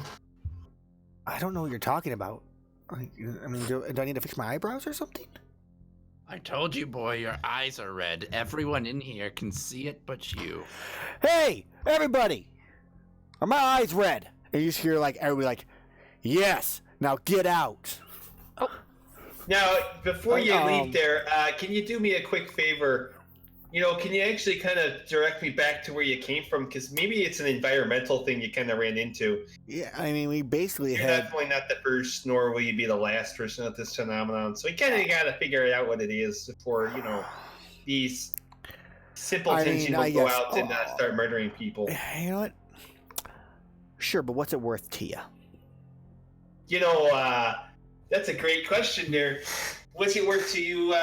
I don't know what you're talking about. Like, I mean, do I need to fix my eyebrows or something? I told you, boy, your eyes are red. Everyone in here can see it but you. Hey, everybody! Are my eyes red? And you just hear like everybody like, yes, now get out. Now, before you leave there, can you do me a quick favor? You know, can you actually kind of direct me back to where you came from? Because maybe it's an environmental thing you kind of ran into. Yeah, I mean, we basically You're had. definitely not the first, nor will you be the last person with this phenomenon. So you kind of got to figure out what it is before, you know, these simpletons go guess- out and start murdering people. You know what? Sure, but what's it worth to you? You know, that's a great question there. What's it worth to you?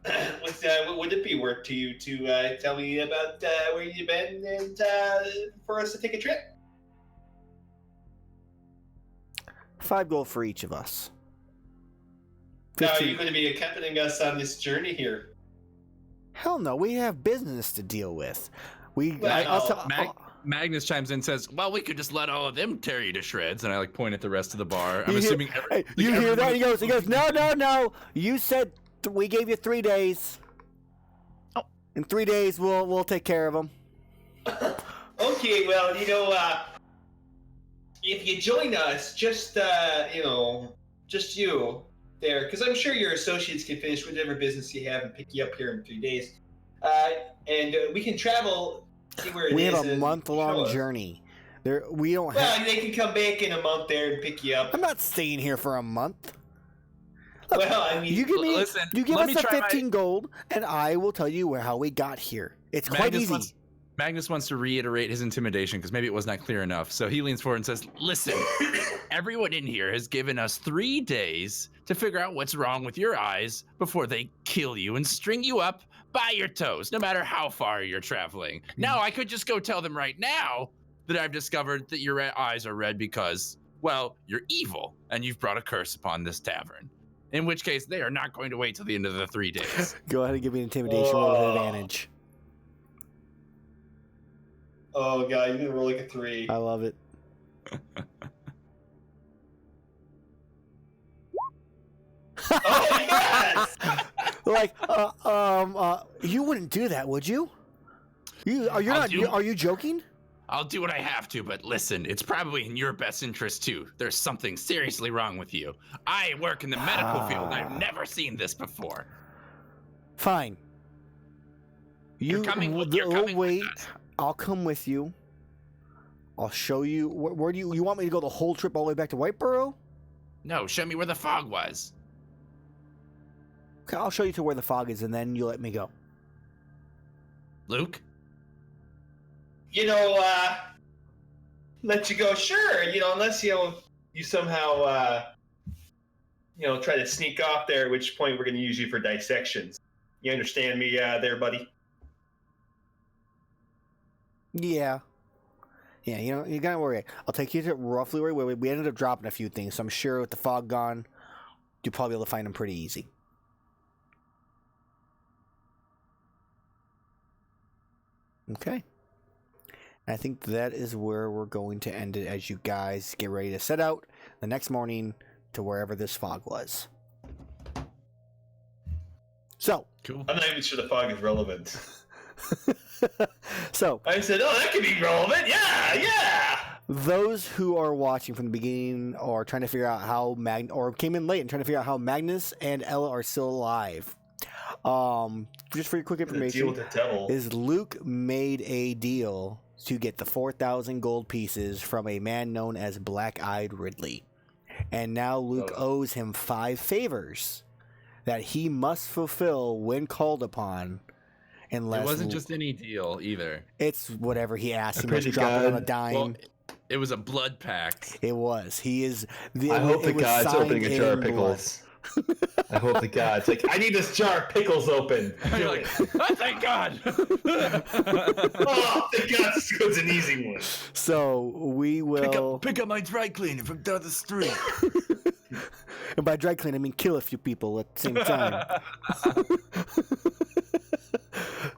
What would it be worth to you to tell me about where you've been and for us to take a trip? 5 gold for each of us. Now, are 15 you going to be accompanying us on this journey here? Hell no, we have business to deal with. Magnus chimes in and says, well, we could just let all of them tear you to shreds. And I like point at the rest of the bar. I'm assuming you hear that? He goes, no. You said we gave you 3 days. Oh. In 3 days, we'll take care of them. Okay, well, you know, if you join us, just you there, because I'm sure your associates can finish whatever business you have and pick you up here in 3 days. And we can travel, see where it is. We have a and month-long show us. journey. We don't have. Well, they can come back in a month there and pick you up. I'm not staying here for a month. Look, Well, I mean, you give me, listen, you give let us me the try 15 gold, and I will tell you how we got here. It's quite easy. Magnus wants to reiterate his intimidation because maybe it was not clear enough. So he leans forward and says, listen, everyone in here has given us 3 days to figure out what's wrong with your eyes before they kill you and string you up by your toes, no matter how far you're traveling. Now, I could just go tell them right now that I've discovered that your eyes are red because, well, you're evil and you've brought a curse upon this tavern. In which case, they are not going to wait till the end of the 3 days. Go ahead and give me an intimidation roll with advantage. Oh god, you're gonna roll like a 3. I love it. Oh yes! Like, you wouldn't do that, would you? Are you joking? I'll do what I have to, but listen, it's probably in your best interest too. There's something seriously wrong with you. I work in the medical field. I've never seen this before. Fine. You're coming with us. I'll come with you. I'll show you. Where do you want me to go the whole trip all the way back to Whiteborough? No, show me where the fog was. Okay, I'll show you to where the fog is, and then you let me go. Luke? You know, let you go, sure. You know, unless you somehow try to sneak off there. At which point we're going to use you for dissections. You understand me, there, buddy? Yeah. Yeah, you gotta worry. I'll take you to roughly where we ended up dropping a few things, so I'm sure with the fog gone, you'll probably be able to find them pretty easy. Okay. I think that is where we're going to end it as you guys get ready to set out the next morning to wherever this fog was. So. Cool. I'm not even sure the fog is relevant. So. I said, oh, that could be relevant. Yeah. Those who are watching from the beginning or trying to figure out how or came in late and trying to figure out how Magnus and Ella are still alive. Just for your quick information, deal with the devil. Is Luke made a deal to get the 4,000 gold pieces from a man known as Black-Eyed Ridley. And now Luke owes him 5 favors that he must fulfill when called upon. Unless it wasn't just any deal either. It's whatever he asked. He must drop it on a dime. Well, it was a blood pact. It was. He is. I hope the god's opening a jar of pickles. I hope to God. It's like, I need this jar of pickles open. You're like, oh, thank God. Oh, thank God, this was an easy one. So we will. Pick up my dry cleaner from down the street. And by dry clean, I mean kill a few people at the same time.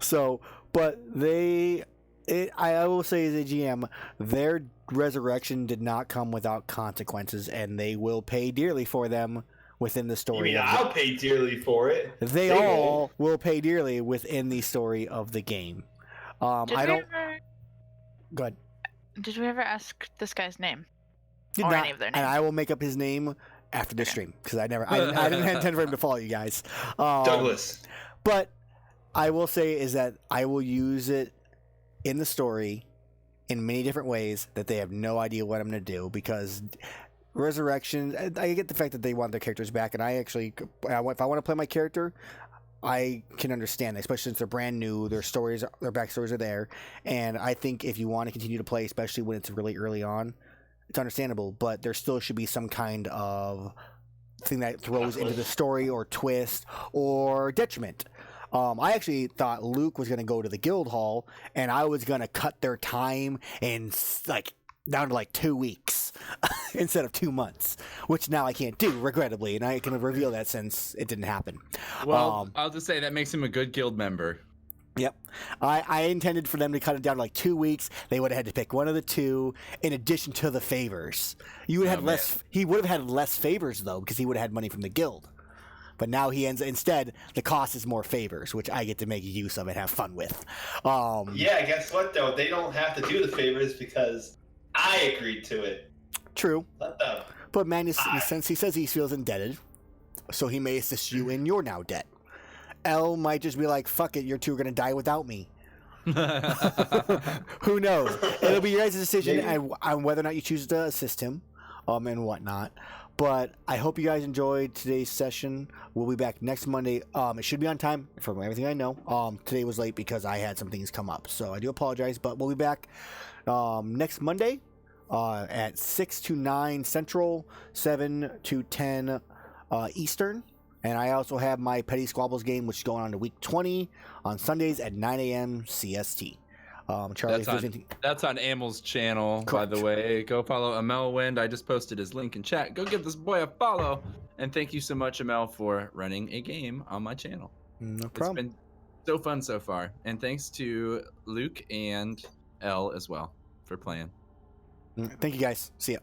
So, but I will say as a GM, their resurrection did not come without consequences, and they will pay dearly for them within the You story. mean I'll pay dearly for it? They all will pay dearly within the story of the game. I don't. Go ahead. Did we ever ask this guy's name? Did Or not, any of their and names? I will make up his name after the stream because I didn't intend for him to follow you guys. Douglas. But I will say is that I will use it in the story in many different ways that they have no idea what I'm going to do, because resurrection, I get the fact that they want their characters back, and if I want to play my character, I can understand that, especially since they're brand new, their backstories are there, and I think if you want to continue to play, especially when it's really early on, it's understandable, but there still should be some kind of thing that throws into the story or twist or detriment. I actually thought Luke was going to go to the guild hall, and I was going to cut their time and down to 2 weeks instead of 2 months, which now I can't do, regrettably, and I can reveal that since it didn't happen. Well, I'll just say that makes him a good guild member. Yep. I intended for them to cut it down to 2 weeks. They would have had to pick one of the two in addition to the favors. You would have less. He would have had less favors, though, because he would have had money from the guild. But now instead, the cost is more favors, which I get to make use of and have fun with. Yeah, guess what, though? They don't have to do the favors because I agreed to it. True. Let them. But Magnus, since he says he feels indebted, so he may assist you in your now debt. L might just be like, fuck it, you two are going to die without me. Who knows? It'll be your guys' decision on whether or not you choose to assist him and whatnot. But I hope you guys enjoyed today's session. We'll be back next Monday. It should be on time from everything I know. Today was late because I had some things come up. So I do apologize, but we'll be back next Monday at 6 to 9 Central, 7 to 10 Eastern. And I also have my Petty Squabbles game, which is going on to week 20 on Sundays at 9 a.m. CST. Charlie, that's on Amel's channel, Correct. by the way. Go follow Amel Wind. I just posted his link in chat. Go give this boy a follow. And thank you so much, Amel, for running a game on my channel. No problem. It's been so fun so far. And thanks to Luke and Elle as well for playing. Thank you, guys. See ya.